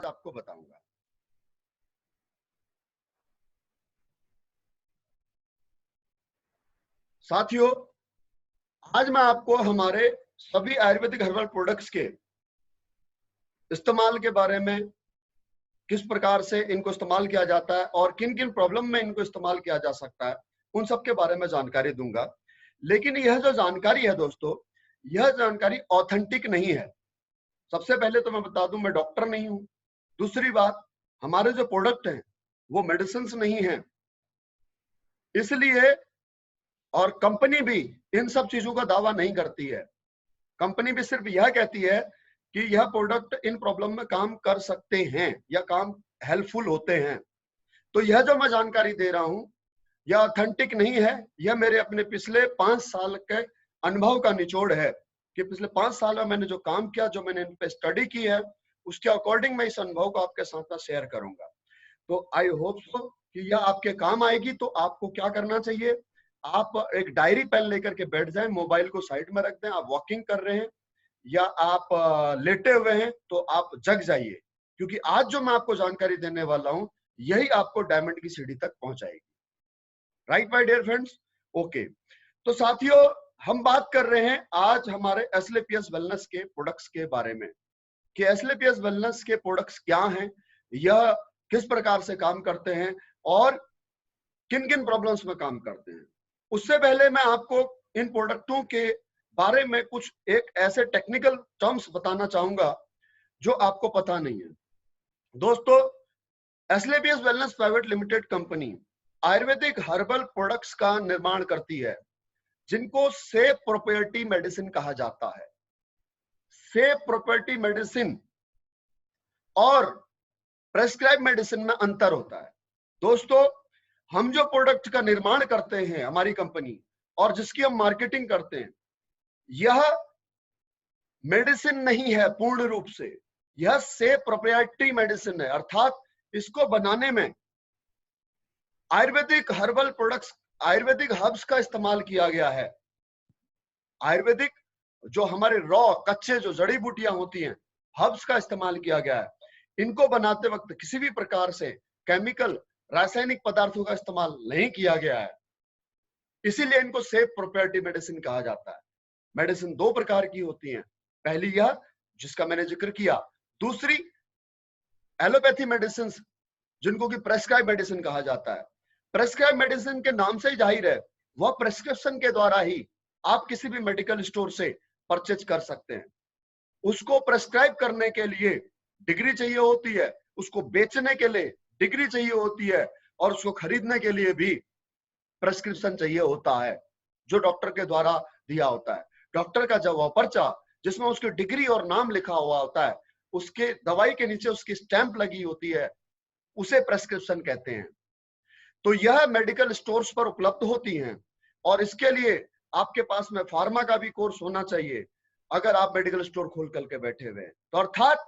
आपको बताऊंगा। साथियों, आज मैं आपको हमारे सभी आयुर्वेदिक हर्बल प्रोडक्ट्स के इस्तेमाल के बारे में, किस प्रकार से इनको इस्तेमाल किया जाता है और किन किन प्रॉब्लम में इनको इस्तेमाल किया जा सकता है, उन सब के बारे में जानकारी दूंगा। लेकिन यह जो जानकारी है दोस्तों, यह जानकारी ऑथेंटिक नहीं है। सबसे पहले तो मैं बता दूं, मैं डॉक्टर नहीं हूं। दूसरी बात, हमारे जो प्रोडक्ट हैं वो मेडिसिन नहीं है, इसलिए और कंपनी भी इन सब चीजों का दावा नहीं करती है। कंपनी भी सिर्फ यह कहती है कि यह प्रोडक्ट इन प्रॉब्लम में काम कर सकते हैं या काम हेल्पफुल होते हैं। तो यह जो मैं जानकारी दे रहा हूं यह ऑथेंटिक नहीं है। यह मेरे अपने पिछले 5 साल के अनुभव का निचोड़ है कि पिछले 5 साल में मैंने जो काम किया, जो मैंने इन पे स्टडी की है, उसके अकॉर्डिंग मैं इस अनुभव को आपके साथ में शेयर करूंगा। तो आई होप सो कि यह आपके काम आएगी। तो आपको क्या करना चाहिए, आप एक डायरी पेन लेकर के बैठ जाएं, मोबाइल को साइड में रख दें। आप वॉकिंग कर रहे हैं या आप लेटे हुए हैं तो आप जग जाइए, क्योंकि आज जो मैं आपको जानकारी देने वाला हूं यही आपको डायमंड की सीढ़ी तक पहुंचाएगी। Right my dear friends? Okay, तो साथियों, हम बात कर रहे हैं आज हमारे एस्क्लेपियस वेलनेस के प्रोडक्ट्स के बारे में कि एस्क्लेपियस वेलनेस के प्रोडक्ट्स क्या हैं, यह किस प्रकार से काम करते हैं और किन किन प्रॉब्लम्स में काम करते हैं। उससे पहले मैं आपको इन प्रोडक्टों के बारे में कुछ एक ऐसे टेक्निकल टर्म्स बताना चाहूंगा जो आपको पता नहीं है। दोस्तों, Asclepius wellness private limited company Ayurvedic herbal products का निर्माण करती है जिनको सेफ प्रोप्राइटरी मेडिसिन कहा जाता है। सेफ प्रोप्राइटरी मेडिसिन और प्रेस्क्राइब मेडिसिन में अंतर होता है। दोस्तों, हम जो प्रोडक्ट का निर्माण करते हैं, हमारी कंपनी, और जिसकी हम मार्केटिंग करते हैं, यह मेडिसिन नहीं है पूर्ण रूप से। यह सेफ प्रोप्राइटरी मेडिसिन है, अर्थात इसको बनाने में Ayurvedic herbal products, Ayurvedic herbs का इस्तेमाल किया गया है। आयुर्वेदिक जो हमारे रॉ कच्चे जो जड़ी बूटियां होती हैं, हर्ब्स का इस्तेमाल किया गया है। इनको बनाते वक्त किसी भी प्रकार से केमिकल, रासायनिक पदार्थों का इस्तेमाल नहीं किया गया है, इसीलिए इनको सेफ प्रोप्राइटरी मेडिसिन कहा जाता है। मेडिसिन दो प्रकार की होती हैं, पहली यह जिसका मैंने जिक्र किया, दूसरी एलोपैथी मेडिसिन जिनको कि प्रेस्क्राइब मेडिसिन कहा जाता है। प्रेस्क्राइब मेडिसिन के नाम से ही जाहिर है, वह प्रेस्क्रिप्शन के द्वारा ही आप किसी भी मेडिकल स्टोर से परचेज कर सकते हैं। उसको प्रेस्क्राइब करने के लिए डिग्री चाहिए होती है, उसको बेचने के लिए डिग्री चाहिए होती है, और उसको खरीदने के लिए भी प्रेस्क्रिप्शन चाहिए होता है जो डॉक्टर के द्वारा दिया होता है। डॉक्टर का जब वह पर्चा जिसमें उसकी डिग्री और नाम लिखा हुआ होता है, उसके दवाई के नीचे उसकी स्टैंप लगी होती है, उसे प्रेस्क्रिप्शन कहते हैं। तो यह मेडिकल स्टोर्स पर उपलब्ध होती हैं, और इसके लिए आपके पास में फार्मा का भी कोर्स होना चाहिए अगर आप मेडिकल स्टोर खोल करके बैठे हुए हैं। तो अर्थात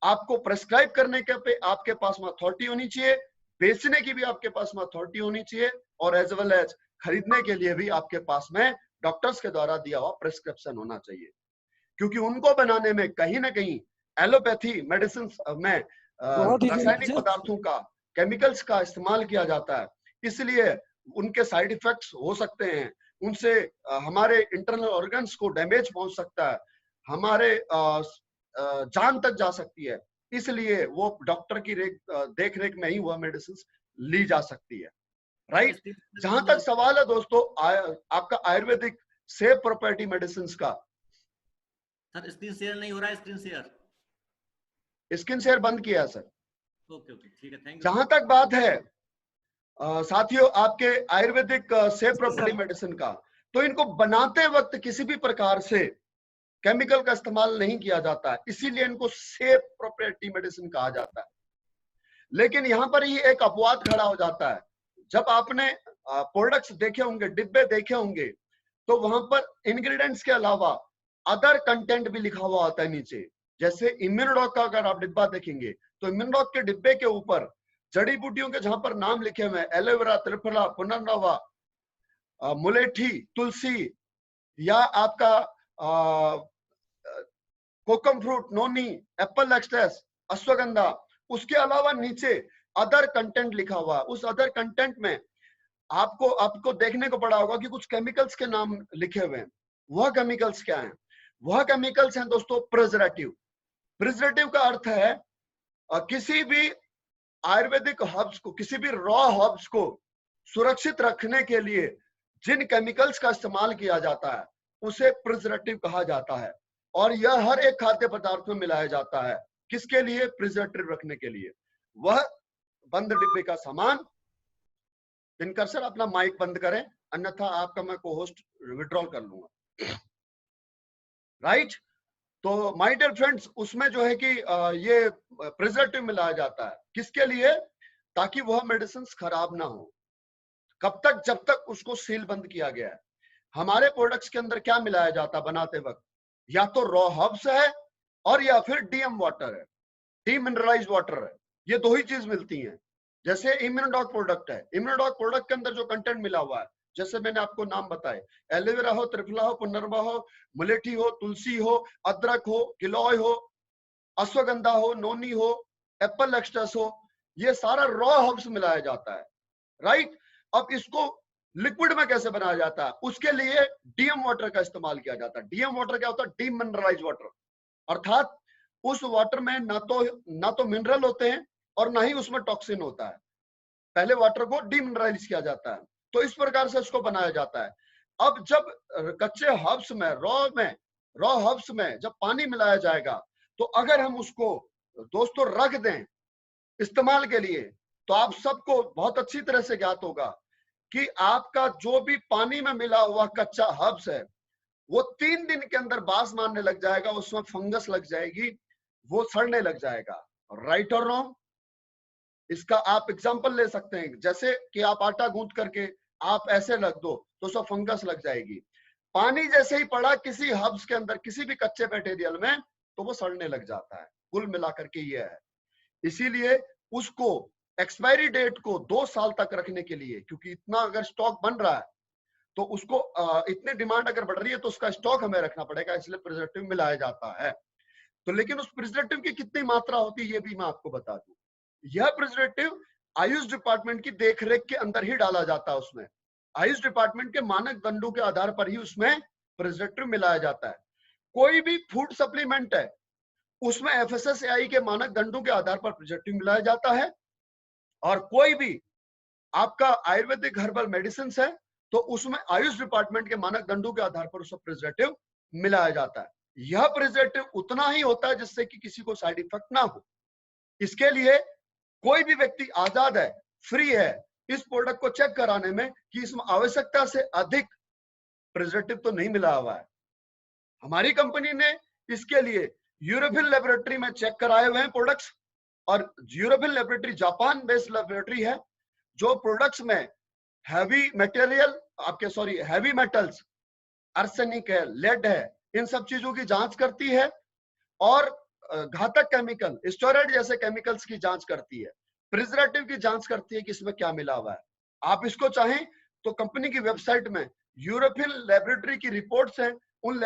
आपको प्रेस्क्राइब करने के पे आपके पास में अथॉरिटी होनी चाहिए, बेचने की भी आपके पास में अथॉरिटी होनी चाहिए, और एज वेल एज खरीदने के लिए भी आपके पास में डॉक्टर्स के द्वारा दिया हुआ प्रेस्क्रिप्शन होना चाहिए। क्योंकि उनको बनाने में कहीं ना कहीं एलोपैथी मेडिसिन में रासायनिक पदार्थों का, केमिकल्स का इस्तेमाल किया जाता है, इसलिए उनके साइड इफेक्ट्स हो सकते हैं। उनसे हमारे इंटरनल ऑर्गन्स को डैमेज पहुंच सकता है, हमारे जान तक जा सकती है। इसलिए वो डॉक्टर की देख रेख में ही वह मेडिसिन ली जा सकती है। राइट? जहां तक सवाल है दोस्तों आपका आयुर्वेदिक सेफ प्रोपर्टी मेडिसिन का, सर स्क्रीन शेयर नहीं हो रहा है, स्क्रीन शेयर बंद किया है सर। ओके ठीक है, थैंक यू। जहां तक बात है साथियों आपके आयुर्वेदिक सेफ प्रोपर्टी मेडिसिन का, तो इनको बनाते वक्त किसी भी प्रकार से केमिकल का इस्तेमाल नहीं किया जाता है, इसीलिए इनको सेफ प्रोपर्टी मेडिसिन कहा जाता है। लेकिन यहां पर ही एक अपवाद खड़ा हो जाता है। जब आपने प्रोडक्ट्स देखे होंगे, डिब्बे देखे होंगे, तो वहां पर इंग्रेडिएंट्स के अलावा अदर कंटेंट भी लिखा हुआ होता है नीचे। जैसे इम्यूनोडॉक का अगर आप डिब्बा देखेंगे तो इम्यूनोडॉक के डिब्बे के ऊपर जड़ी बूटियों के जहां पर नाम लिखे हुए हैं, एलोवेरा, त्रिफला, पुनर्नवा, मुलेठी, तुलसी, या आपका कोकम फ्रूट, नोनी, एप्पल एक्सट्रेस, अश्वगंधा, उसके अलावा नीचे अदर कंटेंट लिखा हुआ है। उस अदर कंटेंट में आपको देखने को पड़ा होगा कि कुछ केमिकल्स के नाम लिखे हुए हैं। वह केमिकल्स क्या हैं? वह केमिकल्स हैं दोस्तों प्रिजर्वेटिव। प्रिजर्वेटिव का अर्थ है किसी भी आयुर्वेदिक हर्ब्स को, किसी भी रॉ हर्ब्स को सुरक्षित रखने के लिए जिन केमिकल्स का इस्तेमाल किया जाता है उसे प्रिजर्वेटिव कहा जाता है। और यह हर एक खाद्य पदार्थ में मिलाया जाता है। किसके लिए? प्रिजर्वेटिव रखने के लिए। वह बंद डिब्बे का सामान। दिनकर सर अपना माइक बंद करें, अन्यथा आपका मैं को होस्ट विड्रॉल कर लूंगा। राइट? तो माय डियर फ्रेंड्स, उसमें जो है कि ये प्रिजर्वेटिव मिलाया जाता है। किसके लिए? ताकि वह मेडिसिन खराब ना हो। कब तक? जब तक उसको सील बंद किया गया है। हमारे प्रोडक्ट्स के अंदर क्या मिलाया जाता है बनाते वक्त? या तो रॉ हर्ब्स है और या फिर डीएम वाटर है, डीमिनरलाइज्ड वाटर है। ये दो ही चीज मिलती हैं। जैसे इम्यूनोडॉक प्रोडक्ट है, इम्यूनोडॉक प्रोडक्ट के अंदर जो कंटेंट मिला हुआ है, जैसे मैंने आपको नाम बताए, एलोवेरा हो, त्रिफला हो, पुनर्वा हो, मुलेठी हो, तुलसी हो, अदरक हो, गिलोय हो, अश्वगंधा हो, नोनी हो, एप्पल एक्सट्रस हो, ये सारा रॉ हर्ब्स मिलाया जाता है। राइट? अब इसको लिक्विड में कैसे बनाया जाता है? उसके लिए डीएम वाटर का इस्तेमाल किया जाता है। डीएम वाटर क्या होता है? Demineralised water. अर्थात उस वाटर में ना तो मिनरल होते हैं और ना ही उसमें टॉक्सिन होता है। पहले वाटर को डीमिनरलाइज किया जाता है। तो इस प्रकार से इसको बनाया जाता है। अब जब कच्चे हर्ब्स में, रॉ हर्ब्स में जब पानी मिलाया जाएगा, तो अगर हम उसको दोस्तों रख दें इस्तेमाल के लिए, तो आप सबको बहुत अच्छी तरह से ज्ञात होगा कि आपका जो भी पानी में मिला हुआ कच्चा हर्ब्स है वो 3 दिन के अंदर बास मारने लग जाएगा, उसमें फंगस लग जाएगी, वो सड़ने लग जाएगा। राइट और रॉन्ग? इसका आप एग्जांपल ले सकते हैं। जैसे कि आप आटा गूंथ करके आप ऐसे रख दो तो उसमें फंगस लग जाएगी। पानी जैसे ही पड़ा किसी हर्ब्स के अंदर, किसी भी कच्चे मटेरियल में, तो वो सड़ने लग जाता है। कुल मिलाकर के ये है। इसीलिए उसको एक्सपायरी डेट को 2 साल तक रखने के लिए, क्योंकि इतना अगर स्टॉक बन रहा है तो उसको इतनी डिमांड अगर बढ़ रही है तो उसका स्टॉक हमें रखना पड़ेगा, इसलिए प्रिजर्वेटिव मिलाया जाता है। तो लेकिन उस प्रिजर्वेटिव की कितनी मात्रा होती है ये भी मैं आपको बता दूं। यह प्रिजर्वेटिव आयुष डिपार्टमेंट की देखरेख के अंदर ही डाला जाता है। उसमें आयुष डिपार्टमेंट के मानक दंडों के आधार पर ही उसमें प्रिजर्वेटिव मिलाया जाता है। कोई भी फूड सप्लीमेंट है उसमें एफएसएसएआई के मानक दंडों के आधार पर प्रिजर्वेटिव मिलाया जाता है। और कोई भी आपका आयुर्वेदिक हर्बल मेडिसिन है तो उसमें आयुष डिपार्टमेंट के मानक दंडों के आधार पर उसमें प्रिजर्वेटिव मिलाया जाता है। यह प्रिजर्वेटिव उतना ही होता है जिससे कि किसी को साइड इफेक्ट ना हो। इसके लिए कोई भी व्यक्ति आजाद है, फ्री है इस प्रोडक्ट को चेक कराने में कि इसमें आवश्यकता से अधिक प्रिजर्वेटिव तो नहीं मिला हुआ है। हमारी कंपनी ने इसके लिए यूरोपियन लेबोरेटरी में चेक कराए हुए हैं प्रोडक्ट्स, और European laboratory Japan based laboratory है जो प्रोडक्ट्स में heavy material, heavy metals, arsenic है, लेड है, इन सब चीजों की जांच करती है और घातक केमिकल, स्टेरॉइड जैसे केमिकल्स की जांच करती है, प्रिजर्वेटिव की जांच करती है कि इसमें क्या मिला हुआ है। आप इसको चाहें तो कंपनी की वेबसाइट में यूरोपियन लेबोरेटरी की रिपोर्ट्स हैं, उन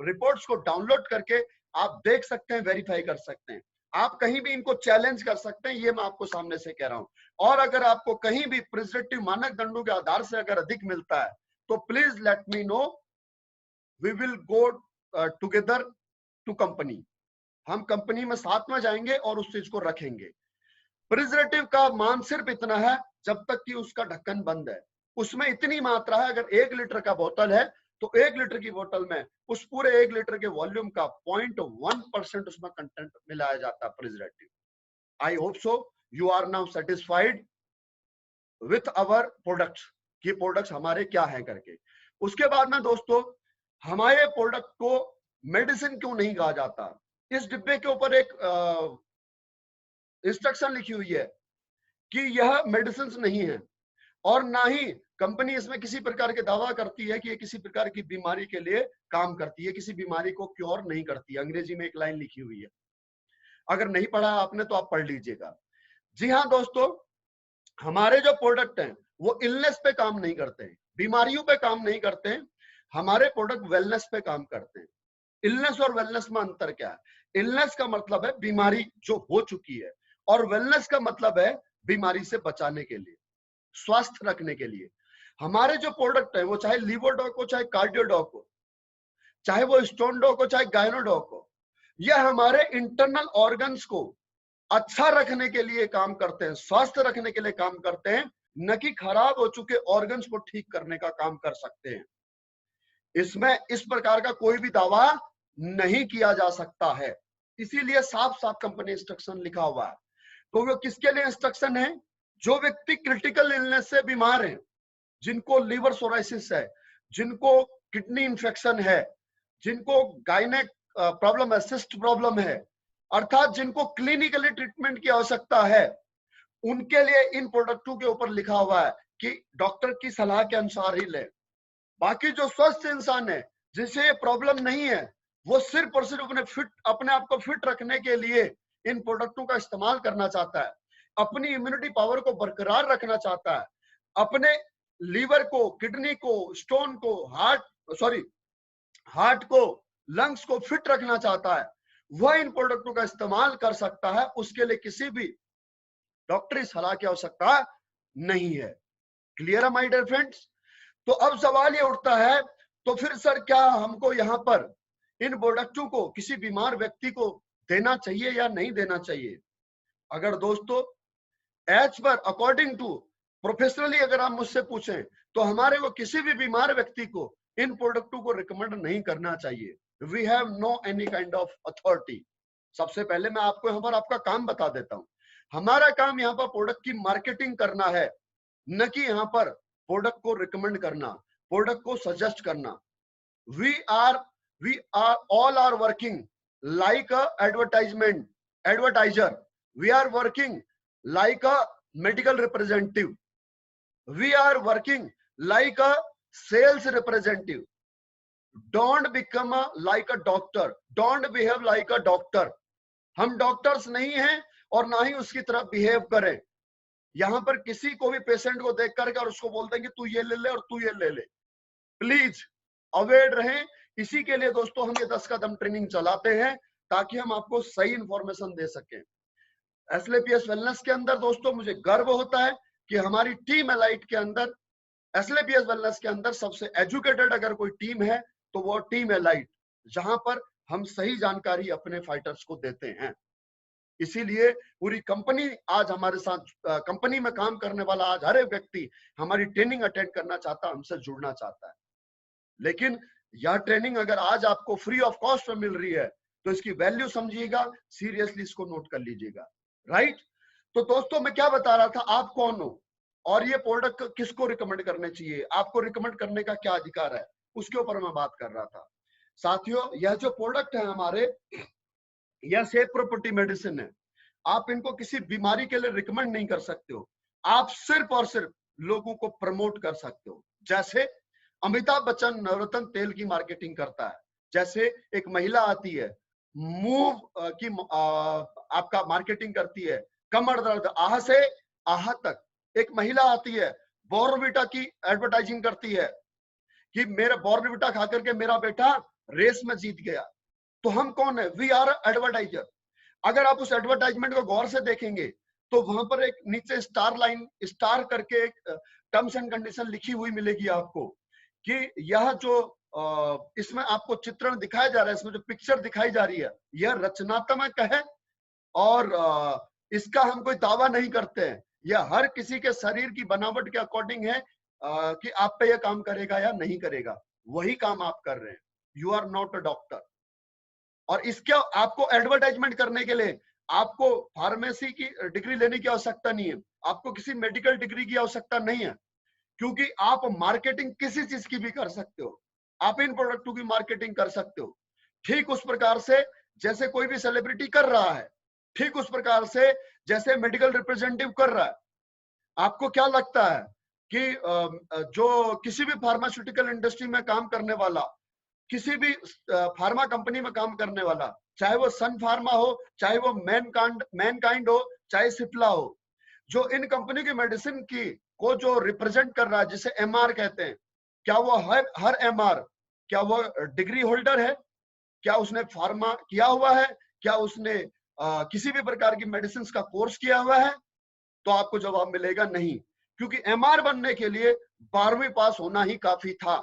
रिपोर्ट्स को डाउनलोड करके आप देख सकते हैं, वेरीफाई कर सकते हैं। आप कहीं भी इनको चैलेंज कर सकते हैं, ये मैं आपको सामने से कह रहा हूं। और अगर आपको कहीं भी प्रिजर्वेटिव मानक दंडों के आधार से अगर अधिक मिलता है तो please let me know, we will go together to company. हम कंपनी में साथ में जाएंगे और उस चीज को रखेंगे। प्रिजर्वेटिव का मान सिर्फ इतना है जब तक कि उसका ढक्कन बंद है। उसमें इतनी मात्रा है, अगर 1 लीटर का बोतल है तो 1 लीटर की बोतल में उस पूरे 1 लीटर के वॉल्यूम का 0.1% उसमें कंटेंट मिलाया जाता है preservative. I hope so you are now satisfied with our products कि प्रोडक्ट्स हमारे क्या हैं करके। उसके बाद में दोस्तों, हमारे प्रोडक्ट को मेडिसिन क्यों नहीं कहा जाता? इस डिब्बे के ऊपर एक इंस्ट्रक्शन लिखी हुई है कि यह मेडिसिन नहीं है, और ना ही कंपनी इसमें किसी प्रकार के दावा करती है कि ये किसी प्रकार की बीमारी के लिए काम करती है, किसी बीमारी को क्योर नहीं करती है। अंग्रेजी में एक लाइन लिखी हुई है, अगर नहीं पढ़ा आपने तो आप पढ़ लीजिएगा। जी हाँ दोस्तों, हमारे जो प्रोडक्ट हैं वो इलनेस पे काम नहीं करते हैं, बीमारियों पे काम नहीं करते हैं। हमारे प्रोडक्ट वेलनेस पे काम करते हैं। इलनेस और वेलनेस में अंतर क्या है? इलनेस का मतलब है बीमारी जो हो चुकी है, और वेलनेस का मतलब है बीमारी से बचाने के लिए, स्वस्थ रखने के लिए। हमारे जो प्रोडक्ट है वो चाहे लीवर डॉक हो, चाहे कार्डियो डॉक हो, चाहे वो स्टोन डॉक हो, चाहे गायनो डॉक हो, यह हमारे इंटरनल ऑर्गन्स को अच्छा रखने के लिए काम करते हैं, स्वस्थ रखने के लिए काम करते हैं, न कि खराब हो चुके ऑर्गन्स को ठीक करने का काम कर सकते हैं। इसमें इस प्रकार का कोई भी दावा नहीं किया जा सकता है, इसीलिए साफ साफ कंपनी इंस्ट्रक्शन लिखा हुआ है। तो वो किसके लिए इंस्ट्रक्शन है? जो व्यक्ति क्रिटिकल इलनेस से बीमार हैं, जिनको लीवर सोराइसिस है, जिनको किडनी इंफेक्शन है, जिनको गायनेक प्रॉब्लम है, सिस्ट प्रॉब्लम है, अर्थात जिनको क्लिनिकली ट्रीटमेंट की आवश्यकता है, उनके लिए इन प्रोडक्टों के ऊपर लिखा हुआ है कि डॉक्टर की सलाह के अनुसार ही लें। बाकी जो स्वस्थ इंसान है, जिसे ये प्रॉब्लम नहीं है, वो सिर्फ और सिर्फ अपने आप को फिट रखने के लिए इन प्रोडक्टों का इस्तेमाल करना चाहता है, अपनी इम्यूनिटी पावर को बरकरार रखना चाहता है, अपने लीवर को, किडनी को, स्टोन को, हार्ट को, लंग्स को फिट रखना चाहता है, वह इन प्रोडक्टों का इस्तेमाल कर सकता है। उसके लिए किसी भी डॉक्टरी सलाह की आवश्यकता नहीं है। क्लियर है माय डियर फ्रेंड्स? तो अब सवाल ये उठता है, तो फिर सर क्या हमको यहाँ पर इन प्रोडक्टों को किसी बीमार व्यक्ति को देना चाहिए या नहीं देना चाहिए? अगर दोस्तों as per according to professionally अगर आप मुझसे पूछें, तो हमारे को किसी भी बीमार व्यक्ति को इन प्रोडक्टों को रिकमेंड नहीं करना चाहिए। We have no any kind of authority. सबसे पहले मैं आपको यहाँ पर आपका काम बता देता हूँ। हमारा काम यहाँ पर प्रोडक्ट की मार्केटिंग करना है, न कि यहाँ पर प्रोडक्ट को रिकमेंड करना, प्रोडक्ट को सजेस्ट करना। We are all are working like a advertiser, we are working like a medical representative, we are working like a sales representative. Don't become like a doctor, don't behave like a doctor. हम doctors नहीं हैं और ना ही उसकी तरह behave करें। यहां पर किसी को भी पेशेंट को देख करके और उसको बोल देंगे तू ये ले ले और तू ये ले ले, प्लीज अवेयर रहें। इसी के लिए दोस्तों हम ये 10 कदम ट्रेनिंग चलाते हैं, ताकि हम आपको सही इंफॉर्मेशन दे सकें। एसएलपीएस वेलनेस के अंदर दोस्तों मुझे गर्व होता है कि हमारी टीम एलाइट के अंदर, एसएलपीएस वेलनेस के अंदर सबसे एजुकेटेड अगर कोई टीम है तो वो टीम एलाइट, जहां पर हम सही जानकारी अपने फाइटर्स को देते हैं। इसीलिए पूरी कंपनी आज हमारे साथ, कंपनी में काम करने वाला आज हर एक व्यक्ति हमारी ट्रेनिंग अटेंड करना चाहता है, हमसे जुड़ना चाहता है। लेकिन यह ट्रेनिंग अगर आज आपको फ्री ऑफ कॉस्ट में मिल रही है तो इसकी वैल्यू समझिएगा, सीरियसली इसको नोट कर लीजिएगा। राइट? तो दोस्तों मैं क्या बता रहा था, आप कौन हो और ये प्रोडक्ट किसको रिकमेंड करने चाहिए, आपको रिकमेंड करने का क्या अधिकार है, उसके ऊपर मैं बात कर रहा था। साथियों, यह जो प्रोडक्ट है हमारे, यह सेफ प्रॉपर्टी मेडिसिन है। आप इनको किसी बीमारी के लिए रिकमेंड नहीं कर सकते हो, आप सिर्फ और सिर्फ लोगों को प्रमोट कर सकते हो। जैसे अमिताभ बच्चन नवरत्न तेल की मार्केटिंग करता है, जैसे एक महिला आती है मूव की आपका मार्केटिंग करती है, कमर दर्द आह से आह तक। एक महिला आती है बॉर्नविटा की एडवर्टाइजिंग करती है कि मेरा बॉर्नविटा खा करके मेरा बेटा रेस में जीत गया। तो हम कौन है? We are advertiser. अगर आप उस एडवर्टाइजमेंट को गौर से देखेंगे तो वहां पर एक नीचे स्टार करके एक टर्म्स एंड कंडीशन लिखी हुई मिलेगी आपको, कि यह जो इसमें आपको चित्रण दिखाया जा रहा है, इसमें जो पिक्चर दिखाई जा रही है, यह रचनात्मक है और इसका हम कोई दावा नहीं करते हैं। यह हर किसी के शरीर की बनावट के अकॉर्डिंग है कि आप पे यह काम करेगा या नहीं करेगा। वही काम आप कर रहे हैं। You are not a doctor. और इसके आपको एडवर्टाइजमेंट करने के लिए आपको फार्मेसी की डिग्री लेने की आवश्यकता नहीं है, आपको किसी मेडिकल डिग्री की आवश्यकता नहीं है, क्योंकि आप मार्केटिंग किसी चीज की भी कर सकते हो। आप इन प्रोडक्टों की मार्केटिंग कर सकते हो। ठीक उस प्रकार से जैसे कोई भी सेलिब्रिटी कर रहा है, ठीक उस प्रकार से जैसे मेडिकल रिप्रेजेंटेटिव कर रहा है। आपको क्या लगता है कि जो किसी भी फार्मास्यूटिकल इंडस्ट्री में काम करने वाला, किसी भी फार्मा कंपनी में काम करने वाला, चाहे वो सन फार्मा हो, चाहे वो मैनकाइंड हो, चाहे सिप्ला हो, जो इन कंपनी की मेडिसिन की को जो रिप्रेजेंट कर रहा है, जिसे एमआर कहते हैं, क्या वो हर एमआर क्या वो डिग्री होल्डर है? क्या उसने फार्मा किया हुआ है क्या उसने किसी भी प्रकार की मेडिसिन का कोर्स किया हुआ है? तो आपको जवाब मिलेगा नहीं, क्योंकि एमआर बनने के लिए 12वीं पास होना ही काफी था।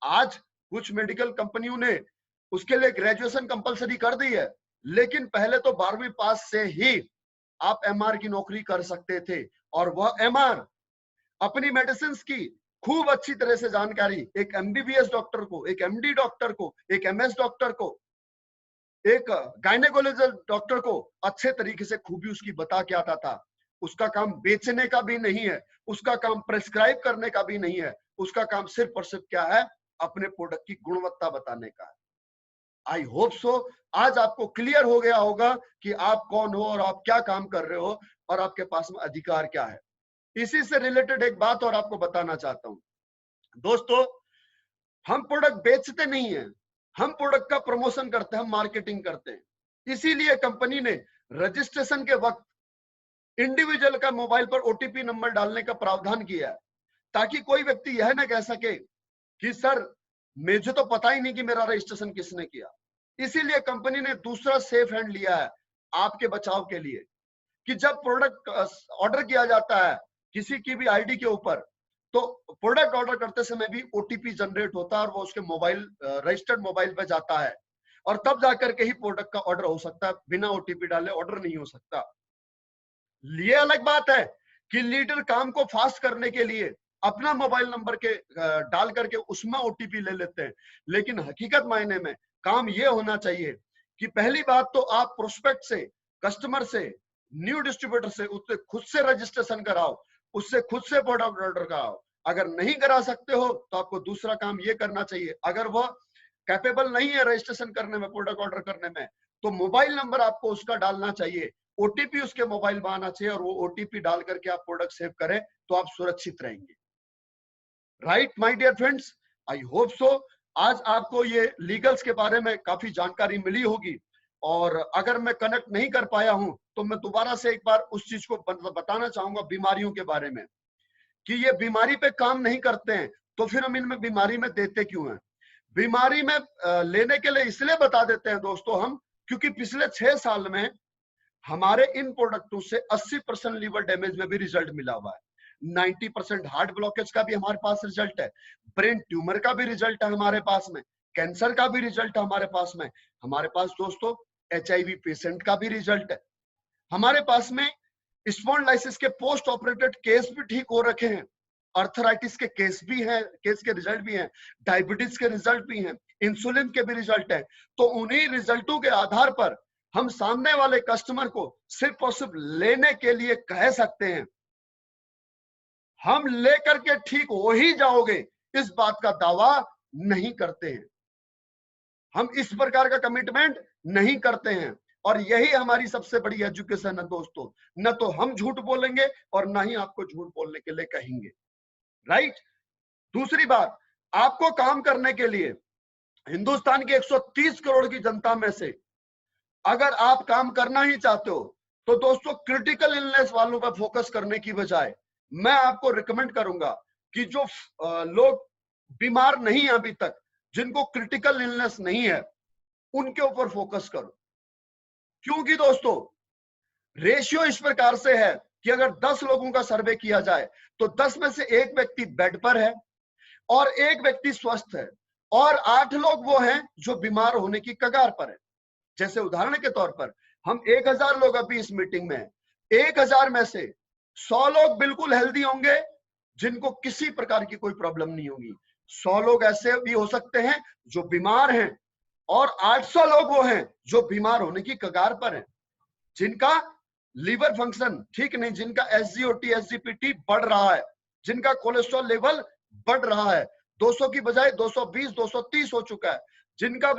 आज कुछ मेडिकल कंपनियों ने उसके लिए ग्रेजुएशन कंपलसरी कर दी है, लेकिन पहले तो 12वीं पास से ही आप एमआर की नौकरी कर सकते थे, और वह एमआर अपनी मेडिसिन की खूब अच्छी तरह से जानकारी एक एमबीबीएस डॉक्टर को, एक एमडी डॉक्टर को, एक एमएस डॉक्टर को, एक गायनेकोलॉजिस्ट डॉक्टर को अच्छे तरीके से खूबी उसकी बता के आता था। उसका काम बेचने का भी नहीं है, उसका काम प्रेस्क्राइब करने का भी नहीं है, उसका काम सिर्फ और सिर्फ क्या है, अपने प्रोडक्ट की गुणवत्ता बताने का है। आई होप सो आज आपको क्लियर हो गया होगा कि आप कौन हो और आप क्या काम कर रहे हो और आपके पास में अधिकार क्या है। इसी से रिलेटेड एक बात और आपको बताना चाहता हूं दोस्तों, हम प्रोडक्ट बेचते नहीं है, हम प्रोडक्ट का प्रमोशन करते हैं, हम मार्केटिंग करते हैं। इसीलिए कंपनी ने रजिस्ट्रेशन के वक्त इंडिविजुअल का मोबाइल पर ओटीपी नंबर डालने का प्रावधान किया है, ताकि कोई व्यक्ति यह ना कह सके कि सर मुझे तो पता ही नहीं कि मेरा रजिस्ट्रेशन किसने किया। इसीलिए कंपनी ने दूसरा सेफ हैंड लिया है आपके बचाव के लिए, कि जब प्रोडक्ट ऑर्डर किया जाता है किसी की भी आईडी के ऊपर, तो प्रोडक्ट ऑर्डर करते समय भी ओटीपी जनरेट होता है और वो उसके मोबाइल रजिस्टर्ड मोबाइल पे जाता है, और तब जाकर के ही प्रोडक्ट का ऑर्डर हो सकता है। बिना ओटीपी डाले ऑर्डर नहीं हो सकता। ये अलग बात है कि लीडर काम को फास्ट करने के लिए अपना मोबाइल नंबर के डाल करके उसमें ओटीपी ले लेते हैं, लेकिन हकीकत मायने में काम ये होना चाहिए कि पहली बात तो आप प्रोस्पेक्ट से, कस्टमर से, न्यू डिस्ट्रीब्यूटर से उससे खुद से रजिस्ट्रेशन कराओ, उससे खुद से प्रोडक्ट ऑर्डर कराओ। अगर नहीं करा सकते हो तो आपको दूसरा काम ये करना चाहिए, अगर वह कैपेबल नहीं है रजिस्ट्रेशन करने में, प्रोडक्ट ऑर्डर करने में, तो मोबाइल नंबर आपको उसका डालना चाहिए, ओटीपी उसके मोबाइल में आना चाहिए, और वो ओटीपी डाल करके आप प्रोडक्ट सेव करें तो आप सुरक्षित रहेंगे। Right my dear friends, I hope so आज आपको ये लीगल्स के बारे में काफी जानकारी मिली होगी, और अगर मैं कनेक्ट नहीं कर पाया हूं तो मैं दोबारा से एक बार उस चीज को बताना चाहूंगा बीमारियों के बारे में, कि ये बीमारी पे काम नहीं करते हैं तो फिर हम इनमें बीमारी में देते क्यों हैं। बीमारी में लेने के लिए इसलिए बता देते हैं दोस्तों हम, क्योंकि पिछले 6 साल में हमारे इन प्रोडक्टों से 80% लीवर डैमेज में भी रिजल्ट मिला हुआ है, 90% हार्ट ब्लॉकेज का भी हमारे पास रिजल्ट है, ब्रेन ट्यूमर का भी रिजल्ट है हमारे पास में, कैंसर का भी रिजल्ट है हमारे पास दोस्तों एचआईवी पेशेंट का भी रिजल्ट है हमारे पास में, स्पॉन्डिलाइटिस के पोस्ट ऑपरेटेड केस भी ठीक हो रखे हैं, अर्थराइटिस के केस भी हैं, केस के रिजल्ट भी हैं, डायबिटीज के रिजल्ट भी हैं, इंसुलिन के भी रिजल्ट हैं। तो उन्हीं रिजल्टों के आधार पर हम सामने वाले कस्टमर को सिर्फ और सिर्फ लेने के लिए कह सकते हैं, हम लेकर के ठीक हो ही जाओगे इस बात का दावा नहीं करते हैं, हम इस प्रकार का कमिटमेंट नहीं करते हैं। और यही हमारी सबसे बड़ी एजुकेशन है दोस्तों, न तो हम झूठ बोलेंगे और ना ही आपको झूठ बोलने के लिए कहेंगे। राइट। दूसरी बात, आपको काम करने के लिए हिंदुस्तान की 130 करोड़ की जनता में से अगर आप काम करना ही चाहते हो तो दोस्तों क्रिटिकल इलनेस वालों पर फोकस करने की बजाय मैं आपको रिकमेंड करूंगा कि जो लोग बीमार नहीं है अभी तक, जिनको क्रिटिकल इलनेस नहीं है, उनके ऊपर फोकस करो। क्योंकि दोस्तों रेशियो इस प्रकार से है कि अगर 10 लोगों का सर्वे किया जाए तो 10 में से एक व्यक्ति बेड पर है और एक व्यक्ति स्वस्थ है, और 8 लोग वो हैं जो बीमार होने की कगार पर है। जैसे उदाहरण के तौर पर हम 1000 लोग अभी इस मीटिंग में, 1000 में से 100 लोग बिल्कुल हेल्दी होंगे जिनको किसी प्रकार की कोई प्रॉब्लम नहीं होगी, 100 लोग ऐसे भी हो सकते हैं जो बीमार हैं, और 800 लोग वो हैं जो बीमार होने की कगार पर हैं, जिनका लीवर फंक्शन ठीक नहीं, जिनका एसजीओटी एसजीपीटी बढ़ रहा है, जिनका कोलेस्ट्रॉल लेवल बढ़ रहा है, 200 की बजाय 220 230 हो चुका है, जिनका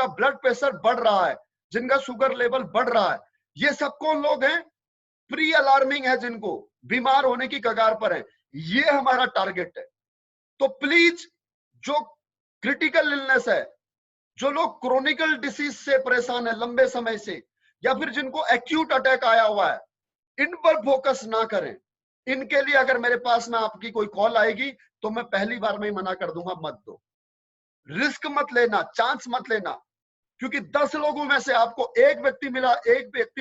ब्लड प्रेशर बढ़ रहा है, जिनका शुगर लेवल बढ़ रहा है, ये सब कौन लोग हैं? प्री अलार्मिंग है, जिनको बीमार होने की कगार पर है। ये हमारा टारगेट है। तो प्लीज जो क्रिटिकल इलनेस है, जो लोग क्रोनिकल डिसीज से परेशान है लंबे समय से, या फिर जिनको एक्यूट अटैक आया हुआ है, इन पर फोकस ना करें। इनके लिए अगर मेरे पास में आपकी कोई कॉल आएगी तो मैं पहली बार में ही मना कर दूंगा, मत दो, रिस्क मत लेना, चांस मत लेना, क्योंकि 10 लोगों में से आपको एक व्यक्ति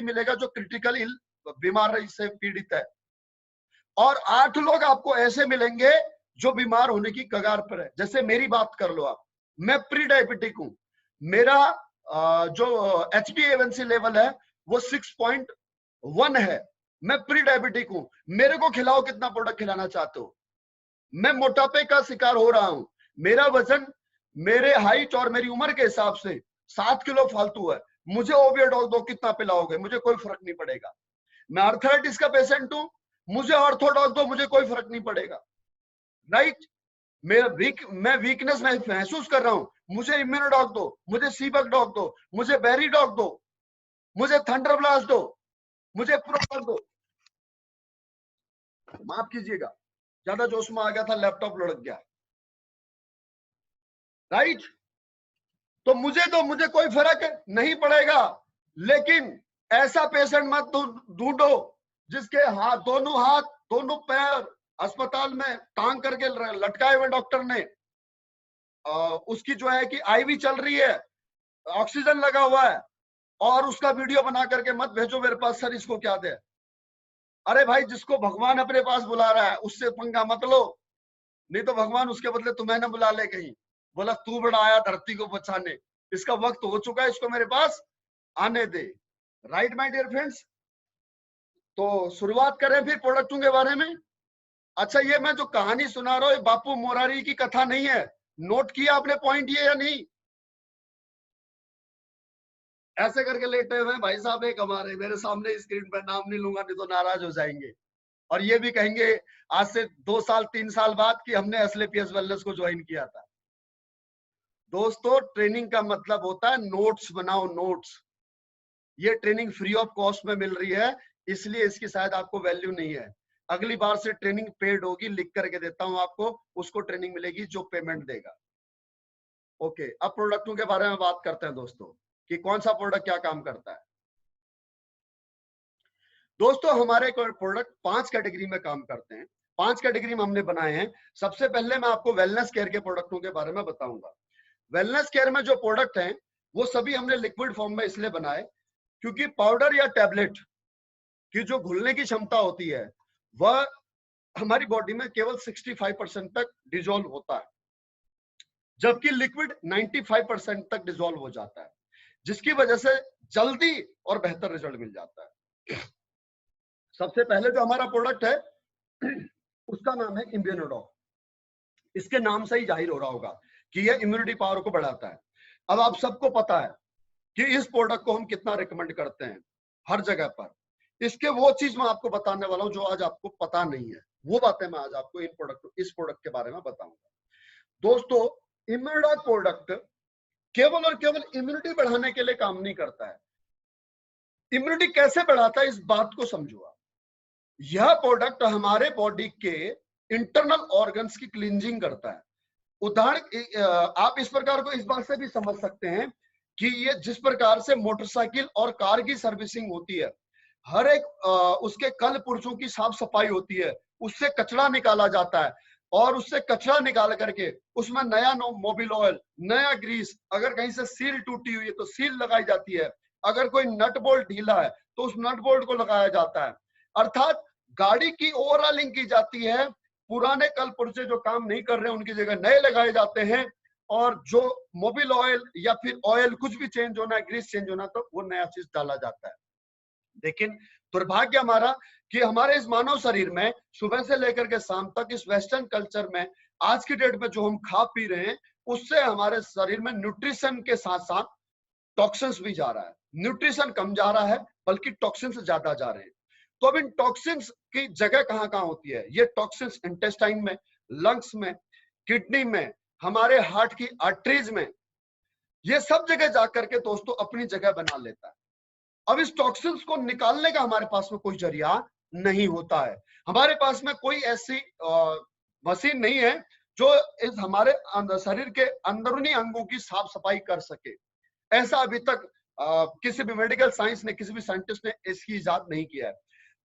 मिलेगा जो क्रिटिकल बीमारी से पीड़ित है, और 8 लोग आपको ऐसे मिलेंगे जो बीमार होने की कगार पर है। जैसे मेरी बात कर लो आप, मैं प्री डायबिटिक हूं, मेरा जो HbA1c लेवल है वो 6.1 है, मैं प्री डायबिटिक हूं। मेरे को खिलाओ, कितना प्रोडक्ट खिलाना चाहते हो। मैं मोटापे का शिकार हो रहा हूं, मेरा वजन मेरे हाइट और मेरी उम्र के हिसाब से 7 किलो फालतू है, मुझे ओवियोडॉल दो, कितना पिलाओगे, मुझे कोई फर्क नहीं पड़ेगा। मैं आर्थराइटिस का पेशेंट हूं, मुझे ऑर्थोडॉक दो, मुझे कोई फर्क नहीं पड़ेगा, राइट। मैं वीकनेस महसूस कर रहा हूं, मुझे इम्यूनोडॉक दो, मुझे सीबक डॉक दो, मुझे बेरी डॉक दो, मुझे थंडर ब्लास्ट दो, मुझे प्रोपर दो। माफ कीजिएगा, ज्यादा जोश में आ गया था, लैपटॉप लुढ़क गया, राइट। तो मुझे कोई फर्क नहीं पड़ेगा, लेकिन ऐसा पेशेंट मत ढूंढो जिसके हाथ दोनों पैर अस्पताल में टांग करके लटकाए हुए डॉक्टर ने, उसकी जो है कि आईवी चल रही है, ऑक्सीजन लगा हुआ है, और उसका वीडियो बना करके मत भेजो मेरे पास, सर इसको क्या दे। अरे भाई, जिसको भगवान अपने पास बुला रहा है उससे पंगा मत लो, नहीं तो भगवान उसके बदले तुम्हें ना बुला ले कहीं, बोला तू बड़ा आया धरती को बचाने, इसका वक्त हो चुका है, इसको मेरे पास आने दे। राइट माय डियर फ्रेंड्स, तो शुरुआत करें फिर प्रोडक्टों के बारे में। अच्छा, ये मैं जो कहानी सुना रहा हूँ, ये बापू मोरारी की कथा नहीं है। नोट किया आपने पॉइंट ये या नहीं? ऐसे करके लेटे हुए भाई साहब एक हमारे, मेरे सामने स्क्रीन पर, नाम नहीं लूंगा नहीं तो नाराज हो जाएंगे, और ये भी कहेंगे आज से 2 साल 3 साल बाद कि हमने एसलेपीएस वेलनेस को ज्वाइन किया था। दोस्तों, ट्रेनिंग का मतलब होता है नोट्स बनाओ, नोट्स। ये ट्रेनिंग फ्री ऑफ कॉस्ट में मिल रही है, इसलिए इसकी शायद आपको वैल्यू नहीं है। अगली बार से ट्रेनिंग पेड होगी, लिख करके देता हूं आपको, उसको ट्रेनिंग मिलेगी जो पेमेंट देगा। ओके, अब प्रोडक्टों के बारे में बात करते हैं दोस्तों, कि कौन सा प्रोडक्ट क्या काम करता है। दोस्तों, हमारे प्रोडक्ट 5 कैटेगरी में काम करते हैं, 5 कैटेगरी में हमने बनाए हैं। सबसे पहले मैं आपको वेलनेस केयर के प्रोडक्टों के बारे में बताऊंगा। वेलनेस केयर में जो प्रोडक्ट हैं वो सभी हमने लिक्विड फॉर्म में इसलिए बनाए क्योंकि पाउडर या टैबलेट की जो घुलने की क्षमता होती है वह हमारी बॉडी में केवल 65% तक डिजोल्व होता है, जबकि लिक्विड 95% तक डिजोल्व हो जाता है, जिसकी वजह से जल्दी और बेहतर रिजल्ट मिल जाता है। सबसे पहले जो हमारा प्रोडक्ट है उसका नाम है इम्यूनोडॉक। इसके नाम से ही जाहिर हो रहा होगा कि यह इम्यूनिटी पावर को बढ़ाता है। अब आप सबको पता है कि इस प्रोडक्ट को हम कितना रिकमेंड करते हैं हर जगह पर। इसके वो चीज मैं आपको बताने वाला हूं जो आज आपको पता नहीं है, वो बातें मैं आज आपको इस प्रोडक्ट के बारे में बताऊंगा। दोस्तों, इम्यूनोडॉक प्रोडक्ट केवल और केवल इम्यूनिटी बढ़ाने के लिए काम नहीं करता है। इम्यूनिटी कैसे बढ़ाता है, इस बात को समझो आप। यह प्रोडक्ट हमारे बॉडी के इंटरनल ऑर्गन्स की क्लींजिंग करता है। उदाहरण आप इस प्रकार को इस बात से भी समझ सकते हैं कि ये जिस प्रकार से मोटरसाइकिल और कार की सर्विसिंग होती है, हर एक उसके कल पुर्जों की साफ सफाई होती है, उससे कचरा निकाला जाता है, और उससे कचरा निकाल करके उसमें नया मोबिल ऑयल, नया ग्रीस, अगर कहीं से सील टूटी हुई है तो सील लगाई जाती है, अगर कोई नट बोल्ट ढीला है तो उस नट बोल्ट को लगाया जाता है। अर्थात गाड़ी की ओवरऑलिंग की जाती है, पुराने कल पुर्जे जो काम नहीं कर रहे हैं उनकी जगह नए लगाए जाते हैं, और जो मोबिल ऑयल या फिर ऑयल कुछ भी चेंज होना है, ग्रीस चेंज होना, तो वो नया चीज डाला जाता है। लेकिन दुर्भाग्य हमारा कि हमारे इस मानव शरीर में सुबह से लेकर के शाम तक इस वेस्टर्न कल्चर में आज की डेट में जो हम खा पी रहे हैं उससे हमारे शरीर में न्यूट्रिशन के साथ साथ टॉक्सिन्स भी जा रहा है। न्यूट्रिशन कम जा रहा है बल्कि टॉक्सिन्स ज्यादा जा रहे हैं। तो अब इन टॉक्सिन्स की जगह कहां कहां होती है? ये टॉक्सिन्स इंटेस्टाइन में, लंग्स में, किडनी में, हमारे हार्ट की आर्टरीज में, ये सब जगह जाकर के दोस्तों अपनी जगह बना लेता है। अब इस टॉक्सिन्स को निकालने का हमारे पास में कोई जरिया नहीं होता है। हमारे पास में कोई ऐसी मशीन नहीं है जो इस हमारे शरीर के अंदरूनी अंगों की साफ सफाई कर सके। ऐसा अभी तक किसी भी मेडिकल साइंस ने, किसी भी साइंटिस्ट ने इसकी इजाद नहीं किया है।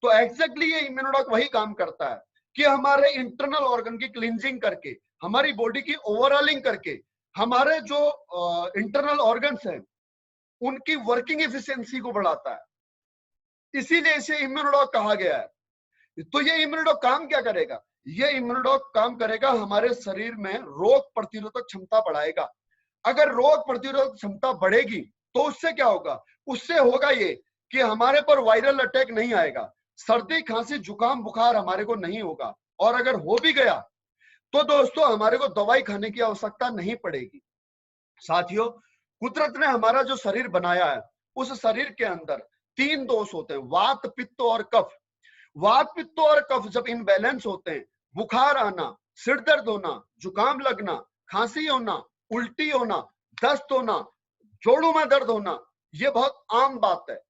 तो एग्जैक्टली ये इम्यूनोडॉक वही काम करता है कि हमारे इंटरनल ऑर्गन की क्लींजिंग करके, हमारी बॉडी की ओवरऑलिंग करके, हमारे जो इंटरनल ऑर्गन्स हैं उनकी वर्किंग एफिशिएंसी को बढ़ाता है, इसीलिए इसे इम्यूनोडॉक कहा गया है। तो ये इम्यूनोडॉक काम क्या करेगा? ये इम्यूनोडॉक काम करेगा हमारे शरीर में रोग प्रतिरोधक क्षमता बढ़ाएगा। अगर रोग प्रतिरोधक क्षमता बढ़ेगी तो उससे क्या होगा? उससे होगा ये कि हमारे पर वायरल अटैक नहीं आएगा, सर्दी खांसी जुकाम बुखार हमारे को नहीं होगा, और अगर हो भी गया तो दोस्तों हमारे को दवाई खाने की आवश्यकता नहीं पड़ेगी। साथियों, कुदरत ने हमारा जो शरीर बनाया है, उस शरीर के अंदर 3 दोष होते हैं, वात पित्त और कफ। वात पित्त और कफ जब इनबैलेंस होते हैं, बुखार आना, सिर दर्द होना, जुकाम लगना, खांसी होना, उल्टी होना, दस्त होना, जोड़ों में दर्द होना, ये बहुत आम बात है।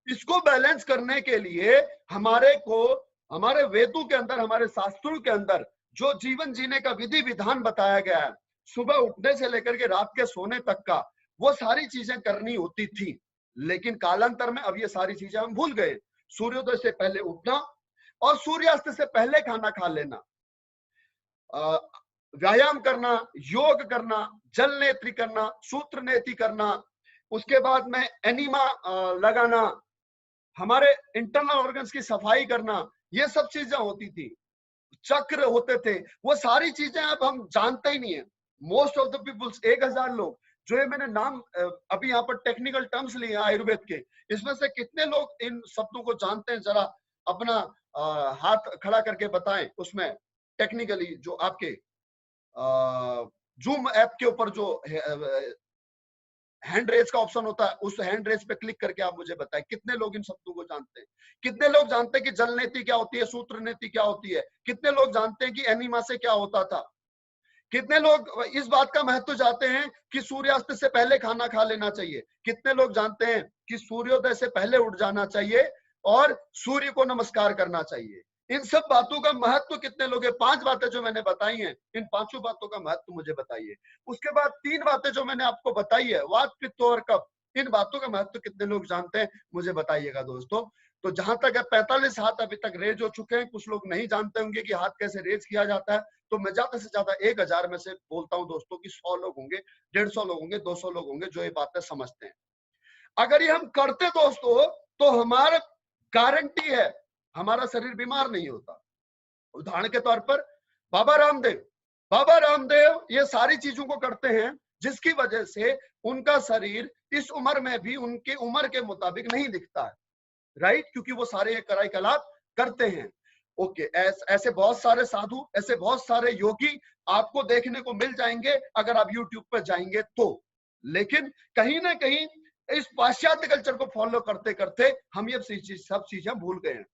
इसको बैलेंस करने के लिए हमारे को, हमारे वेदों के अंदर, हमारे शास्त्रों के अंदर जो जीवन जीने का विधि विधान बताया गया है, सुबह उठने से लेकर के रात के सोने तक का, वो सारी चीजें करनी होती थी। लेकिन कालांतर में अब ये सारी चीजें हम भूल गए। सूर्योदय से पहले उठना और सूर्यास्त से पहले खाना खा लेना, व्यायाम करना, योग करना, जल नेत्री करना, सूत्र नेत्री करना, उसके बाद में एनिमा लगाना, हमारे इंटरनल ऑर्गन्स की सफाई करना, ये सब चीजें होती थी। चक्र होते थे, वो सारी चीजें अब हम जानते ही नहीं है। मोस्ट ऑफ द पीपल्स, 1000 लोग जो ये मैंने नाम अभी यहाँ पर टेक्निकल टर्म्स लिए आयुर्वेद के, इसमें से कितने लोग इन शब्दों को जानते हैं? जरा अपना हाथ खड़ा करके बताएं। उसमें टेक्निकली जो आपके जूम ऐप के ऊपर जो हैंड रेस का ऑप्शन होता है, उस हैंड रेस पे क्लिक करके आप मुझे बताएं कितने लोग इन शब्दों को जानते हैं। कितने लोग जानते हैं कि जल नीति क्या होती है, सूत्र नीति क्या होती है? कितने लोग जानते हैं कि एनीमा से क्या होता था? कितने लोग इस बात का महत्व जानते हैं कि सूर्यास्त से पहले खाना खा लेना चाहिए? कितने लोग जानते हैं कि सूर्योदय से पहले उठ जाना चाहिए और सूर्य को नमस्कार करना चाहिए? इन सब बातों का महत्व कितने लोग हैं? 5 बातें जो मैंने बताई हैं, इन 5 बातों का महत्व मुझे बताइए। उसके बाद 3 बातें जो मैंने आपको बताई है, वात पित्त और कफ, इन बातों का महत्व कितने लोग जानते हैं, मुझे बताइएगा दोस्तों। तो जहां तक है 45 हाथ अभी तक रेज हो चुके हैं। कुछ लोग नहीं जानते होंगे कि हाथ कैसे रेज किया जाता है, तो मैं ज्यादा से ज्यादा 1000 में से बोलता हूं दोस्तों कि 100 लोग होंगे, 150 लोग होंगे, 200 लोग होंगे जो ये बातें समझते हैं। अगर ये हम करते दोस्तों तो हमारा गारंटी है हमारा शरीर बीमार नहीं होता। उदाहरण के तौर पर बाबा रामदेव ये सारी चीजों को करते हैं जिसकी वजह से उनका शरीर इस उम्र में भी उनके उम्र के मुताबिक नहीं दिखता है, राइट? क्योंकि वो सारे कराई कलाप करते हैं। ओके, ऐसे बहुत सारे साधु, ऐसे बहुत सारे योगी आपको देखने को मिल जाएंगे अगर आप YouTube पर जाएंगे तो। लेकिन कहीं ना कहीं इस पाश्चात्य कल्चर को फॉलो करते करते हम ये सब चीजें भूल गए हैं।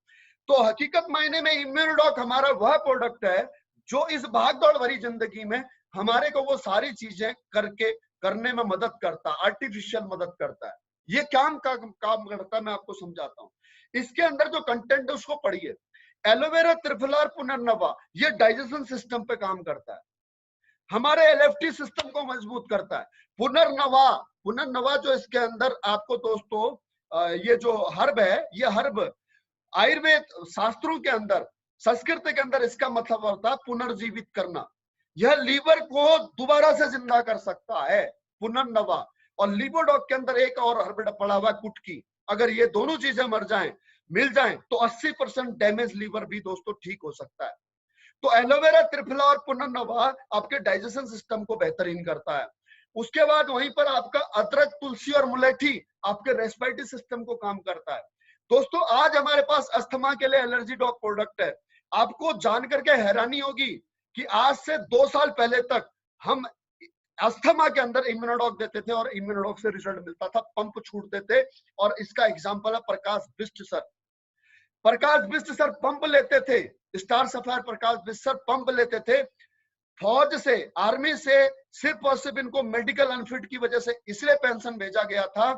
तो हकीकत मायने में इम्यूनोडॉक हमारा वह प्रोडक्ट है जो इस भागदौड़ भरी जिंदगी में हमारे को वो सारी चीजें करने में मदद करता है, आर्टिफिशियल मदद करता है। ये काम करता है, मैं आपको समझाता हूँ। इसके अंदर जो कंटेंट है उसको पढ़िए। एलोवेरा, त्रिफला और पुनर्नवा, ये डाइजेशन सिस्टम पे काम करता है, हमारे एलएफटी सिस्टम को मजबूत करता है। पुनर्नवा जो इसके अंदर आपको दोस्तों ये जो हर्ब है, ये हर्ब आयुर्वेद शास्त्रों के अंदर, संस्कृत के अंदर इसका मतलब होता है पुनर्जीवित करना। यह लीवर को दोबारा से जिंदा कर सकता है, पुनर्नवा। और लिवोडॉक के अंदर एक और हर्ब पड़ा हुआ कुटकी। अगर ये दोनों चीजें मिल जाएं तो 80% डैमेज लीवर भी दोस्तों ठीक हो सकता है। तो एलोवेरा, त्रिफला और पुनर्नवा आपके डाइजेशन सिस्टम को बेहतरीन करता है। उसके बाद वहीं पर आपका अदरक, तुलसी और मुलेठी आपके रेस्पिरेटरी सिस्टम को काम करता है। दोस्तों आज हमारे पास अस्थमा के लिए एलर्जी डॉग प्रोडक्ट है। आपको जान करके हैरानी होगी कि आज से 2 साल पहले तक हम अस्थमा के अंदर इम्यूनोडॉक देते थे और इम्यूनोडॉक से रिजल्ट मिलता था, पंप छूटते थे। और इसका एग्जांपल है प्रकाश बिष्ट सर। प्रकाश बिष्ट सर पंप लेते थे, स्टार सफायर प्रकाश बिष्ट सर पंप लेते थे फौज से, आर्मी से। सिर्फ और सिर्फ इनको मेडिकल अनफिट की वजह से इसलिए पेंशन भेजा गया था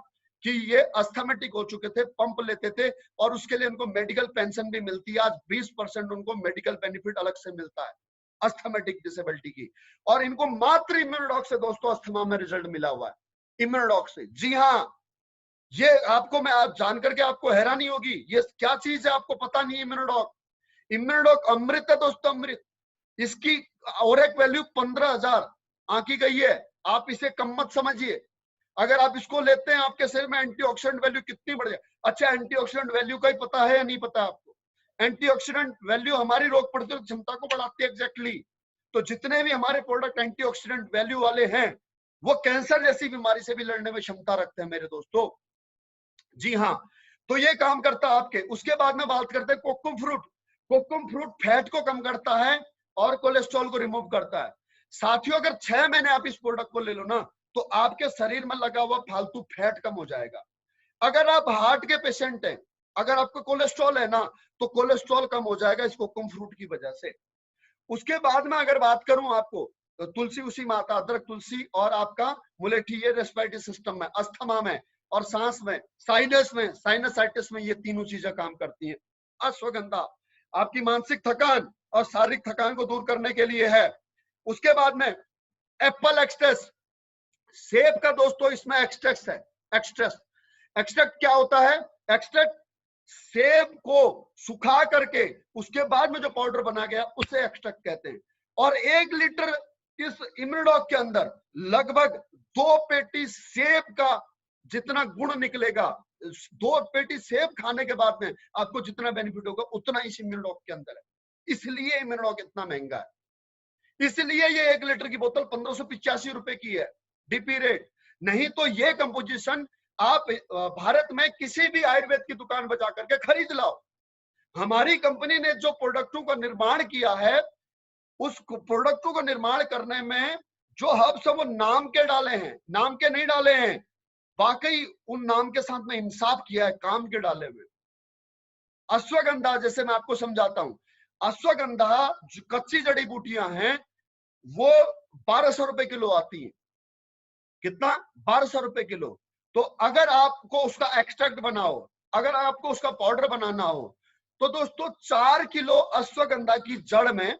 कि ये अस्थमेटिक हो चुके थे, पंप लेते थे और उसके लिए उनको मेडिकल पेंशन भी मिलती है। आज 20% उनको मेडिकल बेनिफिट अलग से मिलता है अस्थमेटिक डिसेबिलिटी की। और इनको मात्र इम्यूनोडॉक से दोस्तों अस्थमा में रिजल्ट मिला हुआ है, इम्यूनोडॉक से। जी हाँ, ये आपको मैं आज जान करके आपको हैरानी होगी, ये क्या चीज है आपको पता नहीं है। इम्यूनोडॉक अमृत है दोस्तों, अमृत। इसकी और एक वैल्यू 15,000 आंकी गई है, आप इसे कम मत समझिए। अगर आप इसको लेते हैं आपके शरीर में एंटीऑक्सीडेंट वैल्यू कितनी बढ़ जाए। अच्छा, एंटीऑक्सीडेंट वैल्यू का ही पता है या नहीं पता आपको? एंटीऑक्सीडेंट वैल्यू हमारी रोग प्रतिरोधक क्षमता को बढ़ाती है एग्जैक्टली। तो जितने भी हमारे प्रोडक्ट एंटीऑक्सीडेंट वैल्यू वाले हैं वो कैंसर जैसी बीमारी से भी लड़ने में क्षमता रखते हैं मेरे दोस्तों। जी हाँ, तो ये काम करता है आपके। उसके बाद में बात करते हैं kokum fruit. Kokum fruit fat को कम करता है और कोलेस्ट्रॉल को रिमूव करता है। साथियों, अगर 6 महीने आप इस प्रोडक्ट को ले लो ना तो आपके शरीर में लगा हुआ फालतू फैट कम हो जाएगा। अगर आप हार्ट के पेशेंट हैं, अगर आपको कोलेस्ट्रॉल है ना तो कोलेस्ट्रॉल कम हो जाएगा इस कोकुम फ्रूट की वजह से। उसके बाद में अगर बात करूं आपको तो तुलसी, उसी माता, अदरक, तुलसी और आपका मुलेठी, ये रेस्पिरेटरी सिस्टम में, अस्थमा में और सांस में, साइनस में, साइनसाइटिस में, ये तीनों चीजें काम करती हैं। अश्वगंधा आपकी मानसिक थकान और शारीरिक थकान को दूर करने के लिए है। उसके बाद में एप्पल एक्सट्रैक्ट, सेब का दोस्तों इसमें एक्सट्रैक्ट है। एक्सट्रैक्ट क्या होता है? एक्सट्रैक्ट सेब को सुखा करके उसके बाद में जो पाउडर बना गया उसे एक्सट्रैक्ट कहते हैं। और 1 लीटर इस इम्यूनोडॉक के अंदर लगभग 2 पेटी सेब का जितना गुण निकलेगा, 2 पेटी सेब खाने के बाद में आपको जितना बेनिफिट होगा उतना इस इम्यूनोडॉक के अंदर है। इसलिए इम्यूनोडॉक इतना महंगा है। इसलिए ये 1 लीटर की बोतल 1585 रुपए की है डीपी रेट। नहीं तो ये कंपोजिशन आप भारत में किसी भी आयुर्वेद की दुकान बजा करके खरीद लाओ। हमारी कंपनी ने जो प्रोडक्टों का निर्माण किया है, उस प्रोडक्टों को निर्माण करने में जो हर्ब्स है वो नाम के डाले हैं, नाम के नहीं डाले हैं। वाकई उन नाम के साथ में इंसाफ किया है, काम के डाले हुए। अश्वगंधा, जैसे मैं आपको समझाता हूं, अश्वगंधा जो कच्ची जड़ी बूटियां हैं वो 1200 रुपए किलो आती है। कितना? 1200 रुपए किलो। तो अगर आपको उसका एक्सट्रैक्ट बनाओ, अगर आपको उसका पाउडर बनाना हो तो दोस्तों 4 किलो अश्वगंधा की जड़ में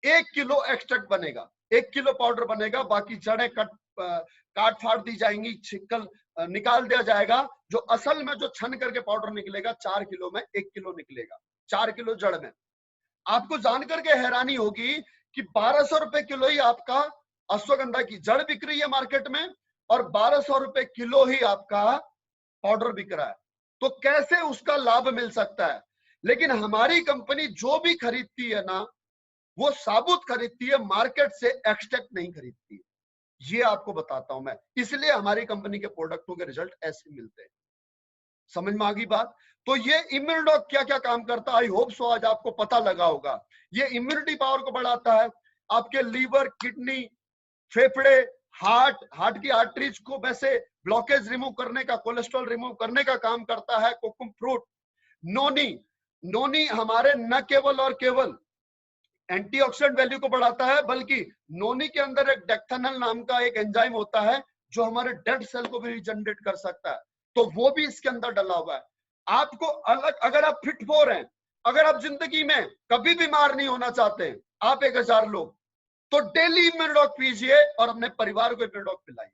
1 किलो एक्सट्रैक्ट बनेगा, 1 किलो पाउडर बनेगा। बाकी जड़ें काट फाड़ दी जाएंगी, छिकल निकाल दिया जाएगा। जो असल में जो छन करके पाउडर निकलेगा 4 किलो में 1 किलो निकलेगा, 4 किलो जड़ में। आपको जान करके हैरानी होगी कि 1200 रुपए किलो ही आपका अश्वगंधा की जड़ बिक रही है मार्केट में और 1200 रुपए किलो ही आपका पाउडर बिक रहा है। तो कैसे उसका लाभ मिल सकता है? लेकिन हमारी कंपनी जो भी खरीदती है ना वो साबुत खरीदती है, मार्केट से एक्सट्रैक्ट नहीं खरीदती है। ये आपको बताता हूं मैं, इसलिए हमारी कंपनी के प्रोडक्टों के रिजल्ट ऐसे मिलते हैं। समझ में आ गई बात? तो ये इम्यूनोडॉक क्या क्या काम करता है, आई होप सो आज आपको पता लगा होगा। ये इम्यूनिटी पावर को बढ़ाता है, आपके लीवर, किडनी, फेफड़े, हार्ट की आर्टरीज को वैसे ब्लॉकेज रिमूव करने का, कोलेस्ट्रॉल रिमूव करने का काम करता है कोकुम फ्रूट। नोनी हमारे न केवल और केवल एंटीऑक्सीडेंट वैल्यू को बढ़ाता है बल्कि नोनी के अंदर एक डेक्थेनल नाम का एक एंजाइम होता है जो हमारे डेड सेल को भी रिजनरेट कर सकता है। तो वो भी इसके अंदर डला हुआ है। आपको अलग, अगर आप फिट फोर हैं, अगर आप जिंदगी में कभी बीमार नहीं होना चाहते, आप 1000 लोग, तो डेली इम्यूनोडॉक पीजिए और अपने परिवार को इम्यूनोडॉक पिलाइए।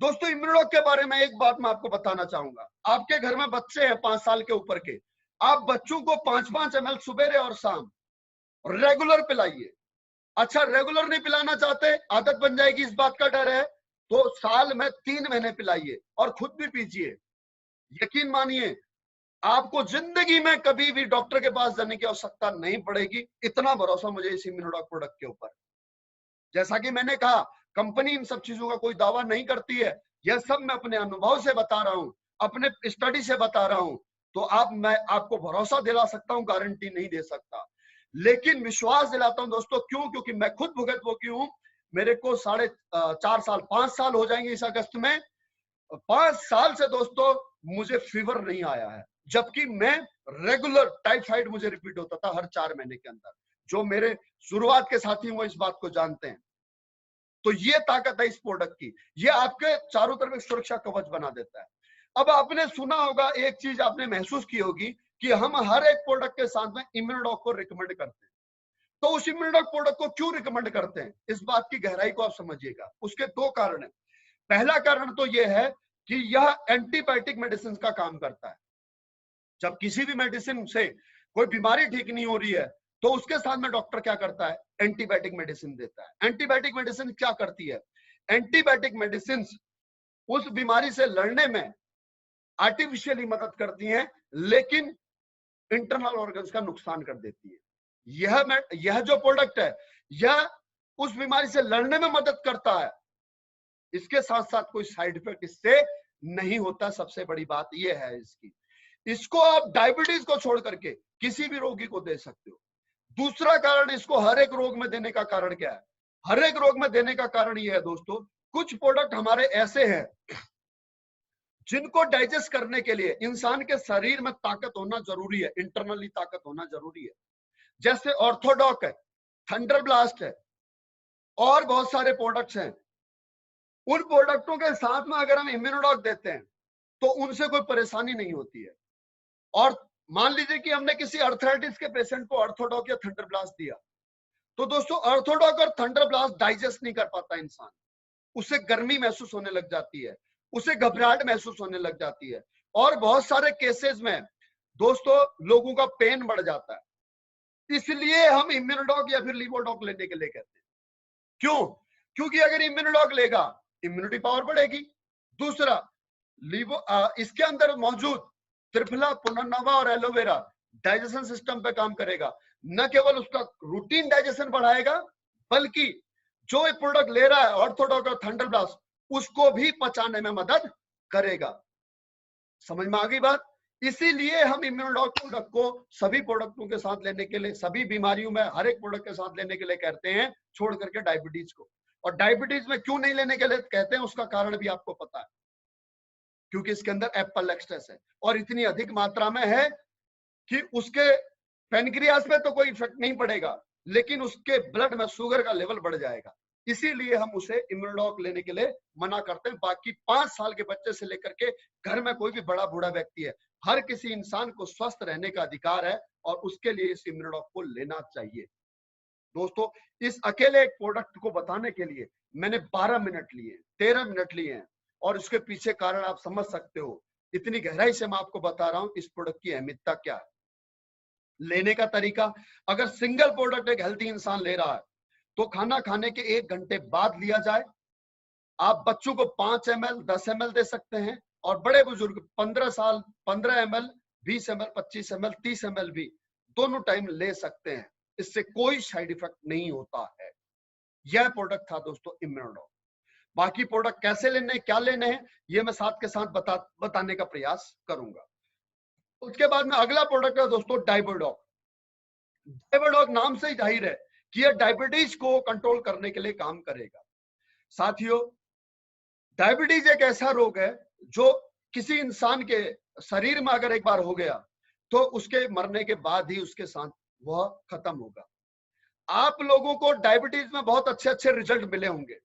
दोस्तों, इम्यूनोडॉक के बारे में एक बात मैं आपको बताना चाहूंगा। आपके घर में बच्चे हैं 5 साल के ऊपर के, आप बच्चों को 5-5 ml सुबह और शाम रेगुलर पिलाइए। अच्छा, रेगुलर नहीं पिलाना चाहते, आदत बन जाएगी इस बात का डर है, तो साल में 3 महीने पिलाइए और खुद भी पीजिए। यकीन मानिए आपको जिंदगी में कभी भी डॉक्टर के पास जाने की आवश्यकता नहीं पड़ेगी। इतना भरोसा मुझे इस इम्यूनोडॉक प्रोडक्ट के ऊपर। जैसा कि मैंने कहा, कंपनी इन सब चीजों का कोई दावा नहीं करती है, यह सब मैं अपने अनुभव से बता रहा हूं, अपने स्टडी से बता रहा हूं। तो मैं आपको भरोसा दिला सकता हूं, गारंटी नहीं दे सकता, लेकिन विश्वास दिलाता हूं दोस्तों। क्यों? क्योंकि मैं खुद भुगत चुकी हूं। मेरे को 4.5 साल, 5 साल हो जाएंगे इस अगस्त में। 5 साल से दोस्तों मुझे फीवर नहीं आया है, जबकि मैं रेगुलर टाइफाइड मुझे रिपीट होता था हर 4 महीने के अंदर। जो मेरे शुरुआत के साथी वो इस बात को जानते हैं। तो ये ताकत है इस प्रोडक्ट की, ये आपके चारों तरफ एक सुरक्षा कवच बना देता है। अब आपने सुना होगा, एक चीज आपने महसूस की होगी कि हम हर एक प्रोडक्ट के साथ में इम्यूनोडॉक को रिकमेंड करते हैं। तो उस इम्यूनोडॉक प्रोडक्ट को क्यों रिकमेंड करते हैं, इस बात की गहराई को आप समझिएगा। उसके 2 कारण है। पहला कारण तो यह है कि यह एंटीबायोटिक मेडिसिन का काम करता है। जब किसी भी मेडिसिन से कोई बीमारी ठीक नहीं हो रही है तो उसके साथ में डॉक्टर क्या करता है, एंटीबायोटिक मेडिसिन देता है। एंटीबायोटिक मेडिसिन क्या करती है? एंटीबायोटिक मेडिसिन उस बीमारी से लड़ने में आर्टिफिशियली मदद करती हैं, लेकिन इंटरनल ऑर्गन्स का नुकसान कर देती है। यह जो प्रोडक्ट है, यह उस बीमारी से लड़ने में मदद करता है, इसके साथ साथ कोई साइड इफेक्ट इससे नहीं होता। सबसे बड़ी बात यह है इसकी। इसको आप डायबिटीज को छोड़ करके किसी भी रोगी को दे सकते हो। दूसरा कारण, इसको हर एक रोग में देने का कारण क्या है? हर एक रोग में देने का कारण यह है दोस्तों, कुछ प्रोडक्ट हमारे ऐसे हैं जिनको डाइजेस्ट करने के लिए इंसान के शरीर में ताकत होना जरूरी है, इंटरनली ताकत होना जरूरी है। जैसे ऑर्थोडॉक है, थंडर ब्लास्ट है, और बहुत सारे प्रोडक्ट्स हैं। उन प्रोडक्टों के साथ में अगर हम इम्यूनोडॉक देते हैं तो उनसे कोई परेशानी नहीं होती है। और मान लीजिए कि हमने किसी अर्थराइटिस के पेशेंट को ऑर्थोडॉक या थंडर ब्लास्ट दिया, तो दोस्तों ऑर्थोडॉक और थंडर ब्लास्ट डाइजेस्ट नहीं कर पाता इंसान, उसे गर्मी महसूस होने लग जाती है, उसे घबराहट महसूस होने लग जाती है, और बहुत सारे केसेस में दोस्तों लोगों का पेन बढ़ जाता है। इसलिए हम इम्यूनोडॉक या फिर लीवोडॉक लेने के लिए कहते हैं। क्यों? क्योंकि अगर इम्यूनोडॉक लेगा, इम्यूनिटी पावर बढ़ेगी। दूसरा, इसके अंदर मौजूद त्रिफला, पुनर्नवा और एलोवेरा डाइजेशन सिस्टम पे काम करेगा। न केवल उसका रूटीन डाइजेशन बढ़ाएगा, बल्कि जो एक प्रोडक्ट ले रहा है ऑर्थोडॉक और थंडर ब्लास्ट, उसको भी पचाने में मदद करेगा। समझ में आ गई बात? इसीलिए हम इम्यूनोडॉक प्रोडक्ट को सभी प्रोडक्टों के साथ लेने के लिए, सभी बीमारियों में हर एक प्रोडक्ट के साथ लेने के लिए कहते हैं, छोड़ करके डायबिटीज को। और डायबिटीज में क्यों नहीं लेने के लिए कहते हैं, उसका कारण भी आपको पता है, क्योंकि इसके अंदर एप्पल एक्सट्रेस है और इतनी अधिक मात्रा में है कि उसके पेनक्रियास पे तो कोई इफेक्ट नहीं पड़ेगा, लेकिन उसके ब्लड में शुगर का लेवल बढ़ जाएगा। इसीलिए हम उसे इम्यूनोडॉक लेने के लिए मना करते हैं। बाकी 5 साल के बच्चे से लेकर के घर में कोई भी बड़ा बूढ़ा व्यक्ति है, हर किसी इंसान को स्वस्थ रहने का अधिकार है और उसके लिए इस इम्यूनोडॉक को लेना चाहिए। दोस्तों, इस अकेले एक प्रोडक्ट को बताने के लिए मैंने 12 मिनट लिए, 13 मिनट लिए हैं, और इसके पीछे कारण आप समझ सकते हो। इतनी गहराई से मैं आपको बता रहा हूं इस प्रोडक्ट की अहमियता क्या है, लेने का तरीका। अगर सिंगल प्रोडक्ट एक हेल्थी इंसान ले रहा है तो खाना खाने के 1 घंटे बाद लिया जाए। आप बच्चों को 5 ml 10 ml दे सकते हैं, और बड़े बुजुर्ग 15 साल 15 ml 20 ml 25 ml 30 ml भी दोनों टाइम ले सकते हैं। इससे कोई साइड इफेक्ट नहीं होता है। यह प्रोडक्ट था दोस्तों इम्यूनोडॉक। बाकी प्रोडक्ट कैसे लेने हैं, क्या लेने हैं, ये मैं साथ के साथ बताने का प्रयास करूंगा। उसके बाद में अगला प्रोडक्ट है दोस्तों डायबोडॉक। डायबोडॉक नाम से ही जाहिर है कि यह डायबिटीज को कंट्रोल करने के लिए काम करेगा। साथियों, डायबिटीज एक ऐसा रोग है जो किसी इंसान के शरीर में अगर एक बार हो गया तो उसके मरने के बाद ही उसके साथ वह खत्म होगा। आप लोगों को डायबिटीज में बहुत अच्छे अच्छे रिजल्ट मिले होंगे,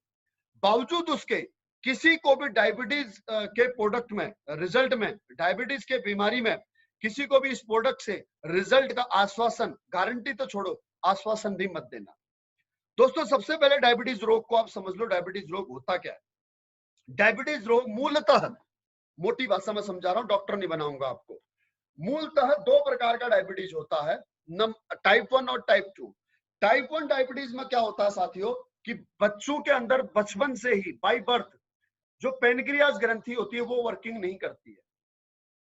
बावजूद उसके किसी को भी डायबिटीज के प्रोडक्ट में, रिजल्ट में, डायबिटीज के बीमारी में किसी को भी इस प्रोडक्ट से रिजल्ट का आश्वासन, गारंटी तो छोड़ो, आश्वासन भी मत देना। दोस्तों, सबसे पहले डायबिटीज रोग को आप समझ लो, डायबिटीज रोग होता क्या है। डायबिटीज रोग मूलतः, मोटी भाषा में समझा रहा हूं, डॉक्टर नहीं बनाऊंगा आपको, मूलतः 2 प्रकार का डायबिटीज होता है, टाइप 1 और टाइप 2। टाइप 1 डायबिटीज में क्या होता है साथियों, कि बच्चों के अंदर बचपन से ही बाय बर्थ जो पेनक्रियास ग्रंथि होती है वो वर्किंग नहीं करती है।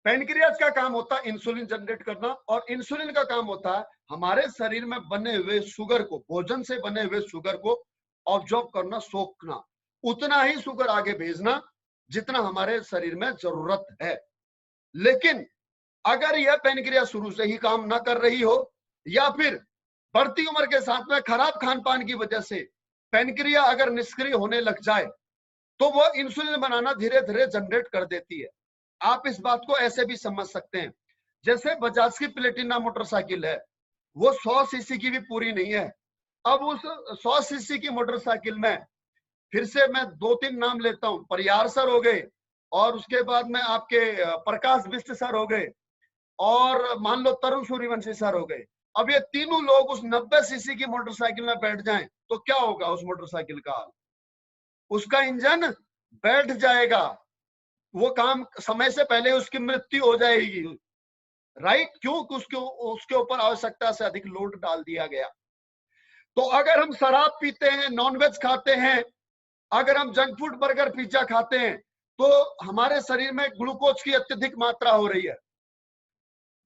पेनक्रियास का काम होता है इंसुलिन जनरेट करना, और इंसुलिन का काम होता है हमारे शरीर में बने हुए शुगर को, भोजन से बने हुए शुगर को ऑब्जॉर्ब करना, सोखना, उतना ही शुगर आगे भेजना जितना हमारे शरीर में जरूरत है। लेकिन अगर यह पेनक्रियास शुरू से ही काम ना कर रही हो, या फिर बढ़ती उम्र के साथ में खराब खान पान की वजह से पेनक्रिया अगर निष्क्रिय होने लग जाए, तो वो इंसुलिन बनाना धीरे धीरे जनरेट कर देती है। आप इस बात को ऐसे भी समझ सकते हैं, जैसे बजाज की प्लेटिना मोटरसाइकिल है, वो 100 सीसी की भी पूरी नहीं है। अब उस 100 सीसी की मोटरसाइकिल में फिर से मैं 2-3 नाम लेता हूं, परियार सर हो गए, और उसके बाद में आपके प्रकाश बिष्ट सर हो गए, और मान लो तरुण सूर्यवंशी सर हो गए। अब ये तीनों लोग उस 90 सीसी की मोटरसाइकिल में बैठ जाएं तो क्या होगा उस मोटरसाइकिल का हाल? उसका इंजन बैठ जाएगा, वो काम समय से पहले उसकी मृत्यु हो जाएगी। राइट? क्यों? उसके ऊपर आवश्यकता से अधिक लोड डाल दिया गया। तो अगर हम शराब पीते हैं, नॉनवेज खाते हैं, अगर हम जंक फूड बर्गर पिज्जा खाते हैं, तो हमारे शरीर में ग्लूकोज की अत्यधिक मात्रा हो रही है।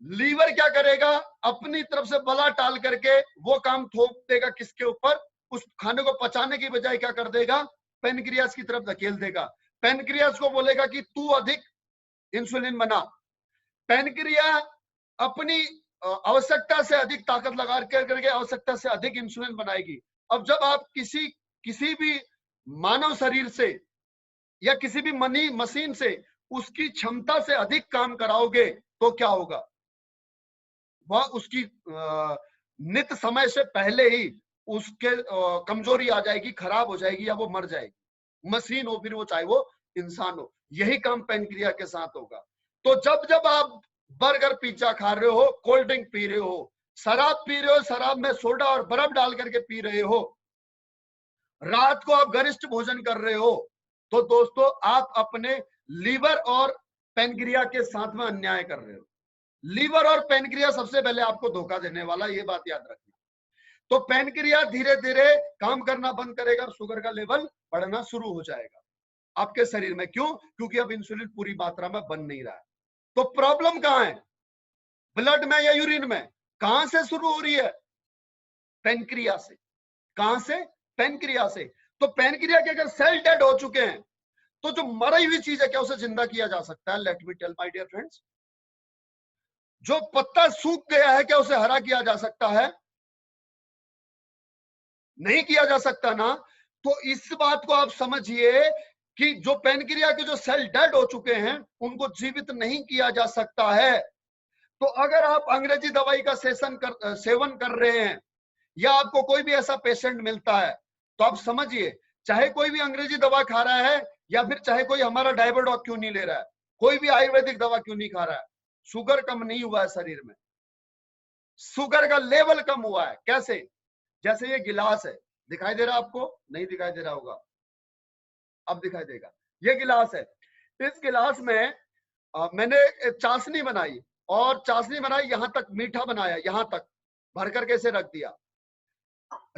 लीवर क्या करेगा, अपनी तरफ से बला टाल करके वो काम थोप देगा किसके ऊपर, उस खाने को पचाने की बजाय क्या कर देगा, पेनक्रियास की तरफ धकेल देगा। पेनक्रियास को बोलेगा कि तू अधिक इंसुलिन बना। पेनक्रिया अपनी आवश्यकता से अधिक ताकत लगा करके आवश्यकता से अधिक इंसुलिन बनाएगी। अब जब आप किसी भी मानव शरीर से या किसी भी मशीन से उसकी क्षमता से अधिक काम कराओगे तो क्या होगा, वह उसकी नित समय से पहले ही उसके कमजोरी आ जाएगी, खराब हो जाएगी या वो मर जाएगी। मशीन हो फिर वो, चाहे वो इंसान हो। यही काम पेनक्रिया के साथ होगा। तो जब जब आप बर्गर पिज्जा खा रहे हो, कोल्ड ड्रिंक पी रहे हो, शराब पी रहे हो, शराब में सोडा और बर्फ डाल करके पी रहे हो, रात को आप गरिष्ठ भोजन कर रहे हो, तो दोस्तों आप अपने लीवर और पेनक्रिया के साथ में अन्याय कर रहे हो। लीवर और पेनक्रिया सबसे पहले आपको धोखा देने वाला, ये बात याद रखना। तो पेनक्रिया धीरे धीरे काम करना बंद करेगा, शुगर का लेवल बढ़ना शुरू हो जाएगा आपके शरीर में। क्यों? क्योंकि अब इंसुलिन पूरी मात्रा में बन नहीं रहा है। तो प्रॉब्लम कहां है, ब्लड में या यूरिन में? कहां से शुरू हो रही है? पेनक्रिया से। कहां से? पेनक्रिया से। तो पेनक्रिया के अगर सेल डेड हो चुके हैं तो जो मरी हुई चीज है, क्या उसे जिंदा किया जा सकता है? Let me tell my dear friends, जो पत्ता सूख गया है क्या उसे हरा किया जा सकता है? नहीं किया जा सकता ना। तो इस बात को आप समझिए कि जो पेनक्रिया के जो सेल डेड हो चुके हैं उनको जीवित नहीं किया जा सकता है। तो अगर आप अंग्रेजी दवाई का सेवन कर रहे हैं या आपको कोई भी ऐसा पेशेंट मिलता है तो आप समझिए, चाहे कोई भी अंग्रेजी दवा खा रहा है या फिर चाहे कोई हमारा डायबेडॉक क्यों नहीं ले रहा है, कोई भी आयुर्वेदिक दवा क्यों नहीं खा रहा है, शुगर कम नहीं हुआ है शरीर में, शुगर का लेवल कम हुआ है। कैसे? जैसे ये गिलास है, दिखाई दे रहा है आपको? नहीं दिखाई दे रहा होगा, अब दिखाई देगा। ये गिलास है, इस गिलास में मैंने चाशनी बनाई और चाशनी बनाई, यहां तक मीठा बनाया, यहां तक भर करके इसे रख दिया।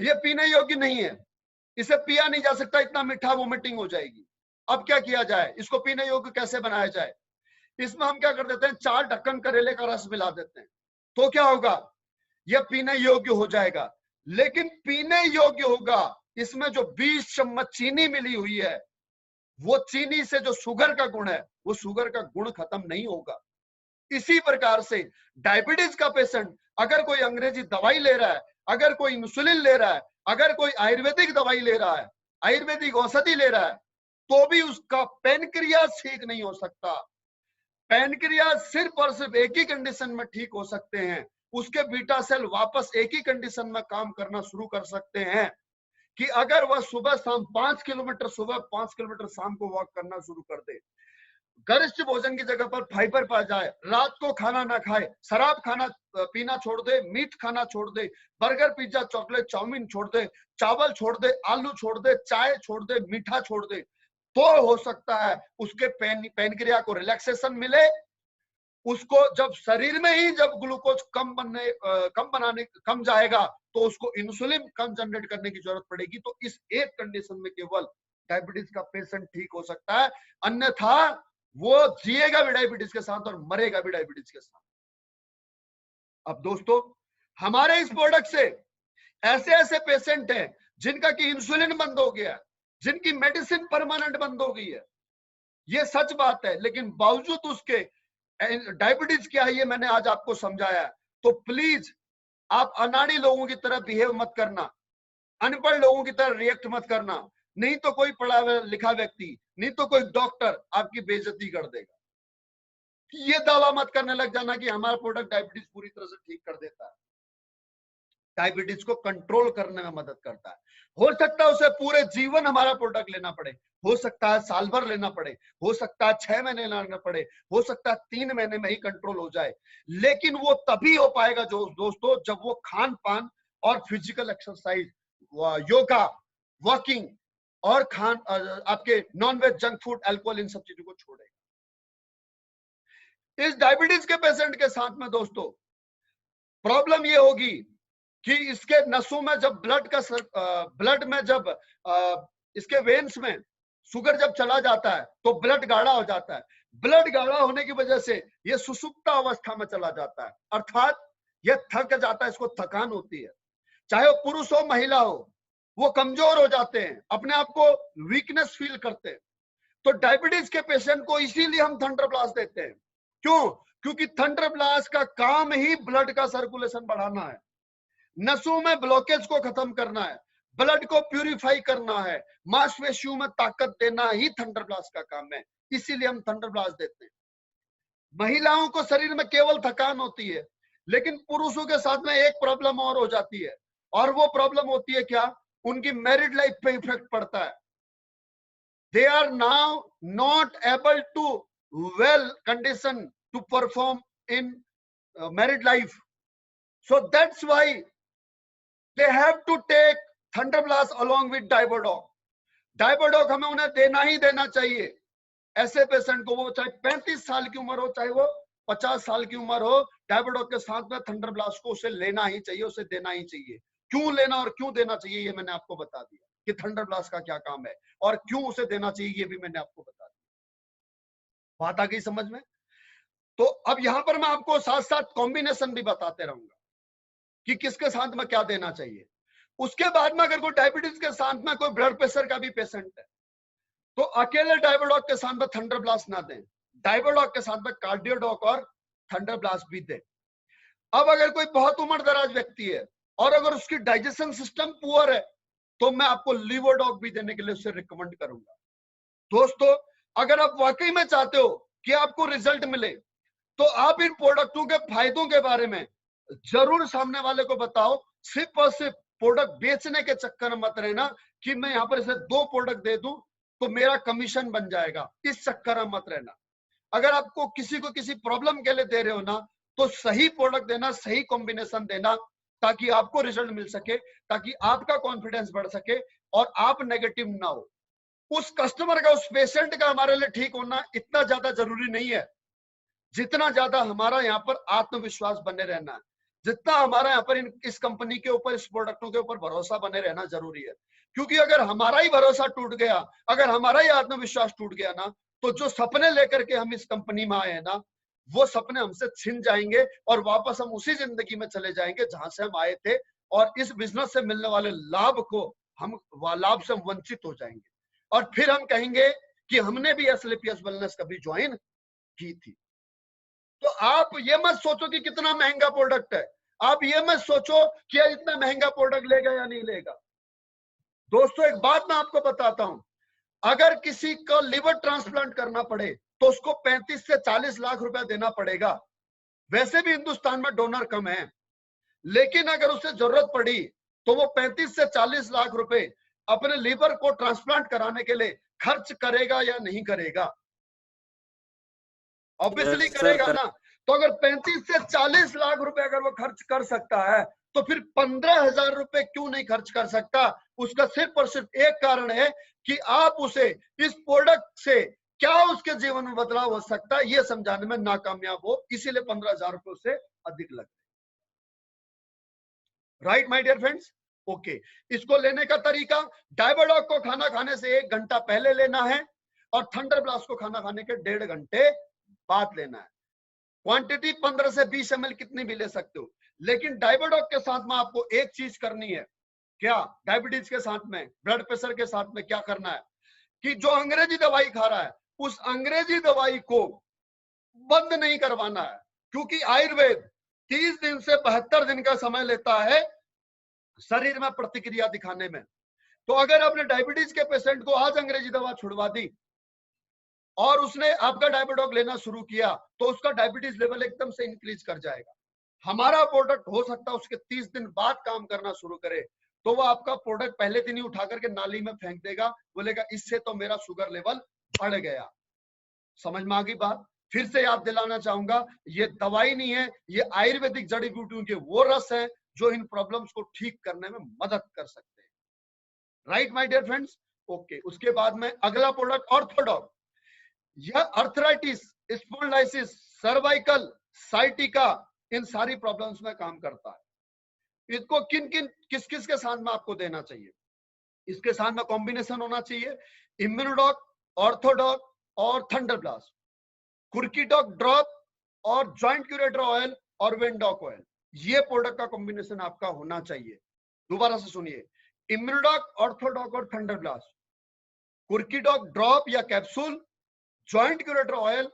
ये पीने योग्य नहीं है, इसे पिया नहीं जा सकता, इतना मीठा, वोमिटिंग हो जाएगी। अब क्या किया जाए, इसको पीने योग्य कैसे बनाया जाए? इसमें हम क्या कर देते हैं, 4 ढक्कन करेले का रस मिला देते हैं, तो क्या होगा, यह पीने योग्य हो जाएगा। लेकिन पीने योग्य होगा, इसमें जो 20 चम्मच चीनी मिली हुई है, वो चीनी से जो शुगर का गुण है, वो शुगर का गुण खत्म नहीं होगा। इसी प्रकार से डायबिटीज का पेशेंट अगर कोई अंग्रेजी दवाई ले रहा है, अगर कोई इंसुलिन ले रहा है, अगर कोई आयुर्वेदिक दवाई ले रहा है, आयुर्वेदिक औषधि ले रहा है, तो भी उसका पेनक्रियास ठीक नहीं हो सकता। पेनक्रियास सिर्फ और सिर्फ एक ही कंडीशन में ठीक हो सकते हैं, उसके बीटा सेल वापस एक ही कंडीशन में काम करना शुरू कर सकते हैं कि अगर वह सुबह शाम 5 किलोमीटर सुबह 5 किलोमीटर शाम को वॉक करना शुरू कर दे, गरिष्ठ भोजन की जगह पर फाइबर पा जाए, रात को खाना ना खाए, शराब खाना पीना छोड़ दे, मीठ खाना छोड़ दे, बर्गर पिज्जा चॉकलेट चाउमीन छोड़ दे, चावल छोड़ दे, आलू छोड़ दे, चाय छोड़ दे, मीठा छोड़ दे, तो हो सकता है उसके पेनक्रिया को रिलैक्सेशन मिले। उसको जब शरीर में ही जब ग्लूकोज कम जाएगा तो उसको इंसुलिन कम जनरेट करने की जरूरत पड़ेगी। तो इस एक कंडीशन में केवल डायबिटीज का पेशेंट ठीक हो सकता है, अन्यथा वो जिएगा भी डायबिटीज के साथ और मरेगा भी डायबिटीज के साथ। अब दोस्तों, हमारे इस प्रोडक्ट से ऐसे ऐसे पेशेंट हैं जिनका कि इंसुलिन बंद हो गया, जिनकी मेडिसिन परमानेंट बंद हो गई है, ये सच बात है, लेकिन बावजूद उसके डायबिटीज क्या है ये मैंने आज आपको समझाया। तो प्लीज आप अनाड़ी लोगों की तरह बिहेव मत करना, अनपढ़ लोगों की तरह रिएक्ट मत करना, नहीं तो कोई पढ़ा लिखा व्यक्ति, नहीं तो कोई डॉक्टर आपकी बेइज्जती कर देगा। ये दावा मत करने लग जाना कि हमारा प्रोडक्ट डायबिटीज पूरी तरह से ठीक कर देता है। डायबिटीज को कंट्रोल करने में मदद करता है। हो सकता है उसे पूरे जीवन हमारा प्रोडक्ट लेना पड़े, हो सकता है साल भर लेना पड़े, हो सकता है 6 महीने लेना पड़े, हो सकता है 3 महीने में ही कंट्रोल हो जाए, लेकिन वो तभी हो पाएगा जो दोस्तों जब वो खान पान और फिजिकल एक्सरसाइज, योगा, वॉकिंग और आपके नॉनवेज, जंक फूड, अल्कोहल, इन सब चीजों को छोड़ेगा। इस डायबिटीज के पेशेंट के साथ में दोस्तों प्रॉब्लम ये होगी कि इसके नसों में जब ब्लड में जब इसके वेन्स में शुगर जब चला जाता है तो ब्लड गाढ़ा हो जाता है, ब्लड गाढ़ा होने की वजह से ये सुषुप्त अवस्था में चला जाता है, अर्थात ये थक जाता है, इसको थकान होती है। चाहे वो पुरुष हो महिला हो, वो कमजोर हो जाते हैं, अपने आप को वीकनेस फील करते हैं। तो डायबिटीज के पेशेंट को इसीलिए हम थंडर ब्लास्ट देते हैं। क्यों? क्योंकि थंडर ब्लास्ट का काम ही ब्लड का सर्कुलेशन बढ़ाना है, नसों में ब्लॉकेज को खत्म करना है, ब्लड को प्यूरिफाई करना है, मांसपेशियों में ताकत देना ही थंडर ब्लास्ट का काम है। इसीलिए हम थंडर ब्लास्ट देते हैं। महिलाओं को शरीर में केवल थकान होती है, लेकिन पुरुषों के साथ में एक प्रॉब्लम और हो जाती है, और वो प्रॉब्लम होती है क्या? उनकी मैरिड लाइफ पे इफेक्ट पड़ता है। They are now not able to well condition to perform in married life. So that's why they have to take thunder blast along with Dibodoc. Dibodoc हमें उन्हें देना ही देना चाहिए। ऐसे पेशेंट को, वो चाहे 35 साल की उम्र हो, चाहे वो 50 साल की उम्र हो, Dibodoc के साथ में थंडर ब्लास्ट को उसे लेना ही चाहिए, उसे देना ही चाहिए। क्यों लेना और क्यों देना चाहिए ये मैंने आपको बता दिया कि थंडर ब्लास्ट का क्या काम है और क्यों उसे देना चाहिए ये भी मैंने आपको बता दिया। बात आ गई समझ में? तो अब यहां पर मैं आपको साथ साथ कॉम्बिनेशन भी बताते रहूंगा कि किसके साथ में क्या देना चाहिए। उसके बाद में अगर कोई डायबिटीज के साथ में कोई ब्लड प्रेशर का भी पेशेंट है, तो अकेले डायबोडॉक के साथ में थंडर ब्लास्ट ना दें, डायबोडॉक के साथ में कार्डियोडॉक और थंडर ब्लास्ट भी दें। अब अगर कोई बहुत उम्र दराज व्यक्ति है और अगर उसकी डाइजेशन सिस्टम पुअर है, तो मैं आपको लीवोडॉक भी देने के लिए उसे रिकमेंड करूंगा। दोस्तों, अगर आप वाकई में चाहते हो कि आपको रिजल्ट मिले, तो आप इन प्रोडक्टों के फायदों के बारे में जरूर सामने वाले को बताओ। सिर्फ और सिर्फ प्रोडक्ट बेचने के चक्कर में मत रहना कि मैं यहाँ पर इसे 2 प्रोडक्ट दे दूं तो मेरा कमीशन बन जाएगा, इस चक्कर में मत रहना। अगर आपको किसी को किसी प्रॉब्लम के लिए दे रहे हो ना, तो सही प्रोडक्ट देना, सही कॉम्बिनेशन देना, ताकि आपको रिजल्ट मिल सके, ताकि आपका कॉन्फिडेंस बढ़ सके और आप नेगेटिव ना हो। उस कस्टमर का, उस पेशेंट का हमारे लिए ठीक होना इतना ज्यादा जरूरी नहीं है जितना ज्यादा हमारा यहाँ पर आत्मविश्वास बने रहना है, जितना हमारा यहाँ पर इस कंपनी के ऊपर, इस प्रोडक्टों के ऊपर भरोसा बने रहना जरूरी है। क्योंकि अगर हमारा ही भरोसा टूट गया, अगर हमारा ही आत्मविश्वास टूट गया ना, तो जो सपने लेकर के हम इस कंपनी में आए हैं ना, वो सपने हमसे छिन जाएंगे और वापस हम उसी जिंदगी में चले जाएंगे जहां से हम आए थे, और इस बिजनेस से मिलने वाले लाभ को हम लाभ से वंचित हो जाएंगे, और फिर हम कहेंगे कि हमने भी एसएलपीएस वेलनेस कभी ज्वाइन की थी। तो आप ये मत सोचो कि कितना महंगा प्रोडक्ट है, आप ये मत सोचो कि इतना महंगा प्रोडक्ट लेगा या नहीं लेगा। दोस्तों, एक बात मैं आपको बताता हूं, अगर किसी को लिवर ट्रांसप्लांट करना पड़े तो उसको 35 से 40 लाख रुपया देना पड़ेगा। वैसे भी हिंदुस्तान में डोनर कम है, लेकिन अगर उसे जरूरत पड़ी तो वो 35 से 40 लाख रुपए अपने लिवर को ट्रांसप्लांट कराने के लिए खर्च करेगा या नहीं करेगा? ऑब्वियसली करेगा ना। तो अगर 35 से 40 लाख रुपए अगर वो खर्च कर सकता है, तो फिर 15,000 रुपए क्यों नहीं खर्च कर सकता? उसका सिर्फ और सिर्फ एक कारण है कि आप उसे इस प्रोडक्ट से क्या उसके जीवन में बदलाव हो सकता है ये समझाने में नाकामयाब हो, इसीलिए 15,000 रुपए से अधिक लगते। Right my dear friends? Okay, इसको लेने का तरीका, डायबोडॉक को खाना खाने से 1 घंटा पहले लेना है और थंडर ब्लास्ट को खाना खाने के 1.5 घंटे बाद लेना है। क्वांटिटी 15 से 20 ml कितनी भी ले सकते हो, लेकिन डायबोडॉक के साथ में आपको एक चीज करनी है। क्या? डायबिटीज के साथ में, ब्लड प्रेशर के साथ में क्या करना है कि जो अंग्रेजी दवाई खा रहा है, उस अंग्रेजी दवाई को बंद नहीं करवाना है, क्योंकि आयुर्वेद 30 दिन से 72 दिन का समय लेता है शरीर में प्रतिक्रिया दिखाने में। तो अगर आपने डायबिटीज के पेशेंट को आज अंग्रेजी दवा छुड़वा दी और उसने आपका डायबोडॉक लेना शुरू किया, तो उसका डायबिटीज लेवल एकदम से इंक्रीज कर जाएगा। हमारा प्रोडक्ट हो सकता है उसके 30 दिन बाद काम करना शुरू करे, तो वो आपका प्रोडक्ट पहले दिन ही उठा करके नाली में फेंक देगा, बोलेगा इससे तो मेरा शुगर लेवल बढ़ गया। समझ में आ गई बात? फिर से याद दिलाना चाहूंगा, ये दवाई नहीं है, ये आयुर्वेदिक जड़ी बूटियों के वो रस है जो इन प्रॉब्लम्स को ठीक करने में मदद कर सकते हैं। Right my dear friends? Okay, उसके बाद में अगला प्रोडक्ट ऑर्थोडॉक। यह अर्थराइटिस, स्पॉन्डिलाइटिस, सर्वाइकल, साइटिका, इन सारी प्रॉब्लम्स में काम करता है। इसको किस किस के साथ में आपको देना चाहिए? इसके साथ में कॉम्बिनेशन होना चाहिए इम्यूनोडॉक, ऑर्थोडॉक और थंडरब्लास्ट, कुर्कीडॉक ड्रॉप और जॉइंट क्यूरेटर ऑयल और वेंडॉक ऑयल, ये प्रोडक्ट का कॉम्बिनेशन आपका होना चाहिए। दोबारा से सुनिए, इम्यूनोडॉक, ऑर्थोडॉक और थंडरब्लास्ट, कुर्कीडॉक ड्रॉप या कैप्सूल, जॉइंट क्यूरेटर ऑयल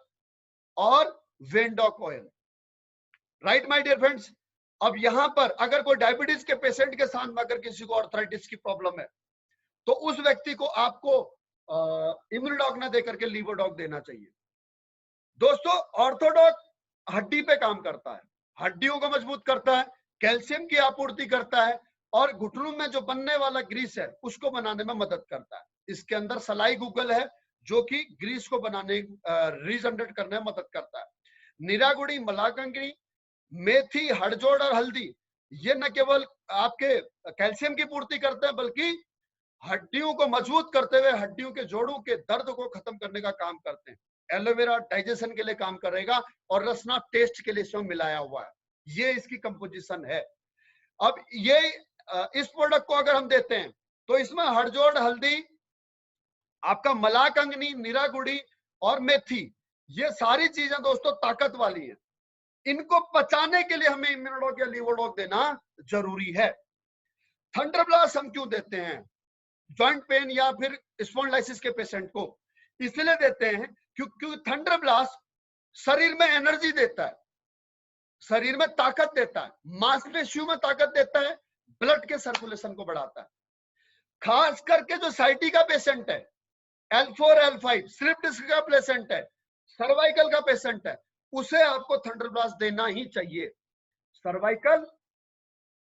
और Vendoc oil. Right my dear friends. अब यहां पर अगर कोई डायबिटीज के पेशेंट के साथ में अगर किसी को आर्थराइटिस की प्रॉब्लम है तो उस व्यक्ति को आपको इम्यूनोडॉक ना देकर के लीवोडॉक देना चाहिए। दोस्तों, ऑर्थोडॉक हड्डी पे काम करता है, हड्डियों को मजबूत करता है, कैल्शियम की आपूर्ति करता है और घुटनों में जो बनने वाला ग्रीस है उसको बनाने में मदद करता है। इसके अंदर सलाई गूगल है जो कि ग्रीस को बनाने रीजनरेट करने में मदद करता है। निरागुड़ी, मलाकंगनी, मेथी, हड़जोड़ और हल्दी ये न केवल आपके कैल्शियम की पूर्ति करते हैं बल्कि हड्डियों को मजबूत करते हुए हड्डियों के जोड़ों के दर्द को खत्म करने का काम करते हैं। एलोवेरा डाइजेशन के लिए काम करेगा और रसना टेस्ट के लिए इसमें मिलाया हुआ है। ये इसकी कंपोजिशन है। अब ये इस प्रोडक्ट को अगर हम देते हैं तो इसमें हड़जोड़, हल्दी, आपका मलाकंगनी, निरागुड़ी और मेथी, ये सारी चीजें दोस्तों ताकत वाली हैं। इनको पचाने के लिए हमें इम्यूनोडॉक या लीवोडॉक देना जरूरी है। थंडरब्लास्ट हम क्यों देते हैं जॉइंट पेन या फिर स्पॉन्डिलाइसिस के पेशेंट को? इसलिए देते हैं क्योंकि थंडरब्लास्ट शरीर में एनर्जी देता है, शरीर में ताकत देता है, मांसपेशियों में ताकत देता है, ब्लड के सर्कुलेशन को बढ़ाता है। खास करके जो साइटी का पेशेंट है, L4 L5 स्लिप डिस्क का पेशेंट है, सर्वाइकल का पेशेंट है, उसे आपको थंडरब्लास्ट देना ही चाहिए। Cervical,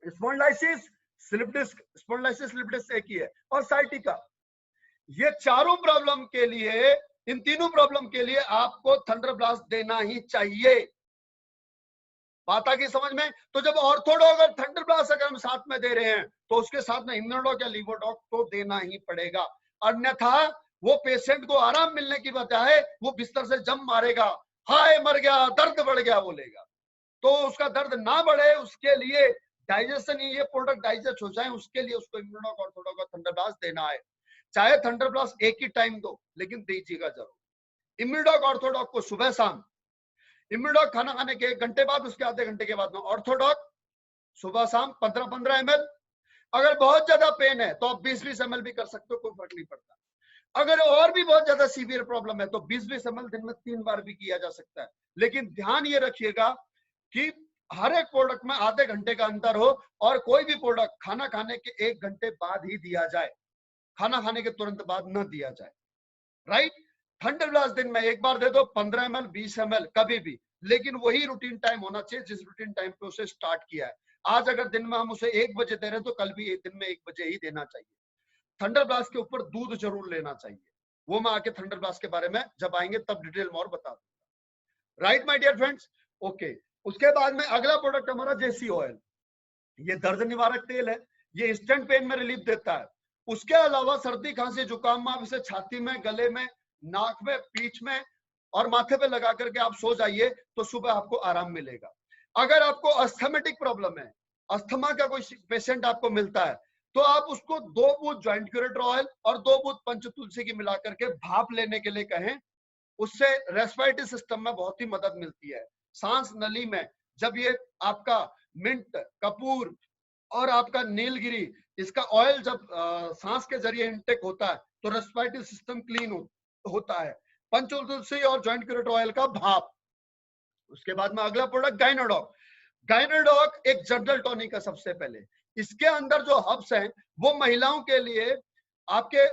spondylosis, slip disc, spondylosis slip disc एक ही है, और साइटिका, ये चारों प्रॉब्लम के लिए, इन तीनों प्रॉब्लम के लिए आपको थंडरब्लास्ट देना ही चाहिए। बात आ गई समझ में? तो जब ऑर्थोडॉक और थंडरब्लास्ट अगर हम साथ में दे रहे हैं तो उसके साथ में इम्यूनोडॉक या लीवोडॉक तो देना ही पड़ेगा, अन्यथा वो पेशेंट को आराम मिलने की बजाय वो बिस्तर से जम मारेगा, हाय मर गया, दर्द बढ़ गया बोलेगा। तो उसका दर्द ना बढ़े उसके लिए डाइजेशन, ये प्रोडक्ट डाइजेस्ट हो जाए उसके लिए उसको इम्यूनोडॉक, ऑर्थोडॉक और थंडरब्लास्ट देना है। चाहे थंडरब्लास्ट एक ही टाइम दो लेकिन दीजिएगा जरूर। इम्यूनोडॉक, ऑर्थोडॉक को सुबह शाम, इम्यूनोडॉक खाना खाने के 1 घंटे बाद, उसके आधे घंटे के बाद में ऑर्थोडॉक सुबह शाम 15-15 ml। अगर बहुत ज्यादा पेन है तो आप 20-20 ml भी कर सकते हो, कोई फर्क नहीं पड़ता। अगर और भी बहुत ज्यादा सीवियर प्रॉब्लम है तो 20-20 ml दिन में 3 बार भी किया जा सकता है। लेकिन ध्यान ये रखिएगा कि हर एक प्रोडक्ट में आधे घंटे का अंतर हो और कोई भी प्रोडक्ट खाना खाने के 1 घंटे बाद ही दिया जाए, खाना खाने के तुरंत बाद न दिया जाए। राइट? थंडरब्लास्ट दिन में 1 बार दे दो, 15 ml, 20 ml कभी भी, लेकिन वही रूटीन टाइम होना चाहिए जिस रूटीन टाइम पे उसे स्टार्ट किया है। आज अगर दिन में हम उसे 1 बजे दे रहे हैं तो कल भी दिन में 1 बजे ही देना चाहिए। थंडरब्लास्ट के ऊपर दूध जरूर लेना चाहिए, वो मैं आके थंडरब्लास्ट के बारे में जब आएंगे तब डिटेल में और बता दूंगा। Right my dear friends? Okay, उसके बाद में अगला प्रोडक्ट हमारा जेसी ऑयल। ये दर्द निवारक तेल है, ये इंस्टेंट पेन में रिलीफ देता है। उसके अलावा सर्दी, खांसी, जुकाम में आप इसे छाती में, गले में, नाक में, पीठ में और माथे पे लगा करके आप सो जाइए तो सुबह आपको आराम मिलेगा। अगर आपको अस्थमेटिक प्रॉब्लम है, अस्थमा का कोई पेशेंट आपको मिलता है तो आप उसको 2 बूंद जॉइंट क्यूरेटर ऑयल और 2 बूंद पंचतुलसी की मिला करके भाप लेने के लिए कहें, उससे रेस्पिरेटरी सिस्टम में बहुत ही मदद मिलती है। सांस नली में जब ये आपका मिंट, कपूर और आपका नीलगिरी, इसका ऑयल जब सांस के जरिए इनटेक होता है तो रेस्पिरेटरी सिस्टम क्लीन होता है। पंचतुलसी और जॉइंट क्यूरेटर ऑयल का भाप। उसके बाद में अगला प्रोडक्ट गाइनोडॉक। गाइनोडॉक एक जनरल टॉनिक है सबसे पहले। इसके अंदर जो हर्ब्स हैं वो महिलाओं के लिए आपके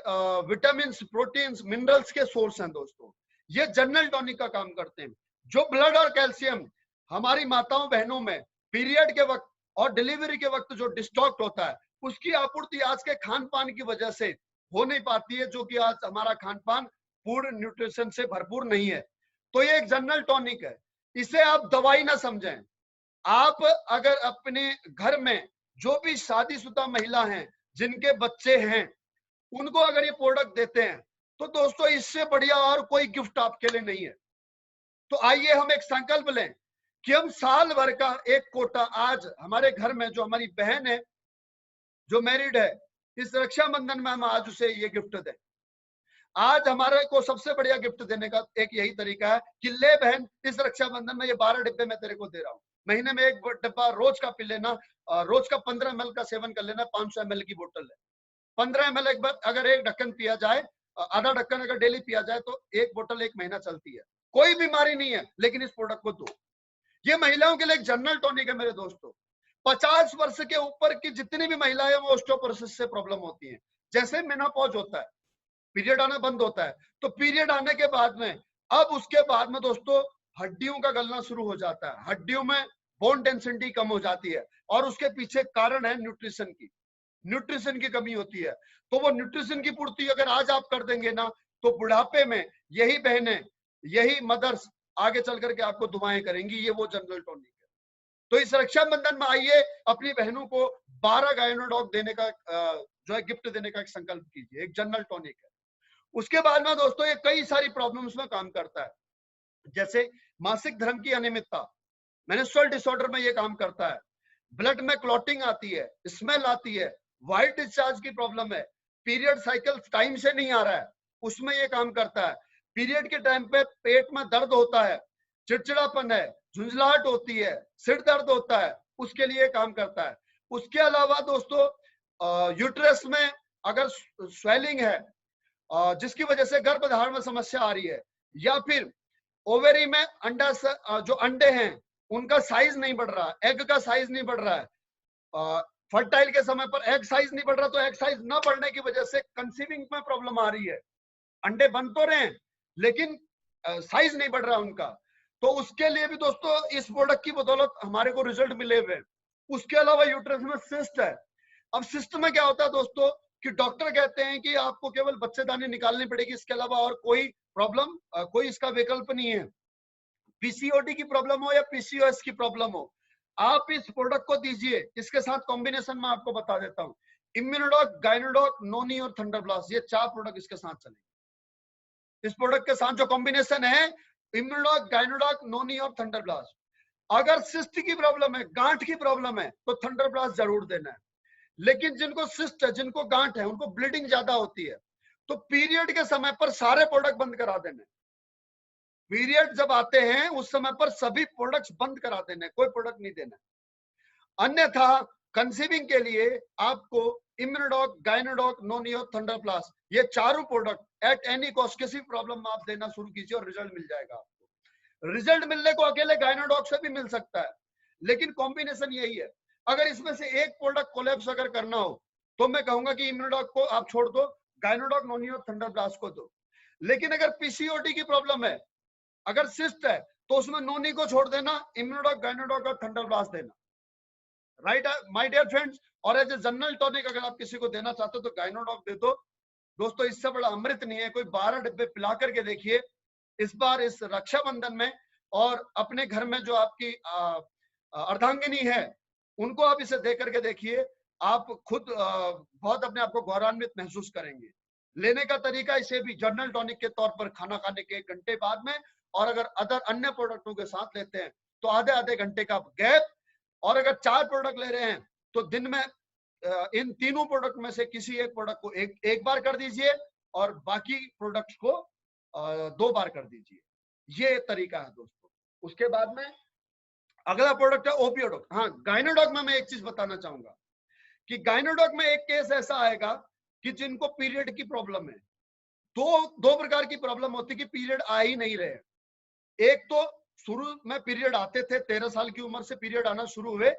विटामिन, प्रोटीन्स, मिनरल्स के सोर्स हैं दोस्तों। ये जनरल टॉनिक का काम करते हैं। जो ब्लड और कैल्शियम हमारी माताओं बहनों में पीरियड के वक्त और डिलीवरी के वक्त जो डिस्टॉक्ट होता है उसकी आपूर्ति आज के खान पान की वजह से हो नहीं पाती है, जो कि आज हमारा खान पान पूर्ण न्यूट्रिशन से भरपूर नहीं है। तो ये एक जनरल टॉनिक है, इसे आप दवाई ना समझें। आप अगर अपने घर में जो भी शादीशुदा महिला हैं जिनके बच्चे हैं उनको अगर ये प्रोडक्ट देते हैं तो दोस्तों इससे बढ़िया और कोई गिफ्ट आपके लिए नहीं है। तो आइए हम एक संकल्प लें कि हम साल भर का एक कोटा आज हमारे घर में जो हमारी बहन है जो मैरिड है, इस रक्षाबंधन में हम आज उसे ये गिफ्ट दें। आज हमारे को सबसे बढ़िया गिफ्ट देने का एक यही तरीका है कि ले बहन, इस रक्षाबंधन में ये 12 डिब्बे मैं तेरे को दे रहा हूँ, महीने में एक डिब्बा रोज का पी लेना, रोज का 15 ml का सेवन कर लेना, 500 ml की बोतल है, 15 ml एक बार अगर एक ढक्कन पिया जाए, आधा ढक्कन अगर डेली पिया जाए तो एक बोतल 1 महीना चलती है, कोई बीमारी नहीं है, लेकिन इस प्रोडक्ट को दो। ये महिलाओं के लिए एक जनरल टॉनिक है मेरे दोस्तों। 50 वर्ष के ऊपर की जितनी भी महिलाएं वो ऑस्टियोपोरोसिस से प्रॉब्लम होती हैं, जैसे मेनोपॉज होता है, पीरियड आना बंद होता है, तो पीरियड आने के बाद में अब उसके बाद में दोस्तों हड्डियों का गलना शुरू हो जाता है, हड्डियों में बोन डेंसिटी कम हो जाती है, और उसके पीछे कारण है न्यूट्रिशन की, न्यूट्रिशन की कमी होती है। तो वो न्यूट्रिशन की पूर्ति अगर आज आप कर देंगे ना, तो बुढ़ापे में यही बहनें, यही मदर्स आगे चल करके आपको दुआएं करेंगी। ये वो जनरल टॉनिक है। तो इस रक्षाबंधन में आइए, अपनी बहनों को 12 गायनोडॉग देने का जो है गिफ्ट देने का एक संकल्प कीजिए, एक जनरल टॉनिक है। उसके बाद में दोस्तों ये कई सारी प्रॉब्लम्स में काम करता है, जैसे मासिक धर्म की अनियमितता, मेंस्ट्रुअल डिसऑर्डर में ये काम करता है, ब्लड में क्लॉटिंग आती है, स्मेल आती है, व्हाइट डिस्चार्ज की प्रॉब्लम है, पीरियड साइकिल टाइम से नहीं आ रहा है, उसमें ये काम करता है, पीरियड के टाइम पे पेट में दर्द होता है, चिड़चिड़ापन है, झुंझलाहट होती है, सिर दर्द होता है, उसके लिए काम करता है। उसके अलावा दोस्तों यूट्रस में अगर स्वेलिंग है जिसकी वजह से गर्भधारण में समस्या आ रही है, या फिर ओवेरी में अंडा जो अंडे हैं उनका साइज नहीं बढ़ रहा, एग का साइज नहीं बढ़ रहा है, फर्टाइल के समय पर एग साइज नहीं बढ़ रहा, तो एग साइज न बढ़ने की वजह से कंसीविंग में प्रॉब्लम आ रही है, अंडे बन तो रहे हैं लेकिन साइज नहीं बढ़ रहा उनका, तो उसके लिए भी दोस्तों इस प्रोडक्ट की बदौलत हमारे को रिजल्ट मिले हुए। उसके अलावा यूट्रस में सिस्ट है। अब सिस्ट में क्या होता है दोस्तों कि डॉक्टर कहते हैं कि आपको केवल बच्चेदानी निकालनी पड़ेगी, इसके अलावा और कोई प्रॉब्लम कोई इसका विकल्प नहीं है। पीसीओडी की प्रॉब्लम हो या पीसीओएस की प्रॉब्लम हो, आप इस प्रोडक्ट को दीजिए। इसके साथ कॉम्बिनेशन में आपको बता देता हूँ, इम्यूनोडॉक, गायनोडॉक, नोनी और थंडरब्लास्ट, ये 4 प्रोडक्ट इसके साथ चलेंगे। इस प्रोडक्ट के साथ जो कॉम्बिनेशन है, इम्यूनोडॉक, गायनोडॉक, नोनी और थंडरब्लास्ट। अगर सिस्ट की प्रॉब्लम है, गांठ की प्रॉब्लम है, तो थंडरब्लास्ट जरूर देना है। लेकिन जिनको सिस्ट है, जिनको गांठ है, उनको ब्लीडिंग ज्यादा होती है, तो पीरियड के समय पर सारे प्रोडक्ट बंद करा देने। पीरियड जब आते हैं उस समय पर सभी प्रोडक्ट्स बंद करा देने, कोई प्रोडक्ट नहीं देना। अन्यथा कंसीविंग के लिए आपको इम्यूनोडॉक, गायनोडॉक, नोनियो, थंडरप्लास्ट, ये चारों प्रोडक्ट एट एनी कॉस्ट किसी प्रॉब्लम में आप देना शुरू कीजिए और रिजल्ट मिल जाएगा आपको। रिजल्ट मिलने को अकेले गायनोडॉक से भी मिल सकता है, लेकिन कॉम्बिनेशन यही है। अगर इसमें से एक प्रोडक्ट कोलैप्स अगर करना हो तो मैं कहूंगा कि इम्यूनोडॉक को आप छोड़ दो, गायनोडॉक, नोनियो, थंडरप्लास्ट को दो। लेकिन अगर पीसीओडी की प्रॉब्लम है, अगर सिस्ट है, तो उसमें नोनी को छोड़ देना, इम्यूनोडॉक, गायनोडॉक और थंडरप्लास्ट देना। Right my dear friends. और एज ए जनरल टॉनिक अगर आप किसी को देना चाहते हो तो गायनोडॉक दे दो। दोस्तों इससे बड़ा अमृत नहीं है, कोई 12 डिब्बे पिला करके देखिए इस बार इस रक्षाबंधन में, और अपने घर में जो आपकी अर्धांगिनी है उनको आप इसे दे करके देखिए, आप खुद बहुत अपने आप को गौरवान्वित महसूस करेंगे। लेने का तरीका इसे भी जनरल टॉनिक के तौर पर खाना खाने के 1 घंटे बाद में, और अगर अदर अन्य प्रोडक्टों के साथ लेते हैं तो आधे घंटे का गैप, और अगर 4 प्रोडक्ट ले रहे हैं तो दिन में इन तीनों प्रोडक्ट में से किसी एक प्रोडक्ट को एक बार कर दीजिए और बाकी प्रोडक्ट्स को 2 बार कर दीजिए। ये तरीका है दोस्तों। उसके बाद में अगला प्रोडक्ट है ओपियोडॉक। हाँ, गायनोडॉक में मैं एक चीज बताना चाहूंगा कि गायनोडॉक में एक केस ऐसा आएगा कि जिनको पीरियड की प्रॉब्लम है, दो प्रकार की प्रॉब्लम होती है कि पीरियड आ ही नहीं रहे। एक तो शुरू में पीरियड आते थे, 13 साल की उम्र से पीरियड आना शुरू हुए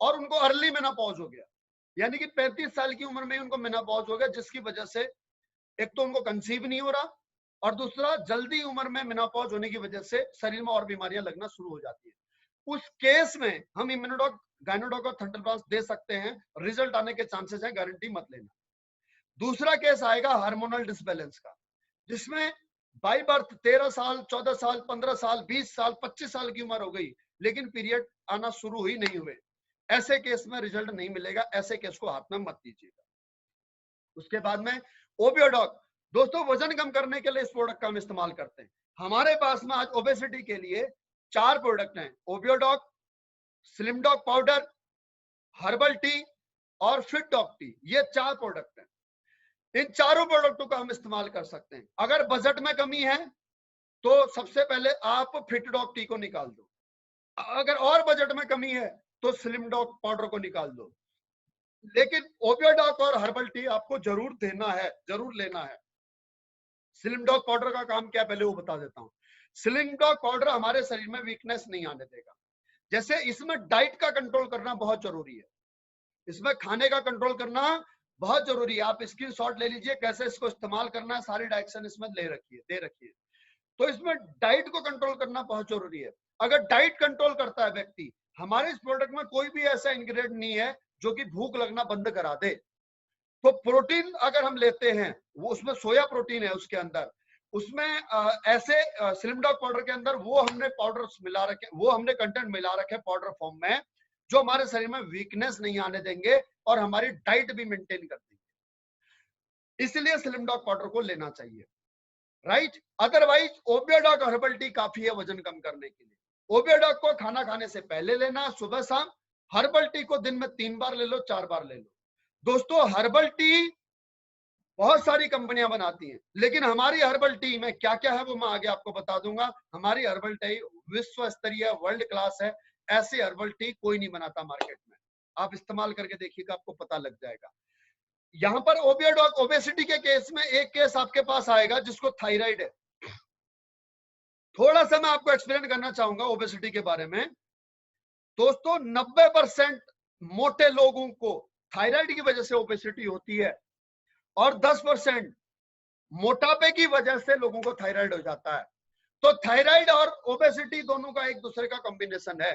और उनको अर्ली मेनोपॉज हो गया, यानी कि 35 साल की उम्र में उनको मेनोपॉज हो गया, जिसकी वजह से एक तो उनको कंसीव नहीं हो रहा, और दूसरा जल्दी उम्र में मेनोपॉज होने की वजह से शरीर में और बीमारियां लगना शुरू हो जाती है। उस केस में हम इम्यूनोडॉक, गायनोडॉक और थंडरप्लास्ट दे सकते हैं, रिजल्ट आने के चांसेस हैं, गारंटी मत लेना। दूसरा केस आएगा हार्मोनल डिसबैलेंस का, जिसमें बाई बर्थ 13 साल, 14 साल, 15 साल, 20 साल, 25 साल की उम्र हो गई लेकिन पीरियड आना शुरू ही नहीं हुए। ऐसे केस में रिजल्ट नहीं मिलेगा, ऐसे केस को हाथ में मत दीजिएगा। उसके बाद में ओबियोडॉक। दोस्तों वजन कम करने के लिए इस प्रोडक्ट का हम इस्तेमाल करते हैं। हमारे पास में आज ओबेसिटी के लिए 4 प्रोडक्ट हैं, Obiodoc, slim doc powder, herbal tea और फिट डॉग टी। ये 4 प्रोडक्ट हैं। इन चारों प्रोडक्टों का हम इस्तेमाल कर सकते हैं। अगर बजट में कमी है तो सबसे पहले आप फिट डॉग टी को निकाल दो। अगर और बजट में कमी है तो स्लिम डॉग पाउडर को निकाल दो। लेकिन ओबियोडॉक और हर्बल टी आपको जरूर देना है, जरूर लेना है। स्लिम डॉग पाउडर का काम क्या है पहले वो बता देता हूं। स्लिम डॉग पाउडर हमारे शरीर में वीकनेस नहीं आने देगा। जैसे इसमें डाइट का कंट्रोल करना बहुत जरूरी है, इसमें खाने का कंट्रोल करना बहुत जरूरी है। आप स्क्रीनशॉट ले लीजिए कैसे इसको इस्तेमाल करना है, सारी डायरेक्शन इसमें दे रखी है। तो इसमें डाइट को कंट्रोल करना बहुत जरूरी है। अगर डाइट कंट्रोल करता है व्यक्ति, हमारे इस प्रोडक्ट में कोई भी ऐसा इंग्रेडिएंट नहीं है जो कि भूख लगना बंद करा दे। तो प्रोटीन अगर हम लेते हैं, वो उसमें सोया प्रोटीन है उसके अंदर, उसमें ऐसे स्लिम डॉग पाउडर के अंदर वो हमने पाउडर मिला रखे, वो हमने कंटेंट मिला रखे पाउडर फॉर्म में, जो हमारे शरीर में वीकनेस नहीं आने देंगे और हमारी डाइट भी मेंटेन कर देंगे। इसलिए स्लिम डॉग पाउडर को लेना चाहिए, राइट। अदरवाइज ओबियोडॉक हर्बल टी काफी है वजन कम करने के लिए। ओबियोडॉक को खाना खाने से पहले लेना, सुबह शाम। हर्बल टी को दिन में 3 बार ले लो, 4 बार ले लो। दोस्तों हर्बल टी बहुत सारी कंपनियां बनाती हैं, लेकिन हमारी हर्बल टी में क्या क्या है वो मैं आगे आपको बता दूंगा। हमारी हर्बल टी विश्व स्तरीय वर्ल्ड क्लास है। ऐसी हर्बल टी कोई नहीं बनाता मार्केट में। आप इस्तेमाल करके देखिएगा, आपको पता लग जाएगा। यहां पर ओबियोडॉक ओबेसिटी के केस में एक केस आपके पास आएगा जिसको थायराइड है। थोड़ा सा मैं आपको एक्सप्लेन करना चाहूंगा ओबेसिटी के बारे में। दोस्तों 90% मोटे लोगों को थायराइड की वजह से ओबेसिटी होती है और 10% मोटापे की वजह से लोगों को थायराइड हो जाता है। तो थायराइड और ओबेसिटी दोनों का एक दूसरे का कॉम्बिनेशन है।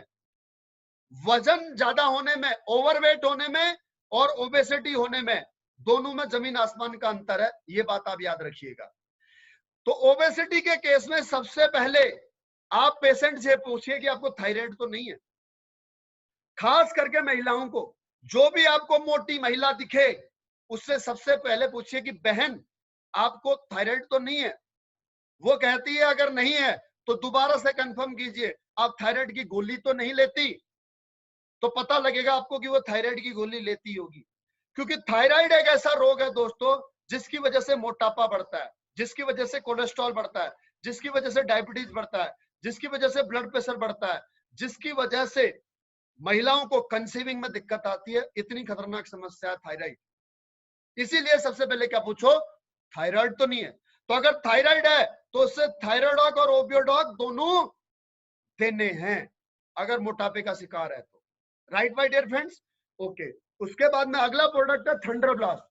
वजन ज्यादा होने में, ओवरवेट होने में और ओबेसिटी होने में, दोनों में जमीन आसमान का अंतर है। ये बात आप याद रखिएगा। तो ओबेसिटी के केस में सबसे पहले आप पेशेंट से पूछिए कि आपको थायराइड तो नहीं है। खास करके महिलाओं को, जो भी आपको मोटी महिला दिखे उससे सबसे पहले पूछिए कि बहन आपको थायराइड तो नहीं है। वो कहती है अगर नहीं है तो दोबारा से कंफर्म कीजिए आप थायराइड की गोली तो नहीं लेती, तो पता लगेगा आपको कि वो थायराइड की गोली लेती होगी। क्योंकि थायराइड एक ऐसा रोग है दोस्तों जिसकी वजह से मोटापा बढ़ता है, जिसकी वजह से कोलेस्ट्रॉल बढ़ता है, जिसकी वजह से डायबिटीज बढ़ता है, जिसकी वजह से ब्लड प्रेशर बढ़ता है, जिसकी वजह से महिलाओं को कंसीविंग में दिक्कत आती है। इतनी खतरनाक समस्या है थायराइड। इसीलिए सबसे पहले क्या पूछो, थायराइड तो नहीं है। तो अगर थायराइड है तो उससे थायराइडॉक और ओबियोडॉक दोनों देने हैं अगर मोटापे का शिकार है तो, right my dear friends. Okay, उसके बाद में अगला प्रोडक्ट है थंडर ब्लास्ट।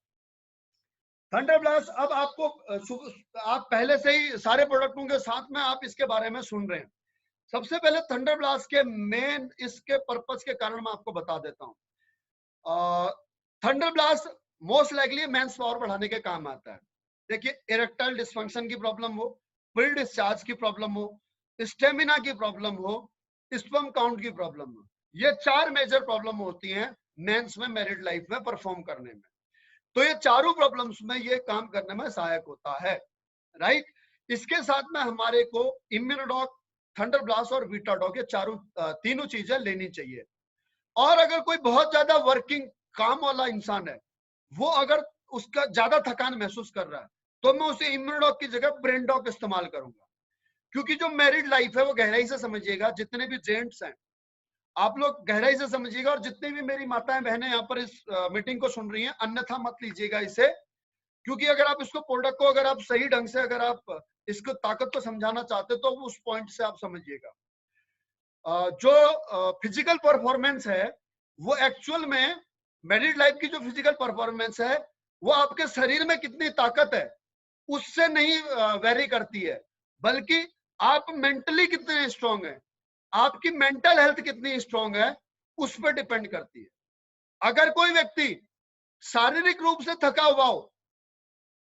थंडर ब्लास्ट अब आपको आप पहले से ही सारे प्रोडक्टों के साथ में आप इसके बारे में सुन रहे हैं। सबसे पहले थंडर ब्लास्ट के मेन इसके पर्पस के कारण मैं आपको बता देता हूं। Thunder blast most likely men's power बढ़ाने के काम आता है। देखिए इरेक्टाइल डिस्फंक्शन की प्रॉब्लम हो, प्री डिस्चार्ज की प्रॉब्लम हो, स्टेमिना की प्रॉब्लम हो, स्पर्म काउंट की प्रॉब्लम हो, ये 4 मेजर प्रॉब्लम होती हैं मेंस में मैरिड लाइफ में परफॉर्म करने में। तो ये चारों प्रॉब्लम्स में ये काम करने में सहायक होता है, राइट। इसके साथ में हमारे को इम्यूनोडॉक, थंडर ब्लास्ट और वीटाडॉक, ये तीनों चीजें लेनी चाहिए। और अगर कोई बहुत ज्यादा वर्किंग काम वाला इंसान है, वो अगर उसका ज्यादा थकान महसूस कर रहा है, तो मैं उसे इम्यूनोडॉक की जगह ब्रेन डॉक इस्तेमाल करूंगा। क्योंकि जो मैरिड लाइफ है वो गहराई से समझिएगा, जितने भी जेंट्स हैं आप लोग गहराई से समझिएगा, और जितनी भी मेरी माताएं बहनें यहाँ पर इस मीटिंग को सुन रही हैं, अन्यथा मत लीजिएगा इसे। क्योंकि अगर आप इसको प्रोडक्ट को अगर आप सही ढंग से अगर आप इसको ताकत को समझाना चाहते तो उस पॉइंट से आप समझिएगा। जो फिजिकल परफॉर्मेंस है वो एक्चुअल में मैरिड लाइफ की जो फिजिकल परफॉर्मेंस है वो आपके शरीर में कितनी ताकत है उससे नहीं वेरी करती है, बल्कि आप मेंटली कितने स्ट्रांग हैं, आपकी मेंटल हेल्थ कितनी स्ट्रांग है उस पर डिपेंड करती है। अगर कोई व्यक्ति शारीरिक रूप से थका हुआ हो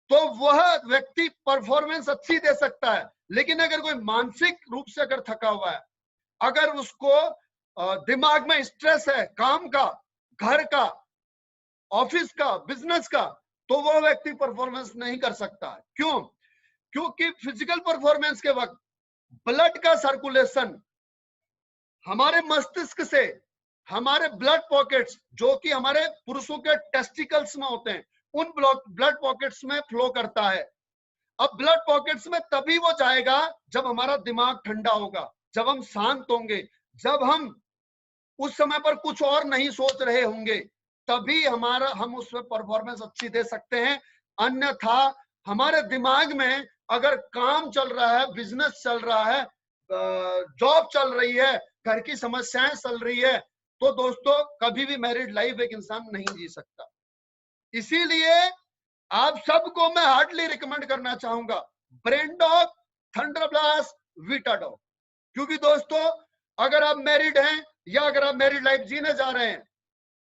तो वह व्यक्ति परफॉर्मेंस अच्छी दे सकता है, लेकिन अगर कोई मानसिक रूप से अगर थका हुआ है, अगर उसको दिमाग में स्ट्रेस है काम का, घर का, ऑफिस का, बिजनेस का, तो वो व्यक्ति परफॉर्मेंस नहीं कर सकता। क्यों? क्योंकि फिजिकल परफॉर्मेंस के वक्त ब्लड का सर्कुलेशन हमारे मस्तिष्क से हमारे ब्लड पॉकेट्स, जो कि हमारे पुरुषों के टेस्टिकल्स में होते हैं, उन ब्लड पॉकेट्स में फ्लो करता है। अब ब्लड पॉकेट्स में तभी वो जाएगा जब हमारा दिमाग ठंडा होगा, जब हम शांत होंगे, जब हम उस समय पर कुछ और नहीं सोच रहे होंगे, तभी हम उसमें परफॉर्मेंस अच्छी दे सकते हैं। अन्यथा हमारे दिमाग में अगर काम चल रहा है, बिजनेस चल रहा है, जॉब चल रही है, घर की समस्याएं चल रही है, तो दोस्तों कभी भी मैरिड लाइफ एक इंसान नहीं जी सकता। इसीलिए आप सबको मैं हार्डली रिकमेंड करना चाहूंगा brain dog, thunder blast, Vita dog. क्योंकि दोस्तों अगर आप मैरिड हैं या अगर आप मैरिड लाइफ जीने जा रहे हैं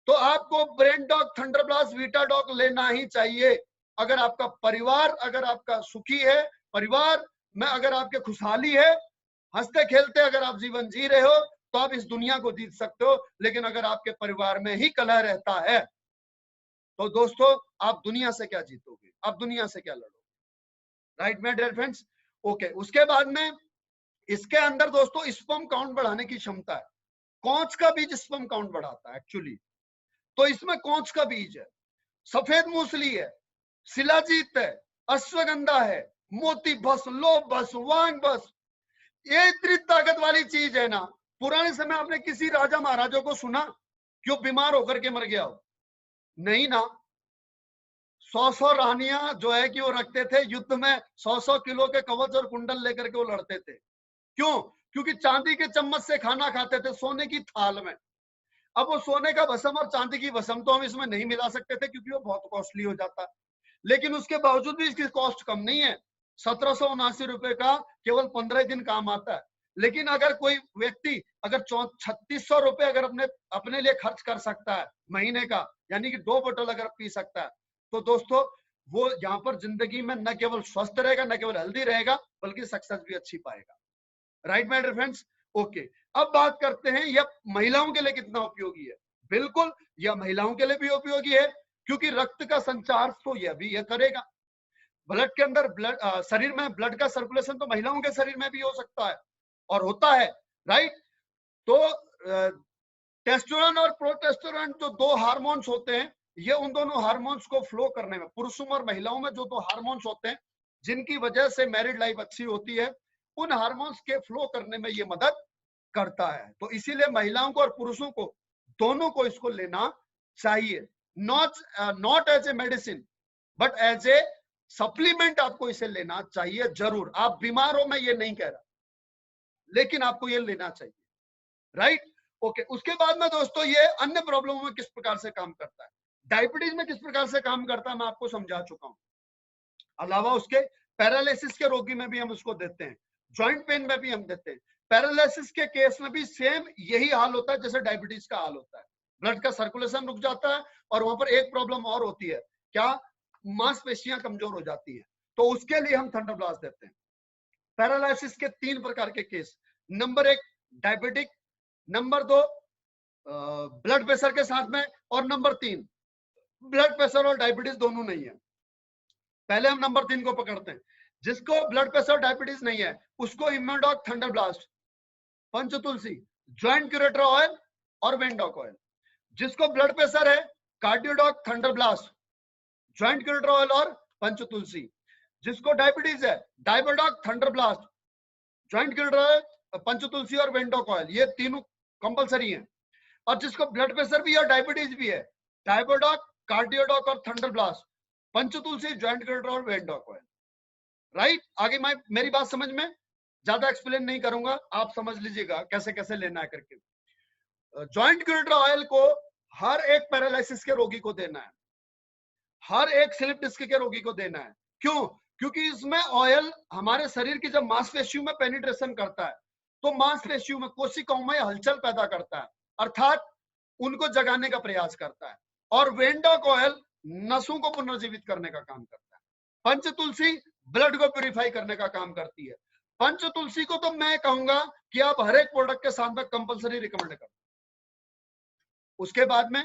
तो आपको brain dog, thunder blast, Vita dog लेना ही चाहिए। अगर आपका परिवार, अगर आपका सुखी है, परिवार में अगर आपके खुशहाली है, हंसते खेलते अगर आप जीवन जी रहे हो, तो आप इस दुनिया को जीत सकते हो। लेकिन अगर आपके परिवार में ही कलह रहता है तो दोस्तों आप दुनिया से क्या जीतोगे, आप दुनिया से क्या लड़ोगे? Right my dear friends. Okay, उसके बाद में इसके अंदर दोस्तों स्पर्म काउंट बढ़ाने की क्षमता है। कौच का बीज स्पर्म काउंट बढ़ाता है एक्चुअली। तो इसमें कौच का बीज है, सफेद मूसली है, शिलाजीत है, अश्वगंधा है, मोती भस, लोभ भस, वांग भस। ये इतनी ताकत वाली चीज है ना, पुराने समय आपने किसी राजा महाराजों को सुना क्यों बीमार होकर के मर गया हो? नहीं ना। 100 रानियां जो है कि वो रखते थे युद्ध में, 100 किलो के कवच और कुंडल लेकर के वो लड़ते थे। क्यों? क्योंकि चांदी के चम्मच से खाना खाते थे, सोने की थाल में। अब वो सोने का भस्म और चांदी की भस्म तो हम इसमें नहीं मिला सकते थे क्योंकि वो बहुत कॉस्टली हो जाता। लेकिन उसके बावजूद भी इसकी कॉस्ट कम नहीं है। 1779 रुपए का केवल 15 दिन काम आता है। लेकिन अगर कोई व्यक्ति अगर 3600 रुपए अगर अपने लिए खर्च कर सकता है महीने का, यानी कि 2 बोतल अगर पी सकता है, तो दोस्तों वो यहाँ पर जिंदगी में न केवल स्वस्थ रहेगा, न केवल हेल्दी रहेगा, बल्कि सक्सेस भी अच्छी पाएगा। Right my dear friends. Okay, अब बात करते हैं यह महिलाओं के लिए कितना उपयोगी है। बिल्कुल यह महिलाओं के लिए भी उपयोगी है, क्योंकि रक्त का संचार तो यह करेगा। ब्लड के अंदर शरीर में ब्लड का सर्कुलेशन तो महिलाओं के शरीर में भी हो सकता है और होता है। राइट। तो टेस्टोस्टेरोन और प्रोटेस्टेरोन जो 2 हार्मोन्स होते हैं, ये उन दोनों हार्मोन्स को फ्लो करने में, पुरुषों और महिलाओं में जो 2 हार्मोन्स होते हैं जिनकी वजह से मैरिड लाइफ अच्छी होती है, उन हार्मोन्स के फ्लो करने में ये मदद करता है। तो इसीलिए महिलाओं को और पुरुषों को दोनों को इसको लेना चाहिए। Not as a medicine but as a supplement आपको इसे लेना चाहिए जरूर। आप बीमार हो, मैं ये नहीं कह रहा, लेकिन आपको ये लेना चाहिए। राइट। ओके, उसके बाद में दोस्तों ये अन्य प्रॉब्लमों में किस प्रकार से काम करता है, डायबिटीज में किस प्रकार से काम करता है, मैं आपको समझा चुका हूं। अलावा उसके पैरालिसिस के रोगी में भी हम उसको देते हैं, जॉइंट पेन में भी हम देते हैं। पैरालिसिस के केस में भी सेम यही हाल होता है जैसे डायबिटीज का हाल होता है। ब्लड का सर्कुलेशन रुक जाता है और वहां पर एक प्रॉब्लम और होती है, क्या? मांसपेशियां कमजोर हो जाती हैं। तो उसके लिए हम थंडर ब्लास्ट देते हैं। पैरालिसिस के 3 प्रकार के case, number 1 diabetic, number 2 blood pressure के साथ में, और नंबर 3 ब्लड प्रेशर और डायबिटीज दोनों नहीं है। पहले हम नंबर 3 को पकड़ते हैं। जिसको ब्लड प्रेशर डायबिटीज नहीं है उसको Immunodoc, thunder blast, Panchtulsi, joint curator oil और वेंडॉक ऑयल। जिसको ब्लड प्रेशर है Cardiodoc, thunder blast, joint curator oil और पंचतुलसी। जिसको डायबिटीज है Diabodoc, thunder blast, joint curator oil, Panchtulsi और वेंडॉक ऑयल, ये तीनों कंपलसरी हैं। और जिसको ब्लड प्रेशर भी और डायबिटीज भी है डायबोडॉक, कार्डियोडॉक और thunder blast, Panchtulsi, joint curator और वेंडॉक ऑयल। राइट। आगे मैं मेरी बात समझ में, ज्यादा एक्सप्लेन नहीं करूंगा, आप समझ लीजिएगा कैसे कैसे लेना है करके। ज्वाइंट क्यूरेटर ऑयल को हर एक पैरालिसिस के रोगी को देना है, हर एक स्लिप डिस्क के रोगी को देना है। क्यों? क्योंकि इसमें ऑयल हमारे शरीर की जब मांसपेशियों में पेनिट्रेशन करता है तो मांसपेशियों में, कोशिकाओं में हलचल पैदा करता है, अर्थात उनको जगाने का प्रयास करता है। और वेंडॉक ऑयल नसों को पुनर्जीवित करने का काम करता है। पंचतुलसी ब्लड को प्यूरिफाई करने का काम करती है। पंचतुलसी को तो मैं कहूंगा कि आप हर एक प्रोडक्ट के साथ में कंपलसरी रिकमेंड करो। उसके बाद में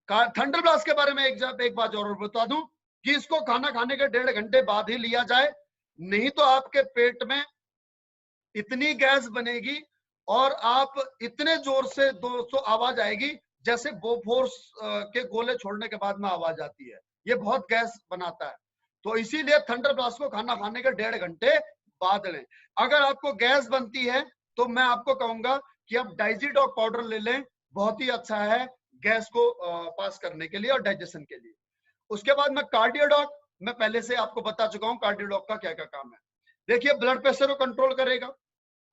थंडर ब्लास्ट के बारे में एक बात जरूर बता दूं कि इसको खाना खाने के 1.5 घंटे बाद ही लिया जाए, नहीं तो आपके पेट में इतनी गैस बनेगी और आप इतने जोर से दोस्तों आवाज आएगी जैसे बोफोर्स के गोले छोड़ने के बाद में आवाज आती है। ये बहुत गैस बनाता है। तो इसीलिए थंडर ब्लास्ट को खाना खाने के 1.5 घंटे बाद लें। अगर आपको गैस बनती है तो मैं आपको कहूंगा कि आप डाइजीडॉक पाउडर ले लें, बहुत ही अच्छा है गैस को पास करने के लिए और डाइजेशन के लिए। उसके बाद में कार्डियोडॉक, मैं पहले से आपको बता चुका हूं कार्डियोडॉक का क्या क्या काम है। देखिए, ब्लड प्रेशर को कंट्रोल करेगा,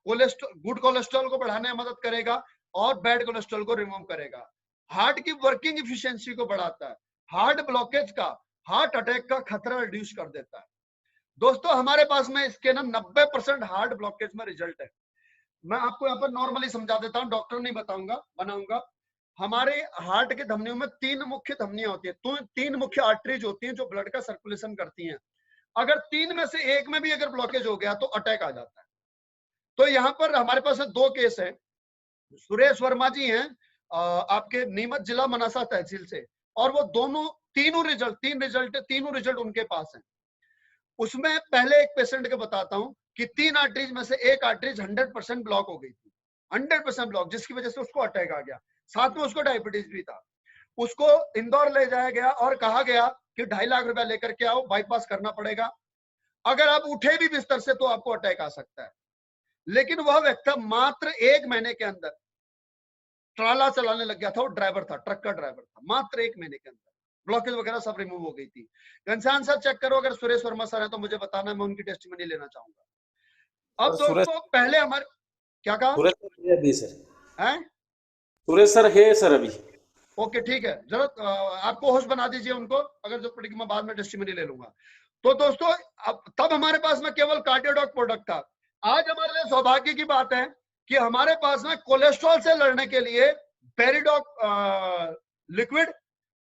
गुड कोलेस्ट्रॉल को बढ़ाने में मदद करेगा और बैड कोलेस्ट्रॉल को रिमूव करेगा, हार्ट की वर्किंग इफिशियंसी को बढ़ाता है, हार्ट ब्लॉकेज का, हार्ट अटैक का खतरा रिड्यूस कर देता है। दोस्तों हमारे पास में इसके ना 90% हार्ट ब्लॉकेज में रिजल्ट है। मैं आपको यहाँ पर नॉर्मली समझा देता हूँ, डॉक्टर नहीं बनाऊंगा। हमारे हार्ट के धमनियों में 3 मुख्य धमनियां होती है, तो 3 मुख्य आर्टरीज होती हैं जो ब्लड का सर्कुलेशन करती हैं। अगर 3 में से एक में भी अगर ब्लॉकेज हो गया तो अटैक आ जाता है। तो यहाँ पर हमारे पास 2 केस है। सुरेश वर्मा जी हैं आपके नीमच जिला मनासा तहसील से, और वो तीनों रिजल्ट उनके पास हैं। उसमें पहले एक पेशेंट के बताता हूं कि 3 आर्टरीज में से एक आर्टरीज 100% ब्लॉक हो गई थी, 100% ब्लॉक, जिसकी वजह से उसको अटैक आ गया। साथ में उसको डायबिटीज भी था। उसको इंदौर ले जाया गया और कहा गया कि 2.5 लाख रुपया लेकर के आओ, बाईपास करना पड़ेगा, अगर आप उठे भी बिस्तर से तो आपको अटैक आ सकता है। लेकिन वह व्यक्ति मात्र 1 महीने के अंदर ट्राला चलाने लग गया था, वो ड्राइवर था, ट्रक का ड्राइवर था, मात्र 1 महीने के अंदर ब्लॉकेज वगैरह सब रिमूव हो गई थी। घनश्याम सर चेक करो, अगर सुरेश वर्मा सर है तो मुझे बताना, मैं उनकी टेस्टिमनी लेना चाहूंगा। अब दोस्तों पहले हमारे क्या कहा, सुरेश सर है सर अभी। ओके ठीक है, जरूरत आपको होस्ट बना दीजिए उनको, अगर जरूरत पड़ेगी मैं बाद में टेस्टिमनी ले लूंगा। तो दोस्तों अब तब हमारे पास में केवल कार्डियोडॉक प्रोडक्ट था। आज हमारे लिए सौभाग्य की बात है कि हमारे पास में कोलेस्ट्रॉल से लड़ने के लिए बेरीडॉक लिक्विड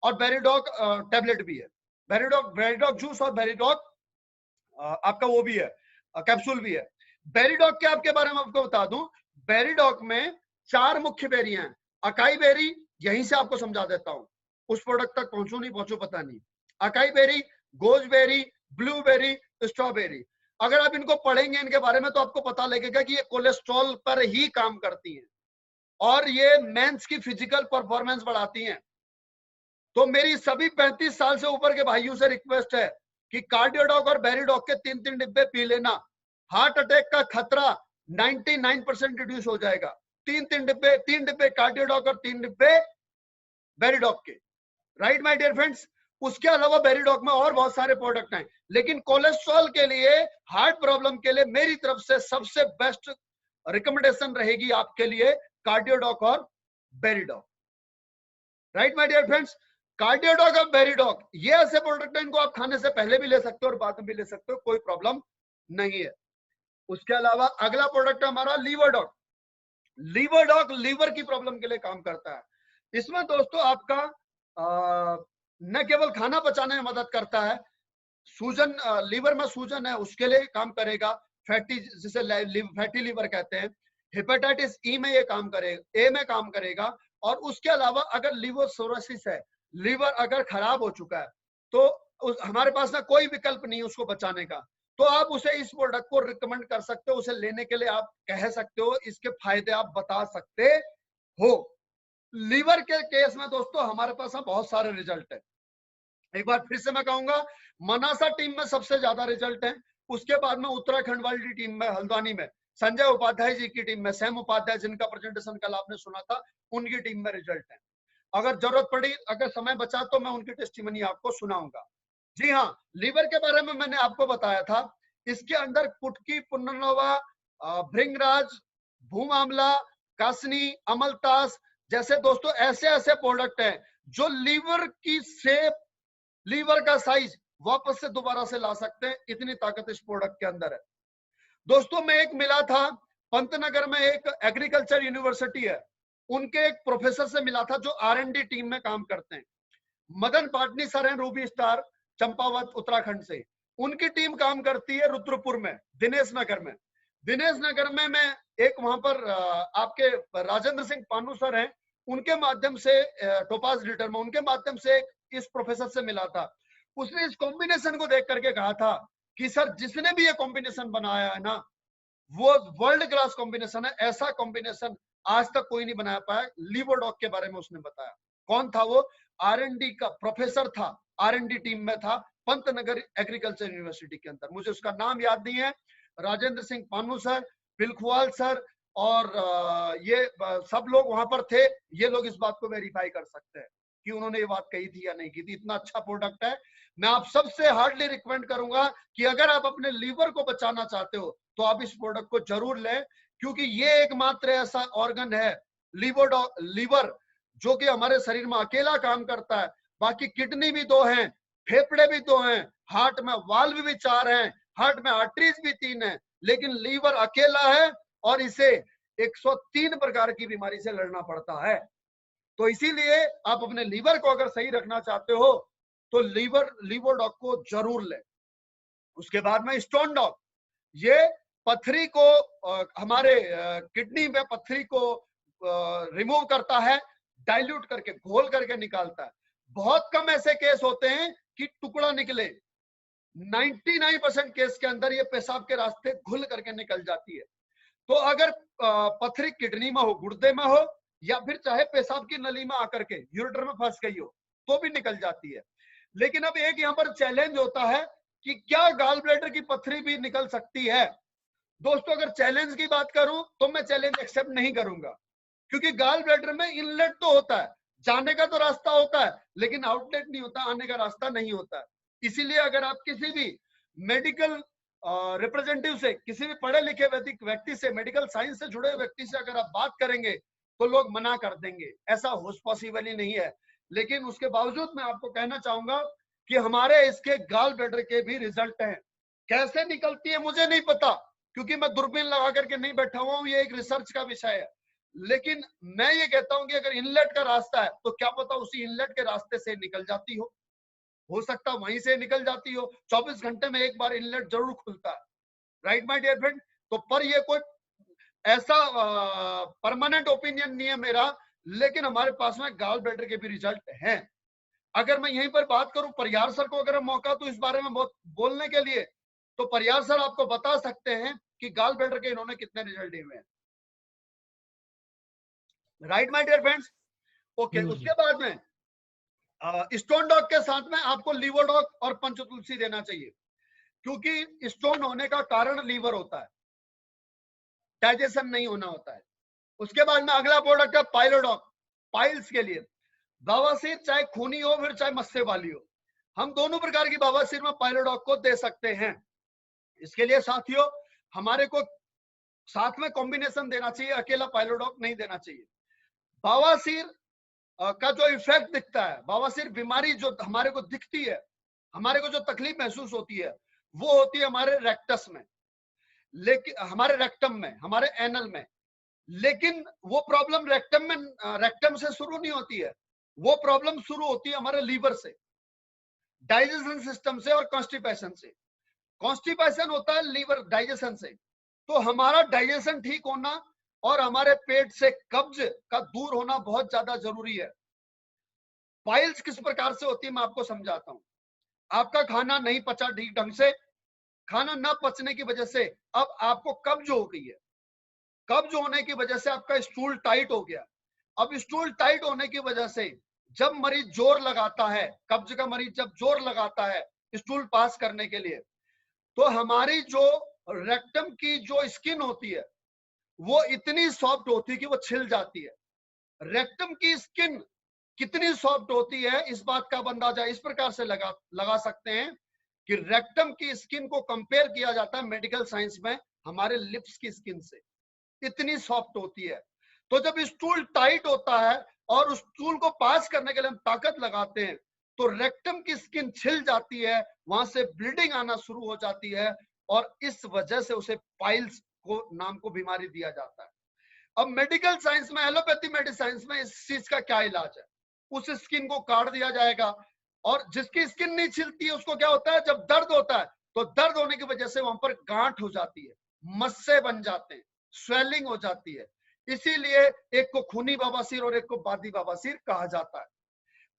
और बेरीडॉक टैबलेट भी है, बेरीडॉक जूस और बेरीडॉक आपका वो भी है, कैप्सूल भी है। बेरीडॉक के आपके बारे में आपको बता दूं, बेरीडॉक में 4 मुख्य बेरी हैं। अकाई बेरी, यहीं से आपको समझा देता हूं, उस प्रोडक्ट तक पहुंचू नहीं पहुंचू पता नहीं। अकाई बेरी, गोजबेरी, ब्लूबेरी, स्ट्रॉबेरी, अगर आप इनको पढ़ेंगे इनके बारे में तो आपको पता लगेगा कि ये कोलेस्ट्रॉल पर ही काम करती हैं और ये मेंस की फिजिकल परफॉर्मेंस बढ़ाती हैं। तो मेरी सभी 35 साल से ऊपर के भाइयों से रिक्वेस्ट है कि कार्डियोडॉक और बेरीडॉक के 3-3 डिब्बे पी लेना, हार्ट अटैक का खतरा 99% रिड्यूस हो जाएगा। 3 डिब्बे कार्डियोडॉक और 3 डिब्बे बेरीडॉक के, राइट माय डियर फ्रेंड्स। उसके अलावा बेरीडॉक में और बहुत सारे प्रोडक्ट हैं, लेकिन कोलेस्ट्रॉल के लिए, हार्ट प्रॉब्लम के लिए मेरी तरफ से सबसे बेस्ट रिकमेंडेशन रहेगी आपके लिए कार्डियोडॉक और बेरीडॉक, राइट माय डियर फ्रेंड्स। कार्डियोडॉक और बेरीडॉक ये ऐसे प्रोडक्ट हैं, इनको आप खाने से पहले भी ले सकते हो और बाद में भी ले सकते हो, कोई प्रॉब्लम नहीं है। उसके अलावा अगला प्रोडक्ट है हमारा लीवरडॉक। लीवरडॉक लीवर की प्रॉब्लम के लिए काम करता है। इसमें दोस्तों आपका न केवल खाना पचाने में मदद करता है, सूजन, लीवर में सूजन है उसके लिए काम करेगा, फैटी, जिसे फैटी लीवर कहते हैं, हेपेटाइटिस ई में ये काम करेगा, ए में काम करेगा। और उसके अलावा अगर लीवर सोरोसिस है, लीवर अगर खराब हो चुका है तो हमारे पास ना कोई विकल्प नहीं उसको बचाने का, तो आप उसे इस प्रोडक्ट को रिकमेंड कर सकते हो, उसे लेने के लिए आप कह सकते हो, इसके फायदे आप बता सकते हो। लीवर के केस में दोस्तों हमारे पास बहुत सारे रिजल्ट है। एक बार फिर से मैं कहूंगा, मनासा टीम में सबसे ज्यादा रिजल्ट है, उसके बाद में उत्तराखंड वाली टीम में, हल्द्वानी में संजय उपाध्याय जी की टीम में, सैम उपाध्याय जिनका प्रेजेंटेशन कल आपने सुना था, उनकी टीम में रिजल्ट है। अगर जरूरत पड़ी, अगर समय बचा तो मैं उनकी टेस्टिमनी आपको सुनाऊंगा। जी हाँ, लीवर के बारे में मैंने आपको बताया था, इसके अंदर कुटकी, पुनर्नवा, भृंगराज, भूमामला, कासनी, अमलतास जैसे दोस्तों ऐसे प्रोडक्ट हैं जो लीवर की शेप, लीवर का साइज वापस से दोबारा से ला सकते हैं, इतनी ताकत इस प्रोडक्ट के अंदर है। दोस्तों मैं एक मिला था पंतनगर में, एक एग्रीकल्चर यूनिवर्सिटी है, उनके एक प्रोफेसर से मिला था जो R&D टीम में काम करते हैं, मदन पाटनी सर हैं, रूबी स्टार, चंपावत उत्तराखंड से। उनकी टीम काम करती है रुद्रपुर में, दिनेश नगर में। दिनेश नगर में मैं एक वहां पर आपके राजेंद्र सिंह पानू सर हैं, उनके माध्यम से, टोपाज लीटर में, उनके माध्यम से इस प्रोफेसर से मिला था। उसने इस कॉम्बिनेशन को देख करके कहा था कि सर जिसने भी ये कॉम्बिनेशन बनाया है ना, वो वर्ल्ड क्लास कॉम्बिनेशन है, ऐसा कॉम्बिनेशन आज तक कोई नहीं बना पाया। लीवरडॉक के बारे में उसने बताया। कौन था वो? R&D का प्रोफेसर था, R&D टीम में था पंतनगर एग्रीकल्चर यूनिवर्सिटी के अंदर। मुझे उसका नाम याद नहीं है, राजेंद्र सिंह पानू सर, पिलखुआल सर और ये सब लोग वहां पर थे। ये लोग इस बात को वेरीफाई कर सकते हैं कि उन्होंने ये बात कही थी या नहीं की थी। इतना अच्छा प्रोडक्ट है। मैं आप सबसे हार्डली रिकमेंड करूंगा कि अगर आप अपने लीवर को बचाना चाहते हो तो आप इस प्रोडक्ट को जरूर लें, क्योंकि ये एकमात्र ऐसा ऑर्गन है लीवर जो कि हमारे शरीर में अकेला काम करता है। बाकी किडनी भी 2 हैं, फेफड़े भी 2 हैं, हार्ट में वाल्व भी 4 हैं, हार्ट में आर्टरीज भी 3 हैं, लेकिन लीवर अकेला है और इसे 103 प्रकार की बीमारी से लड़ना पड़ता है। तो इसीलिए आप अपने लीवर को अगर सही रखना चाहते हो तो लीवर डॉग को जरूर लें। उसके बाद में स्टोन डॉग, ये पथरी को हमारे किडनी में पथरी को रिमूव करता है, डाइल्यूट करके घोल करके निकालता है। बहुत कम ऐसे केस होते हैं कि टुकड़ा निकले, 99% केस के अंदर ये पेशाब के रास्ते घुल करके निकल जाती है। तो अगर पथरी किडनी में हो, गुर्दे में हो, या फिर चाहे पेशाब की नली में आकर के यूरेटर में फंस गई हो तो भी निकल जाती है। लेकिन अब एक यहाँ पर चैलेंज होता है कि क्या गॉल ब्लैडर की पथरी भी निकल सकती है। दोस्तों, अगर चैलेंज की बात करूं तो मैं चैलेंज एक्सेप्ट नहीं करूंगा, क्योंकि गॉल ब्लैडर में इनलेट तो होता है, जाने का तो रास्ता होता है, लेकिन आउटलेट नहीं होता, आने का रास्ता नहीं होता है। इसीलिए अगर आप किसी भी मेडिकल रिप्रेजेंटेटिव से, किसी भी पढ़े लिखे व्यक्ति से, मेडिकल साइंस से जुड़े व्यक्ति से अगर आप बात करेंगे तो लोग मना कर देंगे, ऐसा हो पॉसिबल ही नहीं है। लेकिन उसके बावजूद मैं आपको कहना चाहूंगा कि हमारे इसके गॉल ब्लैडर के भी रिजल्ट हैं। कैसे निकलती है मुझे नहीं पता, क्योंकि मैं दूरबीन लगा करके नहीं बैठा हुआ हूं, ये एक रिसर्च का विषय है। लेकिन मैं ये कहता हूं कि अगर इनलेट का रास्ता है तो क्या पता उसी इनलेट के रास्ते से निकल जाती हो सकता वहीं से निकल जाती हो। 24 घंटे में एक बार इनलेट जरूर खुलता है, राइट माय डियर फ्रेंड। तो पर ये कोई ऐसा परमानेंट ओपिनियन नहीं है मेरा, लेकिन हमारे पास में गॉल ब्लैडर के भी रिजल्ट हैं। अगर मैं यहीं पर बात करूं, परियार सर को अगर मौका तो इस बारे में बहुत बोलने के लिए, तो परियार सर आपको बता सकते हैं कि गॉल ब्लैडर के इन्होंने कितने रिजल्ट दिए हुए हैं, right my dear friends. Okay, उसके बाद में स्टोन डॉग के साथ में आपको लीवर डॉग और पंचतुलसी देना चाहिए, क्योंकि स्टोन होने का कारण लीवर होता है, डाइजेशन नहीं होना होता है। उसके बाद में अगला प्रोडक्ट है पाइलोडॉग, पाइल्स के लिए। बवासीर चाहे खूनी हो फिर चाहे मस्से वाली हो, हम दोनों प्रकार की बवासीर में पाइलोडॉग को दे सकते हैं। इसके लिए साथियों हमारे को साथ में कॉम्बिनेशन देना चाहिए, अकेला पाइलोडॉग नहीं देना चाहिए। बवासीर का जो इफेक्ट दिखता है, बवासीर बीमारी जो हमारे को दिखती है, हमारे को जो तकलीफ महसूस होती है, वो होती है हमारे रेक्टस में, लेकिन हमारे रेक्टम में, हमारे एनल में। लेकिन वो प्रॉब्लम रेक्टम से शुरू नहीं होती है, वो प्रॉब्लम शुरू होती है हमारे लीवर से, डाइजेशन सिस्टम से और कॉन्स्टिपेशन से। कॉन्स्टिपेशन होता है लीवर डाइजेशन से। तो हमारा डाइजेशन ठीक होना और हमारे पेट से कब्ज का दूर होना बहुत ज्यादा जरूरी है। पाइल्स किस प्रकार से होती है मैं आपको समझाता हूं। आपका खाना नहीं पचा ठीक ढंग से, खाना न पचने की वजह से अब आपको कब्ज हो गई है, कब्ज होने की वजह से आपका स्टूल टाइट हो गया। अब स्टूल टाइट होने की वजह से जब मरीज जोर लगाता है, कब्ज का मरीज जब जोर लगाता है स्टूल पास करने के लिए, तो हमारी जो रेक्टम की जो स्किन होती है वो इतनी सॉफ्ट होती है कि वो छिल जाती है। रेक्टम की स्किन कितनी सॉफ्ट होती है इस बात का अंदाजा इस प्रकार से लगा सकते हैं कि रेक्टम की स्किन को कंपेयर किया जाता है मेडिकल साइंस में हमारे लिप्स की स्किन से, इतनी सॉफ्ट होती है। तो जब स्टूल टाइट होता है और उस स्टूल को पास करने के लिए हम ताकत लगाते हैं तो रेक्टम की स्किन छिल जाती है, वहां से ब्लीडिंग आना शुरू हो जाती है और इस वजह से उसे पाइल्स को नाम को बीमारी दिया जाता है। अब मेडिकल साइंस में, एलोपैथी मेडिसाइंस में इस चीज का क्या इलाज है? उस स्किन को काट दिया जाएगा और जिसकी स्किन नहीं छिलती है उसको क्या होता है, जब दर्द होता है तो दर्द होने की वजह से वहां पर गांठ हो जाती है, मस्से बन जाते हैं, स्वेलिंग हो जाती है। इसीलिए एक को खूनी बवासीर और एक को बादी बवासीर कहा जाता है।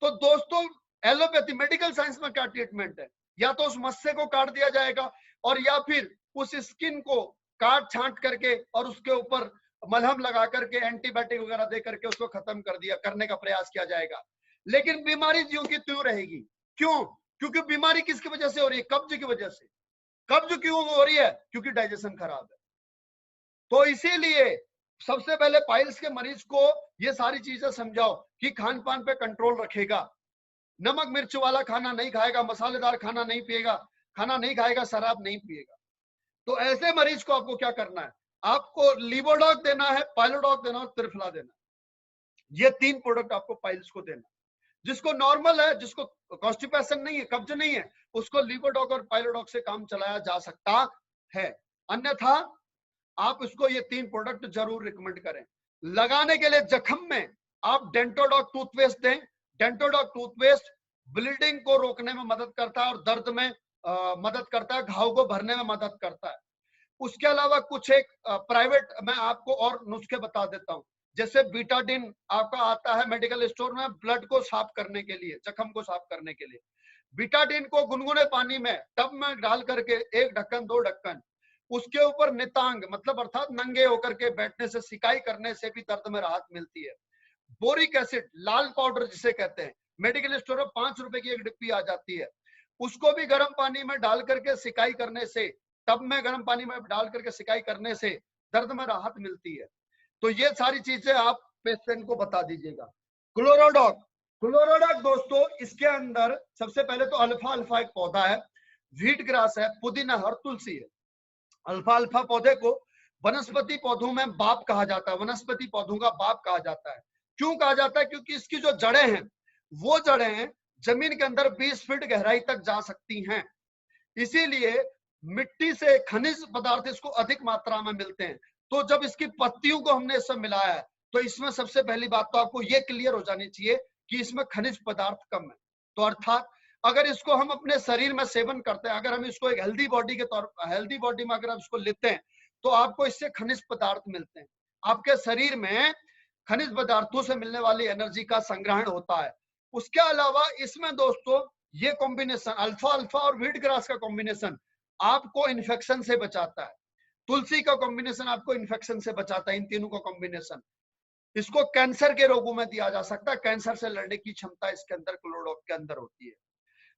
तो दोस्तों एलोपैथी मेडिकल साइंस में क्या ट्रीटमेंट है? या तो उस मस्से को काट दिया जाएगा और या फिर उस स्किन को काट छांट करके और उसके ऊपर मलहम लगा करके एंटीबायोटिक वगैरह दे करके उसको खत्म करने का प्रयास किया जाएगा। लेकिन बीमारी ज्यों की त्यों रहेगी, क्यों? क्योंकि बीमारी किसकी वजह से हो रही है? कब्ज की वजह से। कब्ज क्यों हो रही है? क्योंकि डाइजेशन खराब है। तो इसीलिए सबसे पहले पाइल्स के मरीज को ये सारी चीजें समझाओ कि खान पान पे कंट्रोल रखेगा, नमक मिर्च वाला खाना नहीं खाएगा, मसालेदार खाना नहीं पिएगा, खाना नहीं खाएगा, शराब नहीं पिएगा। तो ऐसे मरीज को आपको क्या करना है? आपको लीवोडॉक देना है, पाइलोडॉक देना है और त्रिफला देना है। ये 3 प्रोडक्ट आपको पाइल्स को देना है। जिसको नॉर्मल है, जिसको कॉन्स्टिपेशन नहीं है, कब्ज नहीं है, उसको लीवोडॉक और पाइलोडॉक से काम चलाया जा सकता है। अन्यथा आप इसको ये 3 प्रोडक्ट जरूर रिकमेंड करें। लगाने के लिए जख्म में आप डेंटोडॉक टूथपेस्ट दें। डेंटोडॉक टूथपेस्ट ब्लीडिंग को रोकने में मदद करता है और दर्द में मदद करता है, घाव को भरने में मदद करता है। उसके अलावा कुछ एक प्राइवेट मैं आपको और नुस्खे बता देता हूं, जैसे बीटाडिन आपका आता है मेडिकल स्टोर में ब्लड को साफ करने के लिए, जख्म को साफ करने के लिए। बीटाडिन को गुनगुने पानी में टब में डाल करके 1 ढक्कन 2 ढक्कन, उसके ऊपर नितांग मतलब अर्थात नंगे होकर के बैठने से, सिकाई करने से भी दर्द में राहत मिलती है। बोरिक एसिड लाल पाउडर जिसे कहते हैं, मेडिकल स्टोर में 5 रुपए की एक डिब्बी आ जाती है, उसको भी गर्म पानी में डाल करके सिकाई करने से, टब में गर्म पानी में डाल करके सिकाई करने से दर्द में राहत मिलती है। तो ये सारी चीजें आप पेशेंट को बता दीजिएगा। क्लोरोडॉक, क्लोरोडॉक दोस्तों इसके अंदर सबसे पहले तो अल्फा अल्फा एक पौधा है, व्हीट ग्रास है, पुदीना और तुलसी है। अल्फा अल्फा पौधे को वनस्पति पौधों में बाप कहा जाता है, वनस्पति पौधों का बाप कहा जाता है। क्यों कहा जाता है? क्योंकि इसकी जो जड़ें हैं वो जड़ें जमीन के अंदर 20 फीट गहराई तक जा सकती हैं। इसीलिए मिट्टी से खनिज पदार्थ इसको अधिक मात्रा में मिलते हैं। तो जब इसकी पत्तियों को हमने इससे मिलाया है तो इसमें सबसे पहली बात तो आपको ये क्लियर हो जानी चाहिए कि इसमें खनिज पदार्थ कम है। तो अर्थात अगर इसको हम अपने शरीर में सेवन करते हैं, अगर हम इसको एक हेल्दी बॉडी के तौर पर, हेल्दी बॉडी में अगर आप इसको लेते हैं तो आपको इससे खनिज पदार्थ मिलते हैं। आपके शरीर में खनिज पदार्थों से मिलने वाली एनर्जी का संग्रहण होता है। उसके अलावा इसमें दोस्तों ये कॉम्बिनेशन अल्फा अल्फा और व्हीट ग्रास का कॉम्बिनेशन आपको इन्फेक्शन से बचाता है। तुलसी का कॉम्बिनेशन आपको इन्फेक्शन से बचाता है। इन तीनों का कॉम्बिनेशन इसको कैंसर के रोगों में दिया जा सकता है। कैंसर से लड़ने की क्षमता इसके अंदर क्लोरोडॉक के अंदर होती है।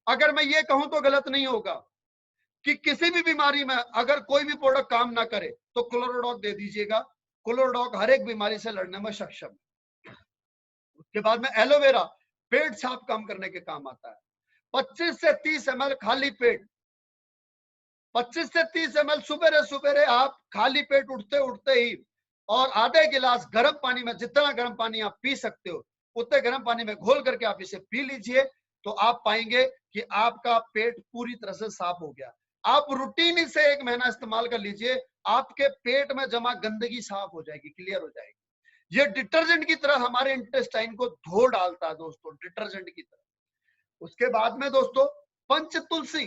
अगर मैं ये कहूं तो गलत नहीं होगा कि किसी भी बीमारी में अगर कोई भी प्रोडक्ट काम ना करे तो क्लोरोडॉक दे दीजिएगा। क्लोरोडॉक हर एक बीमारी से लड़ने में सक्षम है। उसके बाद में एलोवेरा पेट साफ काम करने के काम आता है। 25 से 30 ml खाली पेट, 25 से 30 ml सुबेरे सुबेरे आप खाली पेट उठते उठते ही और आधे गिलास गर्म पानी में, जितना गर्म पानी आप पी सकते हो उतने गर्म पानी में घोल करके आप इसे पी लीजिए तो आप पाएंगे कि आपका पेट पूरी तरह से साफ हो गया। आप रूटीन से 1 महीना इस्तेमाल कर लीजिए, आपके पेट में जमा गंदगी साफ हो जाएगी, क्लियर हो जाएगी। ये डिटर्जेंट की तरह हमारे इंटेस्टाइन को धो डालता है दोस्तों, डिटर्जेंट की तरह। उसके बाद में दोस्तों पंच तुलसी,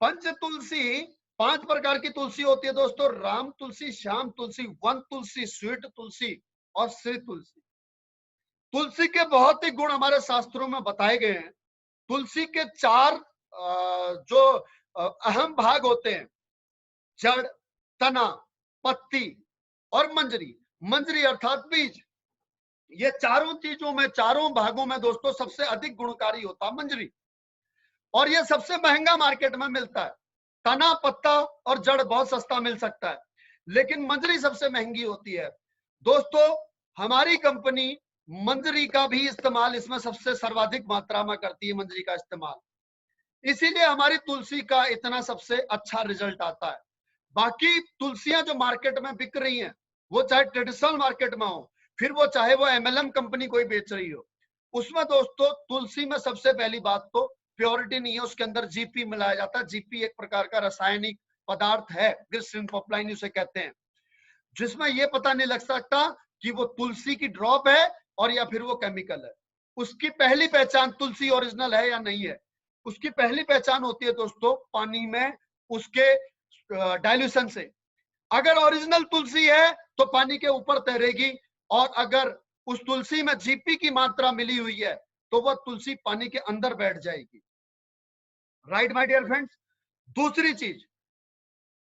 पंच तुलसी 5 प्रकार की तुलसी होती है दोस्तों, राम तुलसी, श्याम तुलसी, वन तुलसी, स्वीट तुलसी और श्री तुलसी। तुलसी के बहुत ही गुण हमारे शास्त्रों में बताए गए हैं। तुलसी के 4 जो अहम भाग होते हैं, जड़, तना, पत्ती और मंजरी। मंजरी अर्थात बीज। ये चारों चीजों में, चारों भागों में दोस्तों सबसे अधिक गुणकारी होता है मंजरी, और ये सबसे महंगा मार्केट में मिलता है। तना, पत्ता और जड़ बहुत सस्ता मिल सकता है, लेकिन मंजरी सबसे महंगी होती है। दोस्तों हमारी कंपनी मंजरी का भी इस्तेमाल इसमें सबसे सर्वाधिक मात्रा में करती है, मंजरी का इस्तेमाल। इसीलिए हमारी तुलसी का इतना सबसे अच्छा रिजल्ट आता है। बाकी तुलसियां जो मार्केट में बिक रही हैं, वो चाहे ट्रेडिशनल मार्केट में हो, फिर वो चाहे वो MLM कंपनी कोई बेच रही हो, उसमें दोस्तों तुलसी में सबसे पहली बात तो प्योरिटी नहीं है, उसके अंदर जीपी मिलाया जाता है। जीपी एक प्रकार का रासायनिक पदार्थ है, ग्लिसरीन प्रोपलाइन उसे कहते हैं, जिसमें ये पता नहीं लग सकता कि वो तुलसी की ड्रॉप है और या फिर वो केमिकल है। उसकी पहली पहचान तुलसी ओरिजिनल है या नहीं है, उसकी पहली पहचान होती है दोस्तों पानी में उसके डाइल्यूशन से। अगर ओरिजिनल तुलसी है तो पानी के ऊपर तैरेगी, और अगर उस तुलसी में जीपी की मात्रा मिली हुई है तो वह तुलसी पानी के अंदर बैठ जाएगी। Right my dear friends. दूसरी चीज,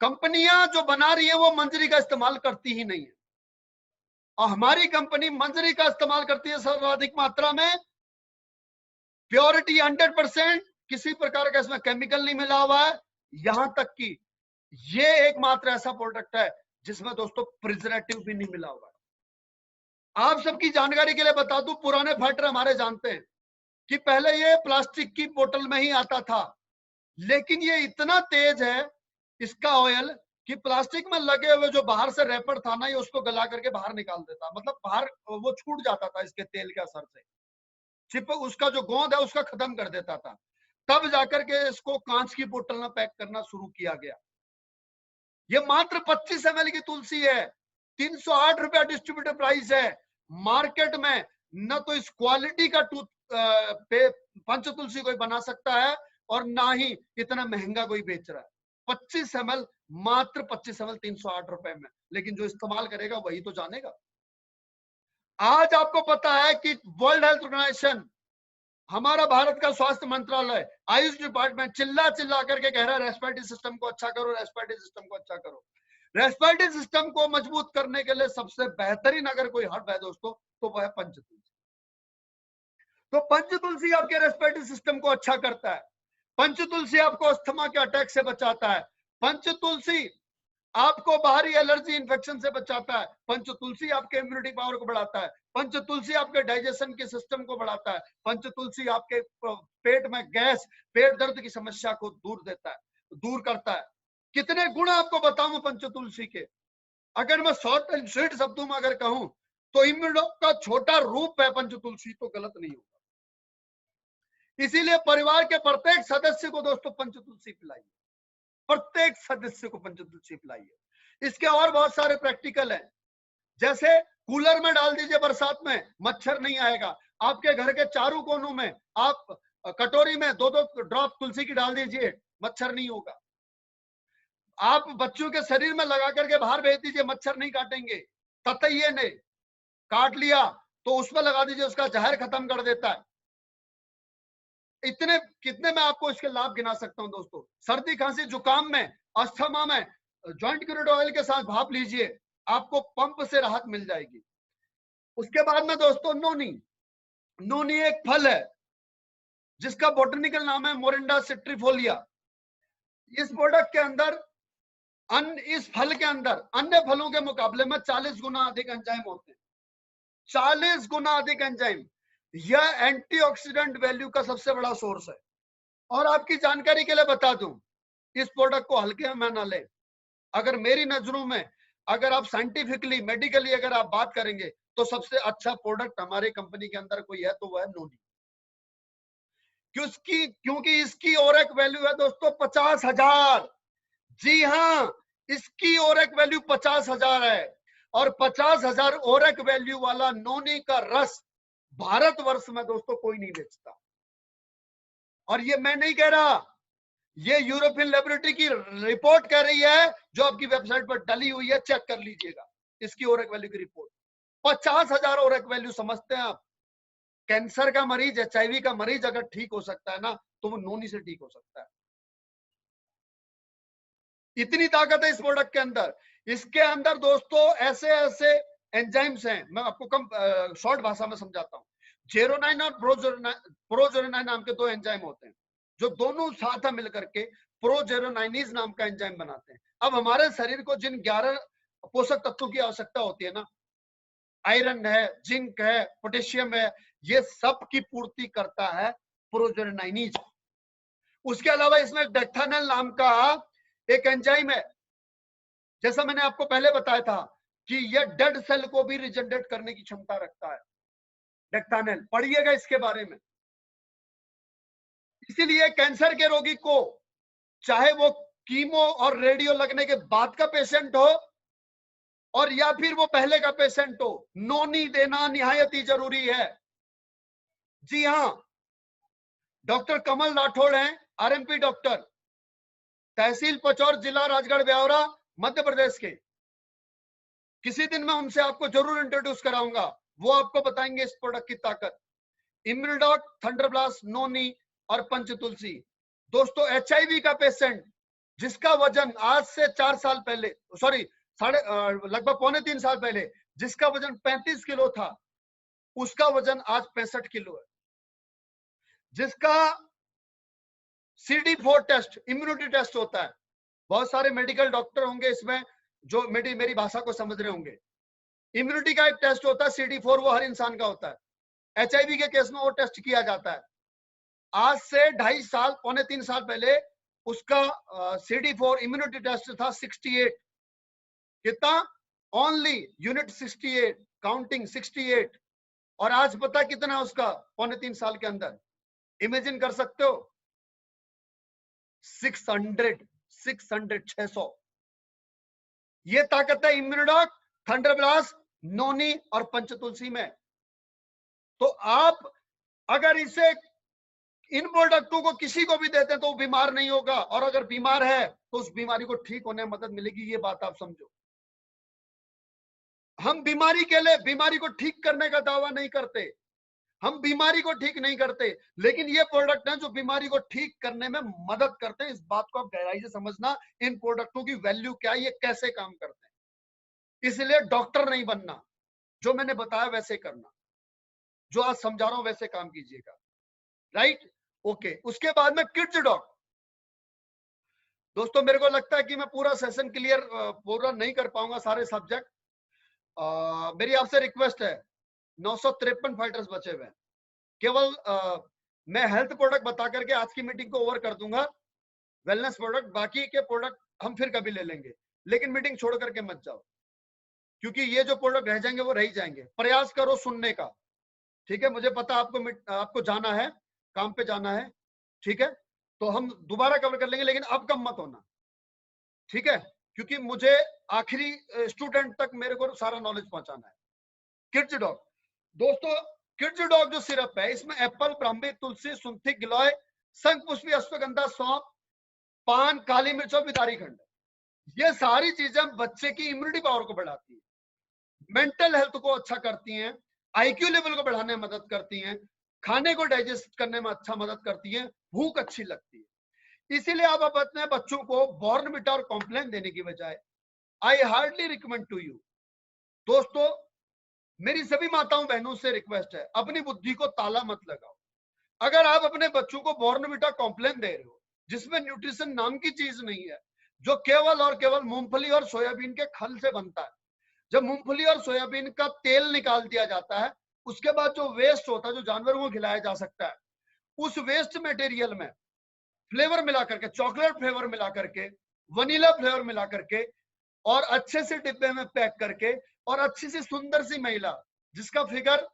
कंपनियां जो बना रही है वो मंजरी का इस्तेमाल करती ही नहीं है, और हमारी कंपनी मंजरी का इस्तेमाल करती है सर्वाधिक मात्रा में। प्योरिटी 100%, किसी प्रकार का इसमें केमिकल नहीं मिला हुआ है, यहां तक कि ये एकमात्र ऐसा प्रोडक्ट है जिसमें दोस्तों प्रिजर्वेटिव भी नहीं मिला हुआ है। आप सबकी जानकारी के लिए बता दूं, पुराने फाइटर हमारे जानते हैं कि पहले ये प्लास्टिक की बोतल में ही आता था, लेकिन ये इतना तेज है इसका ऑयल कि प्लास्टिक में लगे हुए जो बाहर से रैपर था ना, ये उसको गला करके बाहर निकाल देता, मतलब बाहर वो छूट जाता था इसके तेल के असर से, चिपक उसका जो गोंद है उसका खत्म कर देता था। तब जाकर के इसको कांच की बोतल में पैक करना शुरू किया गया। ये मात्र 25 ml की तुलसी है, 308 रुपया डिस्ट्रीब्यूटर प्राइस है। मार्केट में न तो इस क्वालिटी का पंच तुलसी कोई बना सकता है और ना ही इतना महंगा कोई बेच रहा है। 25 ml, मात्र 25 ml 308 रुपए में, लेकिन जो इस्तेमाल करेगा वही तो जानेगा। आज आपको पता है कि वर्ल्ड हेल्थ ऑर्गेनाइजेशन, हमारा भारत का स्वास्थ्य मंत्रालय, आयुष डिपार्टमेंट चिल्ला चिल्ला करके कह रहा है रेस्पिरेटरी सिस्टम को अच्छा करो, रेस्पिरेटरी सिस्टम को अच्छा करो। रेस्पिरेटरी सिस्टम को मजबूत करने के लिए सबसे बेहतरीन अगर कोई हर्ब है दोस्तों तो वह है पंच तुलसी। तो पंच तुलसी आपके रेस्पिरेटरी सिस्टम को अच्छा करता है। पंच तुलसी आपको अस्थमा के अटैक से बचाता है। पंच तुलसी आपको बाहरी एलर्जी इन्फेक्शन से बचाता है। पंच तुलसी आपके इम्यूनिटी पावर को बढ़ाता है। पंच तुलसी आपके डाइजेशन के सिस्टम को बढ़ाता है। पंच तुलसी आपके पेट में गैस, पेट दर्द की समस्या को दूर करता है। कितने गुण आपको बताऊं पंच तुलसी के, अगर मैं शॉर्ट एंड स्वीट शब्दों में अगर कहूं तो इम्यूनो का छोटा रूप है पंच तुलसी, तो गलत नहीं होगा। इसीलिए परिवार के प्रत्येक सदस्य को दोस्तों पंच तुलसी पिलाइए, प्रत्येक सदस्य को पंच तुलसी पिलाइए। इसके और बहुत सारे प्रैक्टिकल हैं, जैसे कूलर में डाल दीजिए बरसात में, मच्छर नहीं आएगा। आपके घर के चारों कोनों में आप कटोरी में 2-2 ड्रॉप तुलसी की डाल दीजिए, मच्छर नहीं होगा। आप बच्चों के शरीर में लगा करके बाहर भेज दीजिए, मच्छर नहीं काटेंगे। ततैये ने काट लिया तो उसमें लगा दीजिए, उसका जहर खत्म कर देता है। इतने कितने मैं आपको इसके लाभ गिना सकता हूं दोस्तों। सर्दी खांसी जुकाम में, अस्थमा में जॉइंट क्यूरेट ऑयल के साथ भाप लीजिए, आपको पंप से राहत मिल जाएगी। उसके बाद में दोस्तों नोनी एक फल है जिसका बॉटनिकल नाम है मोरिंडा सिट्रीफोलिया। इस प्रोडक्ट के अंदर इस फल के अंदर अन्य फलों के मुकाबले में 40 गुना अधिक एंजाइम होते हैं। 40 गुना अधिक एंजाइम। यह एंटीऑक्सीडेंट वैल्यू का सबसे बड़ा सोर्स है। और आपकी जानकारी के लिए बता दूं, इस प्रोडक्ट को हल्के में ना लें। अगर मेरी नजरों में, अगर आप साइंटिफिकली मेडिकली अगर आप बात करेंगे तो सबसे अच्छा प्रोडक्ट हमारी कंपनी के अंदर कोई है तो वह है नोनी। क्योंकि इसकी ओरेक वैल्यू है दोस्तों 50,000। जी हाँ, इसकी ओरेक वैल्यू 50,000 है। और 50,000 ओरेक वैल्यू वाला नोनी का रस भारतवर्ष में दोस्तों कोई नहीं बेचता। और ये मैं नहीं कह रहा, ये यूरोपियन लेबोरेटरी की रिपोर्ट कह रही है, जो आपकी वेबसाइट पर डली हुई है, चेक कर लीजिएगा इसकी ओरेक वैल्यू की रिपोर्ट। 50,000 ओरेक वैल्यू। समझते हैं आप, कैंसर का मरीज, HIV का मरीज अगर ठीक हो सकता है ना, तो वो नोनी से ठीक हो सकता है। इतनी ताकत है इस प्रोडक्ट के अंदर। इसके अंदर दोस्तों ऐसे ऐसे एंजाइम्स हैं, मैं आपको कम शॉर्ट भाषा में समझाता हूँ। जेरोनाइन और प्रोजेरोनाइन नाम के 2 एंजाइम होते हैं, जो दोनों साथ मिलकर के प्रोजेरोनाइनीज नाम का एंजाइम बनाते हैं। अब हमारे शरीर को जिन 11 पोषक तत्वों की आवश्यकता होती है ना, आयरन है, जिंक है, पोटेशियम है, ये सब की पूर्ति करता है प्रोजेरोनाइनीज। उसके अलावा इसमें डेक्थानेल नाम का एक एंजाइम है। जैसा मैंने आपको पहले बताया था कि यह डेड सेल को भी रिजेनरेट करने की क्षमता रखता है। डेक्थानेल पढ़िएगा इसके बारे में। इसीलिए कैंसर के रोगी को, चाहे वो कीमो और रेडियो लगने के बाद का पेशेंट हो और या फिर वो पहले का पेशेंट हो, नोनी देना निहायत ही जरूरी है। जी हाँ, डॉक्टर कमल राठौड़ हैं, RMP डॉक्टर, तहसील पचौर, जिला राजगढ़ ब्यावरा, मध्य प्रदेश के। किसी दिन मैं उनसे आपको जरूर इंट्रोड्यूस कराऊंगा, वो आपको बताएंगे इस प्रोडक्ट की ताकत। इम्यूनोडॉक, थंडरब्लास्ट, नोनी और पंच तुलसी। दोस्तों HIV का पेशेंट जिसका वजन आज से 4 साल पहले, सॉरी लगभग 3.25 साल पहले जिसका वजन 35 किलो था, उसका वजन आज 65 किलो है। जिसका CD4 टेस्ट इम्यूनिटी टेस्ट होता है। बहुत सारे मेडिकल डॉक्टर होंगे इसमें जो मेरी भाषा को समझ रहे होंगे। इम्यूनिटी का एक टेस्ट होता है CD4, वो हर इंसान का होता है। HIV के केस में वो टेस्ट किया जाता है। आज से 2.5 साल, पौने 3 साल पहले उसका CD4 इम्यूनिटी टेस्ट था 68। कितना? Only unit 68, counting 68। और आज पता कितना उसका पौने 3 साल के अंदर? इमेजिन कर सकते हो? 600। ये ताकत है इम्यूनोडॉक, थंडरब्लास्ट, नोनी और पंचतुलसी में। तो आप अगर इसे इन प्रोडक्टों को किसी को भी देते हैं तो वो बीमार नहीं होगा, और अगर बीमार है तो उस बीमारी को ठीक होने में मदद मिलेगी। ये बात आप समझो। हम बीमारी के लिए बीमारी को ठीक करने का दावा नहीं करते, हम बीमारी को ठीक नहीं करते, लेकिन ये प्रोडक्ट हैं जो बीमारी को ठीक करने में मदद करते हैं। इस बात को आप गहराई से समझना, इन प्रोडक्टों की वैल्यू क्या है, ये कैसे काम करते हैं। इसलिए डॉक्टर नहीं बनना, जो मैंने बताया वैसे करना, जो आज समझा रहा हूं वैसे काम कीजिएगा। राइट? ओके। उसके बाद में किड्स डॉग। दोस्तों मेरे को लगता है कि मैं पूरा सेशन क्लियर पूरा नहीं कर पाऊंगा सारे सब्जेक्ट। मेरी आपसे रिक्वेस्ट है, 953 फाइटर्स बचे हुए हैं। केवल मैं हेल्थ प्रोडक्ट बता करके आज की मीटिंग को ओवर कर दूंगा। वेलनेस प्रोडक्ट, बाकी के प्रोडक्ट हम फिर कभी ले लेंगे, लेकिन मीटिंग छोड़ करके मत जाओ, क्योंकि ये जो प्रोडक्ट रह जाएंगे वो रह जाएंगे। प्रयास करो सुनने का, ठीक है? मुझे पता आपको जाना है, काम पे जाना है, ठीक है? तो हम दोबारा कवर कर लेंगे, लेकिन अब कम मत होना, ठीक है? क्योंकि मुझे आखिरी स्टूडेंट तक मेरे को सारा नॉलेज पहुंचाना है। किड्स डॉग दोस्तों, किड्स डॉग जो सिरप है, इसमें एप्पल, ब्राह्मी, तुलसी, सुंठी, गिलोय, शंखपुष्पी, अश्वगंधा, सौंफ, पान, काली मिर्च और बिदारी खंड, ये सारी चीजें बच्चे की इम्यूनिटी पावर को बढ़ाती है, मेंटल हेल्थ को अच्छा करती हैं, IQ लेवल को बढ़ाने में मदद करती हैं, खाने को डाइजेस्ट करने में अच्छा मदद करती है, भूख अच्छी लगती है। इसीलिए आप अपने बच्चों को बॉर्नविटा और कॉम्प्लेन देने की बजाय I hardly recommend to you, दोस्तों मेरी सभी माताओं बहनों से रिक्वेस्ट है, अपनी बुद्धि को ताला मत लगाओ। अगर आप अपने बच्चों को बॉर्नविटा कॉम्प्लेन दे रहे हो, जिसमें न्यूट्रिशन नाम की चीज नहीं है, जो केवल और केवल मूंगफली और सोयाबीन के खल से बनता है, जब मूंगफली और सोयाबीन का तेल निकाल दिया जाता है, उसके बाद जो वेस्ट होता है, जो जानवरों को खिलाया जा सकता है, उस वेस्ट मटेरियल में फ्लेवर मिला करके, चॉकलेट फ्लेवर मिला करके, वनीला फ्लेवर मिला करके, और अच्छे से डिब्बे में पैक करके, और अच्छी सी सुंदर सी महिला जिसका फिगर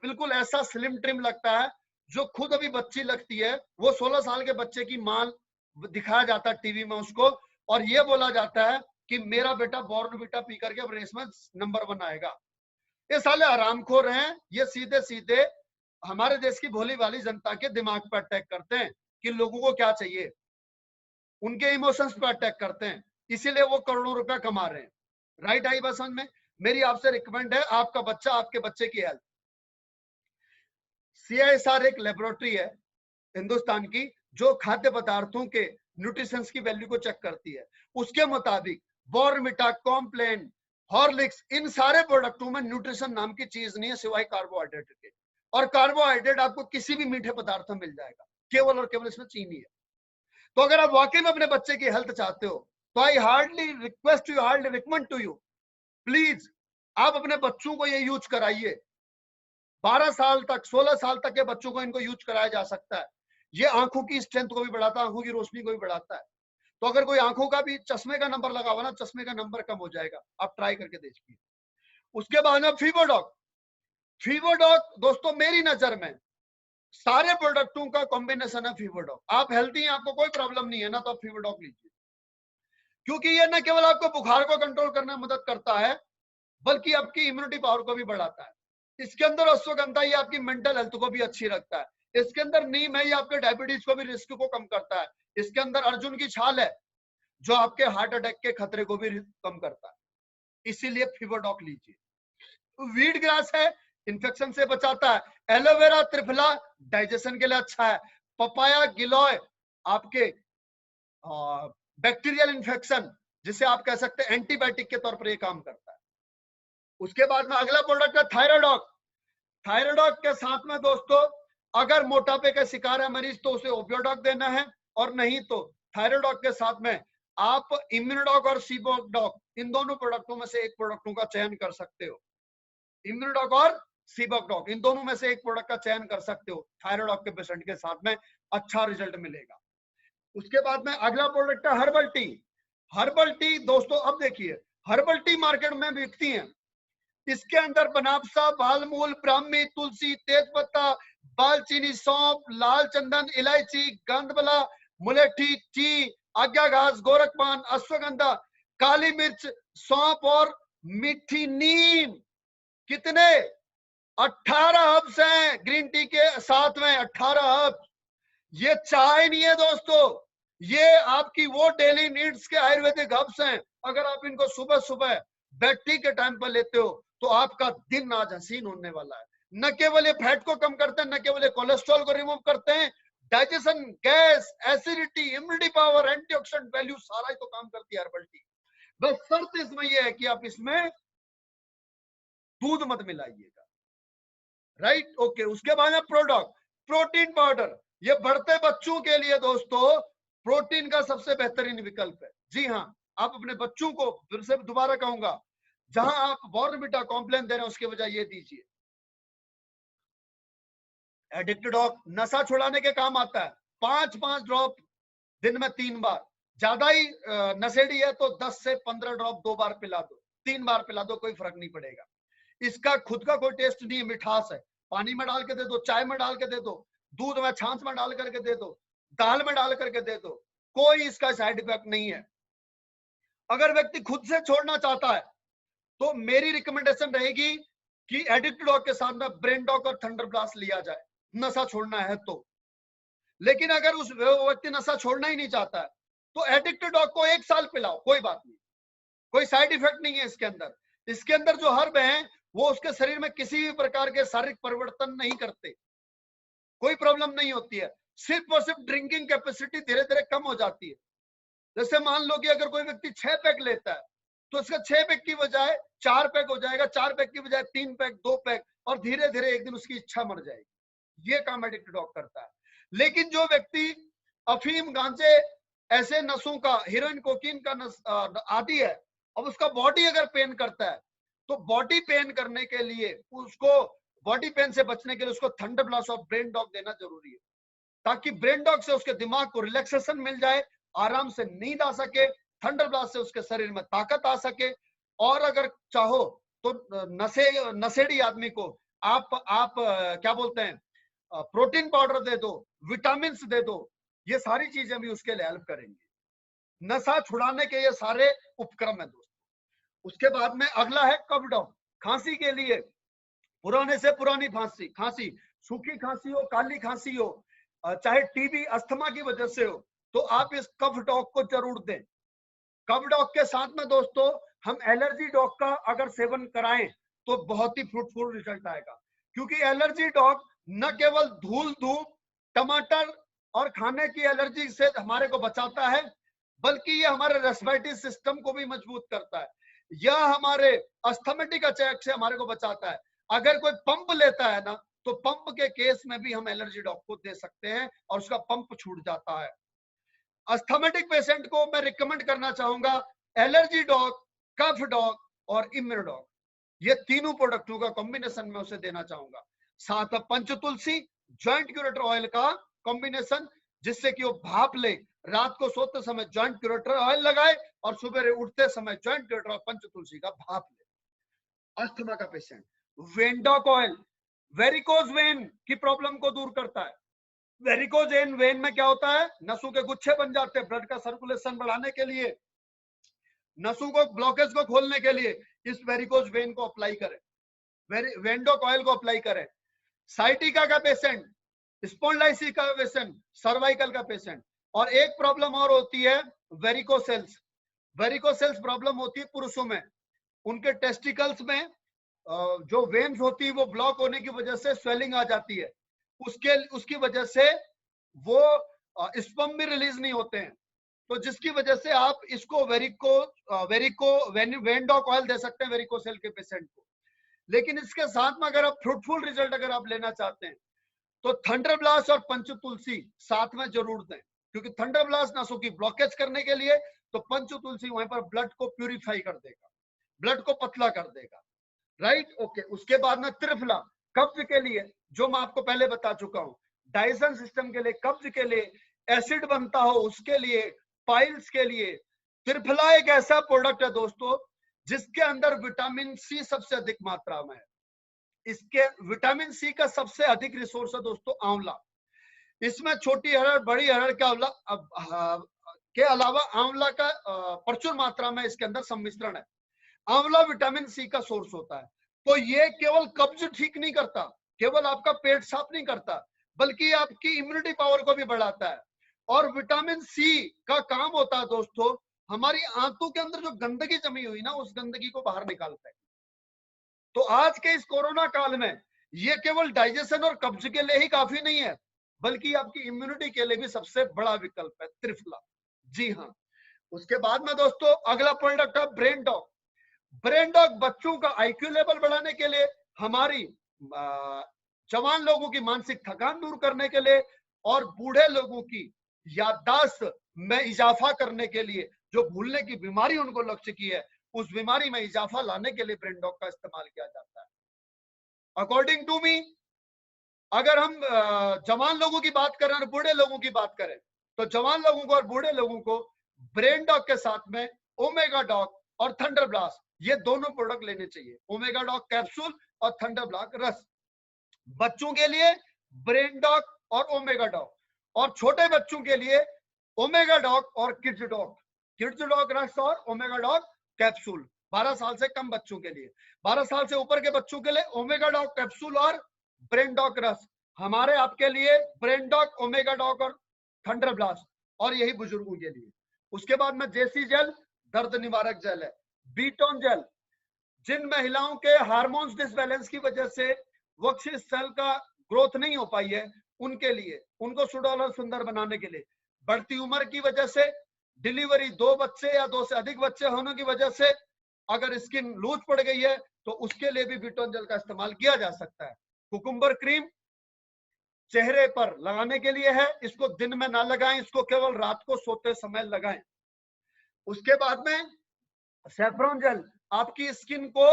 बिल्कुल ऐसा स्लिम ट्रिम लगता है, जो खुद अभी बच्ची लगती है, वो 16 साल के बच्चे की मां दिखाया जाता है टीवी में उसको, और ये बोला जाता है कि मेरा बेटा बॉर्नविटा पी करके अब रेस में नंबर 1 आएगा। ये साले आरामखोर हैं, ये सीधे सीधे हमारे देश की भोली भाली जनता के दिमाग पर अटैक करते हैं कि लोगों को क्या चाहिए, उनके इमोशंस पर अटैक करते हैं, इसीलिए वो करोड़ों रुपया कमा रहे हैं। राइट? आई बात समझ में? मेरी आपसे रिकमेंड है, आपका बच्चा, आपके बच्चे की हेल्थ। CISR एक लेबोरेटरी है हिंदुस्तान की, जो खाद्य पदार्थों के न्यूट्रिशंस की वैल्यू को चेक करती है। उसके मुताबिक बॉर्नविटा, कॉम्प्लेन, हॉर्लिक्स, इन सारे प्रोडक्टों में न्यूट्रिशन नाम की चीज नहीं है सिवाय कार्बोहाइड्रेट के, और कार्बोहाइड्रेट आपको किसी भी मीठे पदार्थ में मिल जाएगा, केवल और केवल इसमें चीनी है। तो अगर आप वाकई में अपने बच्चे की हेल्थ चाहते हो, तो I hardly request you, hardly recommend to you, please आप अपने बच्चों को ये यूज कराइए। 12 साल तक, 16 साल तक के बच्चों को इनको यूज कराया जा सकता है। ये आंखों की स्ट्रेंथ को भी बढ़ाता है, आंखों की रोशनी को भी बढ़ाता है। तो अगर कोई आंखों का भी चश्मे का नंबर लगा हुआ ना, चश्मे का नंबर कम हो जाएगा, आप ट्राई करके देखिए। उसके बाद में फीवरडॉग। फीवरडॉग दोस्तों मेरी नजर में सारे प्रोडक्टों का कॉम्बिनेशन है फीवरडॉग। आप हेल्थी हैं, आपको कोई प्रॉब्लम नहीं है ना, तो आप फीवरडॉग लीजिए, क्योंकि ये न केवल आपको बुखार को कंट्रोल करने में मदद करता है, बल्कि आपकी इम्यूनिटी पावर को भी बढ़ाता है। इसके अंदर अश्वगंधा, ये आपकी मेंटल हेल्थ को भी अच्छी रखता है। इसके अंदर नीम है, ये आपके डायबिटीज को भी रिस्क को कम करता है। इसके अंदर अर्जुन की छाल है, जो आपके हार्ट अटैक के खतरे को भी कम करता है। इसीलिए फीवरडॉग लीजिए। वीट ग्रास है, इन्फेक्शन से बचाता है। एलोवेरा, त्रिफला डाइजेशन के लिए अच्छा है। पपाया, गिलोय आपके बैक्टीरियल इन्फेक्शन, जिसे आप कह सकते हैं एंटीबायोटिक के तौर पर ये काम करता है। उसके बाद में अगला प्रोडक्ट है थायराइडॉग। थायराइडॉग के साथ में दोस्तों, अगर मोटापे का शिकार है मरीज, तो उसे ओपियोडॉग देना है। और नहीं तो थायरोडॉक के साथ में आप इम्यूनोडॉक और सीबोडॉक इन दोनों प्रोडक्टों में से एक प्रोडक्टों का चयन कर सकते हो। इम्यूनोडॉक और सीबोडॉक इन दोनों में से एक प्रोडक्ट का चयन कर सकते हो। थायरोडॉक के पेशेंट के साथ में अच्छा रिजल्ट मिलेगा। उसके बाद में अगला प्रोडक्ट है हर्बल टी। हर्बल टी दोस्तों अब देखिए, हर्बल टी मार्केट में बिकती है। इसके अंदर बनाबसा, बालमूल, ब्राह्मी, तुलसी, तेजपत्ता, दालचीनी, सौंफ, लाल चंदन, इलायची, गंधबला, मुलेठी, टी, आज्ञा घास, गोरखपान, अश्वगंधा, काली मिर्च, सौंफ और मीठी नीम, कितने 18 हर्ब्स हैं ग्रीन टी के साथ में। 18 हर्ब्स। ये चाय नहीं है दोस्तों, ये आपकी वो डेली नीड्स के आयुर्वेदिक हर्ब्स हैं। अगर आप इनको सुबह सुबह बेड टी के टाइम पर लेते हो तो आपका दिन आज हसीन होने वाला है। न केवल ये फैट को कम करते हैं, न केवल ये कोलेस्ट्रॉल को रिमूव करते हैं, digestion, gas, acidity, immunity power, antioxidant value सारा ही तो काम करती है हर्बल टी। बस शर्त इसमें यह है कि आप इसमें दूध मत मिलाइएगा, राइट? ओके। उसके बाद है प्रोडक्ट, प्रोटीन पाउडर। ये बढ़ते बच्चों के लिए दोस्तों प्रोटीन का सबसे बेहतरीन विकल्प है। जी हाँ, आप अपने बच्चों को, फिर से दोबारा कहूंगा, जहां आप बॉर्नविटा कॉम्प्लेन दे रहे हैं उसके बजाय ये दीजिए। एडिक्टेड डॉग नशा छुड़ाने के काम आता है। 5-5 ड्रॉप दिन में 3 बार। ज्यादा ही नशेड़ी है तो 10 से 15 ड्रॉप 2 बार पिला दो, 3 बार पिला दो, कोई फर्क नहीं पड़ेगा। इसका खुद का कोई टेस्ट नहीं है, मिठास है। पानी में डाल के दे दो, चाय में डाल के दे दो, दूध में, छाछ में डाल करके दे दो, दाल में डाल करके दे दो, कोई इसका साइड इफेक्ट नहीं है। अगर व्यक्ति खुद से छोड़ना चाहता है तो मेरी रिकमेंडेशन रहेगी कि एडिक्ट डॉग के साथ में ब्रेन डॉग और थंडर ब्लास्ट लिया जाए, नशा छोड़ना है तो। लेकिन अगर उस व्यक्ति नशा छोड़ना ही नहीं चाहता है तो एडिक्ट डॉग को 1 साल पिलाओ, कोई बात नहीं, कोई साइड इफेक्ट नहीं है इसके अंदर। इसके अंदर जो हर्ब हैं वो उसके शरीर में किसी भी प्रकार के शारीरिक परिवर्तन नहीं करते, कोई प्रॉब्लम नहीं होती है। सिर्फ और सिर्फ ड्रिंकिंग कैपेसिटी धीरे धीरे कम हो जाती है। जैसे मान लो कि अगर कोई व्यक्ति 6 पैक लेता है तो इसका 6 पैक की बजाय 4 पैक हो जाएगा, 4 पैक की बजाय 3 पैक, 2 पैक, और धीरे धीरे एक दिन उसकी इच्छा मर जाएगी। ये काम एडिक्ट डॉग करता है। लेकिन जो व्यक्ति अफीम, गांजे, ऐसे नशों का, हीरोइन, कोकीन का आदी है, अब उसका बॉडी अगर पेन करता है तो बॉडी पेन करने के लिए उसको, बॉडी पेन से बचने के लिए उसको थंडर ब्लास्ट और ब्रेन डॉग देना जरूरी है, ताकि ब्रेन डॉग से उसके दिमाग को रिलैक्सेशन मिल जाए, आराम से नींद आ सके, थंडर ब्लास्ट से उसके शरीर में ताकत आ सके। और अगर चाहो तो नशेड़ी आदमी को आप क्या बोलते हैं, प्रोटीन पाउडर दे दो, विटामिन दे दो, ये सारी चीजें भी उसके लिए हेल्प करेंगी। नशा छुड़ाने के ये सारे उपक्रम है दोस्तों। उसके बाद में अगला है कफ डॉग। खांसी के लिए, पुराने से पुरानी खांसी, सूखी खांसी हो, काली खांसी हो, चाहे टीबी, अस्थमा की वजह से हो, तो आप इस कफ डॉग को जरूर दें। कफ डॉग के साथ में दोस्तों हम एलर्जी डॉग का अगर सेवन कराएं तो बहुत ही फ्रूटफुल रिजल्ट आएगा, क्योंकि एलर्जी डॉग न केवल धूल, धूप, टमाटर और खाने की एलर्जी से हमारे को बचाता है, बल्कि ये हमारे रेस्पिरेटरी सिस्टम को भी मजबूत करता है। यह हमारे अस्थमेटिक अटैक से हमारे को बचाता है। अगर कोई पंप लेता है ना तो पंप के केस में भी हम एलर्जी डॉग को दे सकते हैं और उसका पंप छूट जाता है। अस्थमेटिक पेशेंट को मैं रिकमेंड करना चाहूंगा एलर्जी डॉग, कफ डॉग और इम्यून डॉग, ये तीनों प्रोडक्टों का कॉम्बिनेशन में उसे देना चाहूंगा। साथ पंच तुलसी, जॉइंट क्यूरेटर ऑयल का कॉम्बिनेशन, जिससे कि वो भाप ले, रात को सोते समय जॉइंट क्यूरेटर ऑयल लगाए और सुबह उठते समय जॉइंट क्यूरेटर और पंच तुलसी का भाप ले। अस्थमा का पेशेंट वेंडोक ऑयल वेरिकोज वेन की प्रॉब्लम को दूर करता है। वेरिकोज वेन में क्या होता है, नसों के गुच्छे बन जाते हैं। ब्लड का सर्कुलेशन बढ़ाने के लिए, नसों को, ब्लॉकेज को खोलने के लिए इस वेरिकोज वेन को अप्लाई करें, वेंडोक ऑयल को अप्लाई करें। साइटिका का पेशेंट, स्पॉन्डिलाइटिस का पेशेंट, सर्वाइकल का पेशेंट, और एक प्रॉब्लम और होती है वेरिकोसेल्स। वेरिकोसेल्स प्रॉब्लम होती है पुरुषों में, उनके टेस्टिकल्स में जो वेन्स होती है वो ब्लॉक होने की वजह से स्वेलिंग आ जाती है, उसकी वजह से वो स्पर्म भी रिलीज नहीं होते हैं, तो जिसकी वजह से आप इसको वेंडोक ऑयल दे सकते हैं वेरिकोसेल के पेशेंट को। लेकिन इसके साथ में अगर आप फ्रूटफुल रिजल्ट अगर आप लेना चाहते हैं तो थंडर ब्लास्ट और पंच तुलसी साथ में जरूर दें। क्योंकि थंडर ब्लास्ट नसों की ब्लॉकेज करने के लिए, तो पंच तुलसी वहां पर ब्लड को प्यूरिफाई कर देगा, ब्लड को पतला कर देगा, राइट। ओके, उसके बाद में त्रिफला कब्ज के लिए, जो मैं आपको पहले बता चुका हूं, डाइजेशन सिस्टम के लिए, कब्ज के लिए, एसिड बनता हो उसके लिए, पाइल्स के लिए। त्रिफला एक ऐसा प्रोडक्ट है दोस्तों जिसके अंदर विटामिन सी सबसे अधिक मात्रा में है। इसके विटामिन सी का सबसे अधिक रिसोर्स है दोस्तों आंवला। इसमें छोटी हरड़, बड़ी हरड़ का आंवला के अलावा आंवला का प्रचुर मात्रा में इसके अंदर सम्मिश्रण है। आंवला विटामिन सी का सोर्स होता है। तो ये केवल कब्ज ठीक नहीं करता, केवल आपका पेट साफ नहीं करता, बल्कि आपकी इम्यूनिटी पावर को भी बढ़ाता है। और विटामिन सी का काम होता है दोस्तों हमारी आंतों के अंदर जो गंदगी जमी हुई ना, उस गंदगी को बाहर निकालता है। तो आज के इस कोरोना काल में ये केवल डाइजेशन और कब्ज के लिए ही काफी नहीं है, बल्कि आपकी इम्यूनिटी के लिए भी सबसे बड़ा विकल्प है त्रिफला। जी हाँ। उसके बाद में दोस्तों अगला प्रोडक्ट है ब्रेन डॉग। ब्रेन डॉग बच्चों का आईक्यू लेवल बढ़ाने के लिए, हमारी जवान लोगों की मानसिक थकान दूर करने के लिए, और बूढ़े लोगों की याददाश्त में इजाफा करने के लिए, जो भूलने की बीमारी उनको लग चुकी है, उस बीमारी में इजाफा लाने के लिए ब्रेन डॉग का इस्तेमाल किया जाता है। अकॉर्डिंग टू मी, अगर हम जवान लोगों की बात करें और बूढ़े लोगों की बात करें, तो जवान लोगों को और बूढ़े लोगों को ब्रेन डॉग के साथ में ओमेगा डॉग और थंडर ब्लास्ट, ये दोनों प्रोडक्ट लेने चाहिए। ओमेगा डॉग कैप्सूल और थंडर ब्लास्ट रस। बच्चों के लिए ब्रेन डॉग और ओमेगा डॉग, और छोटे बच्चों के लिए ओमेगा डॉग और किड्स डॉग। किड्स डॉग रस और ओमेगा डॉग कैप्सूल 12 साल से कम बच्चों के लिए। 12 साल से ऊपर के बच्चों के लिए ओमेगा डॉग कैप्सूल और ब्रेन डॉग रस। हमारे आपके लिए ब्रेन डॉग, ओमेगा डॉग और थंडर ब्लास्ट, और यही बुजुर्गों के लिए। उसके बाद में जेसी जेल दर्द निवारक जेल है। बीटोन जेल, जिन महिलाओं के हार्मोन्स डिसबैलेंस की वजह से वक्ष सेल का ग्रोथ नहीं हो पाई है, उनके लिए, उनको सुडौल और सुंदर बनाने के लिए। बढ़ती उम्र की वजह से, डिलीवरी 2 बच्चे या 2 से अधिक बच्चे होने की वजह से अगर स्किन लूज पड़ गई है, तो उसके लिए भी बीटोन जेल का इस्तेमाल किया जा सकता है। कुकुम्बर क्रीम चेहरे पर लगाने के लिए है, इसको दिन में ना लगाएं, इसको केवल रात को सोते समय लगाएं। उसके बाद में सैफ्रॉन जेल आपकी स्किन को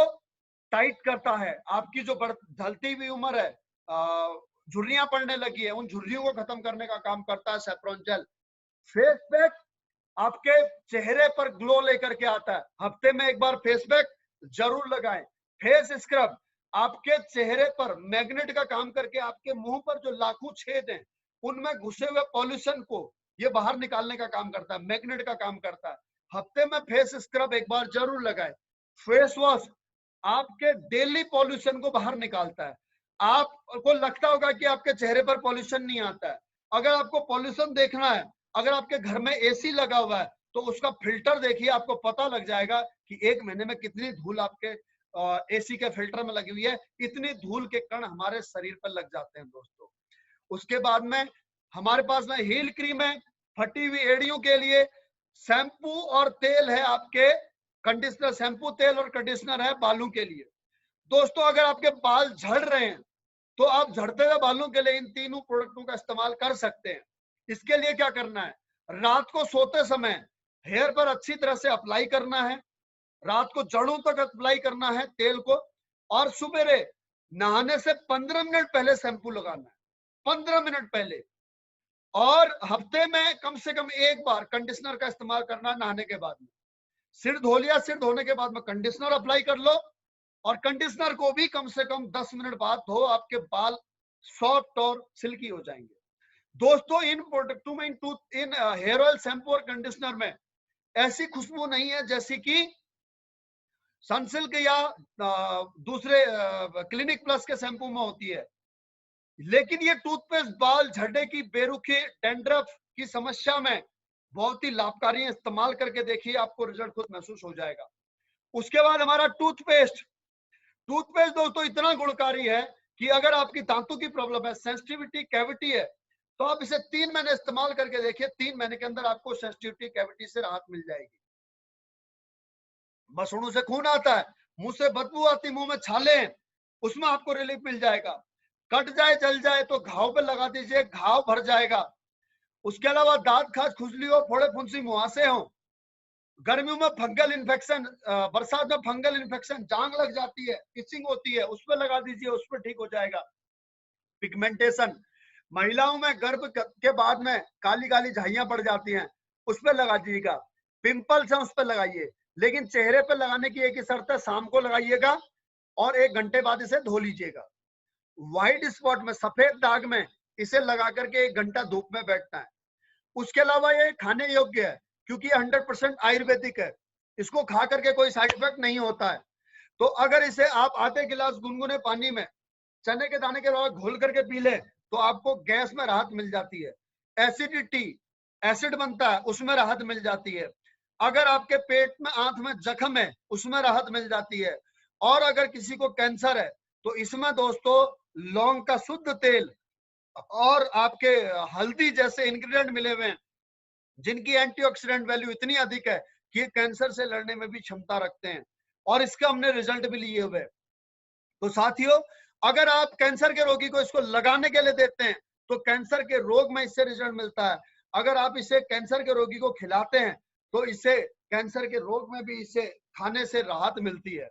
टाइट करता है। आपकी जो ढलती हुई उम्र है, झुर्रियां पड़ने लगी है, उन झुर्रियों को खत्म करने का काम करता है सैफ्रॉन जेल। फेस पैक आपके चेहरे पर ग्लो लेकर के आता है। हफ्ते में एक बार फेस पैक जरूर लगाएं। फेस स्क्रब आपके चेहरे पर मैग्नेट का काम करके आपके मुंह पर जो लाखों छेद हैं, उनमें घुसे हुए पॉल्यूशन को ये बाहर निकालने का काम करता है, मैग्नेट का काम करता है। हफ्ते में फेस स्क्रब एक बार जरूर लगाएं। फेस वॉश आपके डेली पॉल्यूशन को बाहर निकालता है। आपको लगता होगा कि आपके चेहरे पर पॉल्यूशन नहीं आता है। अगर आपको पॉल्यूशन देखना है, अगर आपके घर में एसी लगा हुआ है, तो उसका फिल्टर देखिए, आपको पता लग जाएगा कि 1 महीने में कितनी धूल आपके एसी के फिल्टर में लगी हुई है। इतनी धूल के कण हमारे शरीर पर लग जाते हैं दोस्तों। उसके बाद में हमारे पास में हील क्रीम है, फटी हुई एड़ियों के लिए। शैम्पू और तेल है आपके, कंडीशनर, शैम्पू, तेल और कंडीशनर है बालों के लिए। दोस्तों अगर आपके बाल झड़ रहे हैं, तो आप झड़ते हुए बालों के लिए इन तीनों प्रोडक्टों का इस्तेमाल कर सकते हैं। इसके लिए क्या करना है, रात को सोते समय हेयर पर अच्छी तरह से अप्लाई करना है, रात को जड़ों तक अप्लाई करना है तेल को, और सुबेरे नहाने से 15 मिनट पहले शैम्पू लगाना है, 15 मिनट पहले। और हफ्ते में कम से कम एक बार कंडीशनर का इस्तेमाल करना नहाने के बाद में। सिर धो लिया, सिर धोने के बाद में कंडीशनर अप्लाई कर लो, और कंडीशनर को भी कम से कम 10 मिनट बाद धो, आपके बाल सॉफ्ट और सिल्की हो जाएंगे। दोस्तों इन प्रोडक्टों में, इन हेयर ऑयल, शैम्पू और कंडीशनर में ऐसी खुशबू नहीं है जैसी कि सनसिल्क या दूसरे क्लिनिक प्लस के शैम्पू में होती है। लेकिन ये टूथपेस्ट बाल झड़ने की, बेरुखी, डैंड्रफ की समस्या में बहुत ही लाभकारी है। इस्तेमाल करके देखिए, आपको रिजल्ट खुद महसूस हो जाएगा। उसके बाद हमारा टूथपेस्ट दोस्तों इतना गुणकारी है कि अगर आपकी दांतों की प्रॉब्लम है, सेंसिटिविटी, कैविटी है, तो आप इसे 3 महीने इस्तेमाल करके देखिए। 3 महीने के अंदर आपको सेंसिटिविटी, कैविटी से राहत मिल जाएगी। मसूड़ों से खून आता है, मुंह से बदबू आती, मुंह में छाले हैं, उसमें आपको रिलीफ मिल जाएगा। कट जाए, जल जाए तो घाव पे लगा दीजिए, घाव भर जाएगा। उसके अलावा दांत खाज, खुजली हो, फोड़े फुंसी, मुहासे हो, गर्मियों में फंगल इन्फेक्शन, बरसात में फंगल इन्फेक्शन, जांग लग जाती है, इचिंग होती है, उस पर लगा दीजिए, उस पर ठीक हो जाएगा। पिगमेंटेशन, महिलाओं में गर्भ के बाद में काली काली झाइयां पड़ जाती हैं, उस पर लगा दीजिएगा। पिंपल्स हैं, उस पर लगाइए, लेकिन चेहरे पर लगाने की एक ही शर्त है, शाम को लगाइएगा और 1 घंटे बाद इसे धो लीजिएगा। व्हाइट स्पॉट में, सफेद दाग में इसे लगा करके 1 घंटा धूप में बैठना है। उसके अलावा ये खाने योग्य है क्योंकि ये 100% आयुर्वेदिक है, इसको खा करके कोई साइड इफेक्ट नहीं होता है। तो अगर इसे आप आधे गिलास गुनगुने पानी में चने के दाने के बाद घोल करके पी ले तो आपको गैस में राहत मिल जाती है। एसिडिटी, एसिड बनता है, उसमें राहत मिल जाती है। अगर आपके पेट में, आंत में जख्म है, उसमें राहत मिल जाती है। और अगर किसी को कैंसर है तो इसमें दोस्तों लौंग का शुद्ध तेल और आपके हल्दी जैसे इंग्रेडिएंट मिले हुए हैं जिनकी एंटीऑक्सीडेंट वैल्यू इतनी अधिक है कि ये कैंसर से लड़ने में भी क्षमता रखते हैं, और इसका हमने रिजल्ट भी लिए हुए। तो साथियों, अगर आप कैंसर के रोगी को इसको लगाने के लिए देते हैं तो कैंसर के रोग में इससे रिजल्ट मिलता है। अगर आप इसे कैंसर के रोगी को खिलाते हैं तो इससे कैंसर के रोग में भी इसे खाने से राहत मिलती है।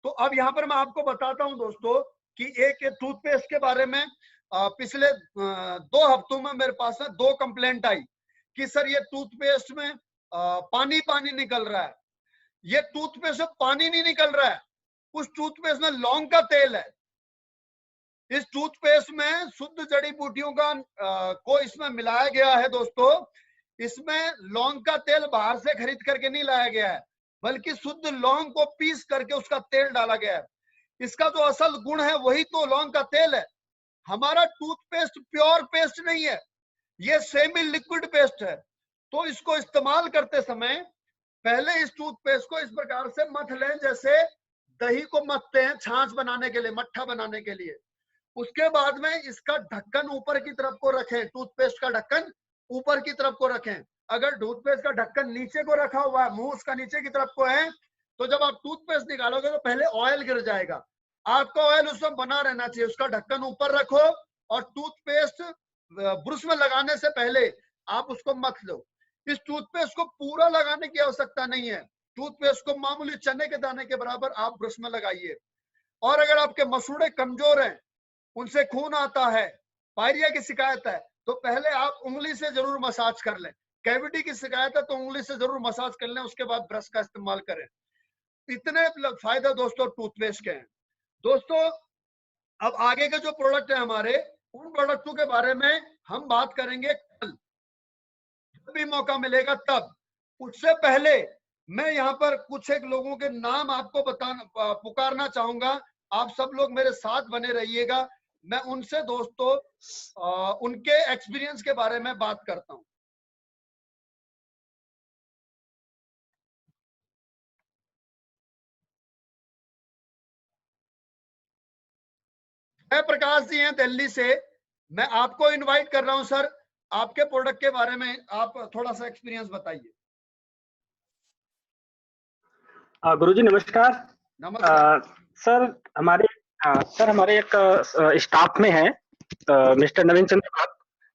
तो अब यहाँ पर मैं आपको बताता हूं दोस्तों कि एक टूथपेस्ट के बारे में पिछले 2 हफ्तों में मेरे पास में 2 कंप्लेंट आई कि सर ये टूथपेस्ट में पानी पानी निकल रहा है। ये टूथपेस्ट में पानी नहीं निकल रहा है, उस टूथपेस्ट में लौंग का तेल है। इस टूथपेस्ट में शुद्ध जड़ी बूटियों का को इसमें मिलाया गया है दोस्तों। इसमें लौंग का तेल बाहर से खरीद करके नहीं लाया गया है, बल्कि शुद्ध लौंग को पीस करके उसका तेल डाला गया है। इसका जो असल गुण है वही तो लौंग का तेल है। हमारा टूथपेस्ट प्योर पेस्ट नहीं है, ये सेमी लिक्विड पेस्ट है। तो इसको इस्तेमाल करते समय पहले इस टूथपेस्ट को इस प्रकार से मथ लें, जैसे दही को मथते हैं छाछ बनाने के लिए, मट्ठा बनाने के लिए। उसके बाद में इसका ढक्कन ऊपर की तरफ को रखें, टूथपेस्ट का ढक्कन ऊपर की तरफ को रखें। अगर टूथपेस्ट का ढक्कन नीचे को रखा हुआ है, मुंह उसका नीचे की तरफ को है, तो जब आप टूथपेस्ट निकालोगे तो पहले ऑयल गिर जाएगा। आपका ऑयल उसमें बना रहना चाहिए। उसका ढक्कन ऊपर रखो और टूथपेस्ट ब्रश में लगाने से पहले आप उसको मथ लो। इस टूथपेस्ट को पूरा लगाने की आवश्यकता नहीं है, टूथपेस्ट को मामूली चने के दाने के बराबर आप ब्रश में लगाइए। और अगर आपके मसूड़े कमजोर हैं, उनसे खून आता है, पायरिया की शिकायत है, तो पहले आप उंगली से जरूर मसाज कर लें। कैविटी की शिकायत है तो उंगली से जरूर मसाज कर लें, उसके बाद ब्रश का इस्तेमाल करें। इतने फायदे दोस्तों टूथपेस्ट के हैं। दोस्तों अब आगे के जो प्रोडक्ट है हमारे, उन प्रोडक्टों के बारे में हम बात करेंगे कल, जब भी मौका मिलेगा तब। उससे पहले मैं यहाँ पर कुछ एक लोगों के नाम आपको पुकारना चाहूंगा। आप सब लोग मेरे साथ बने रहिएगा। मैं उनसे दोस्तों उनके एक्सपीरियंस के बारे में बात करता हूं। जय प्रकाश जी हैं दिल्ली से। मैं आपको इनवाइट कर रहा हूं सर, आपके प्रोडक्ट के बारे में आप थोड़ा सा एक्सपीरियंस बताइए। गुरुजी नमस्कार। नमस्कार सर हमारे एक स्टाफ में है मिस्टर नवीन चंद्र भट्ट।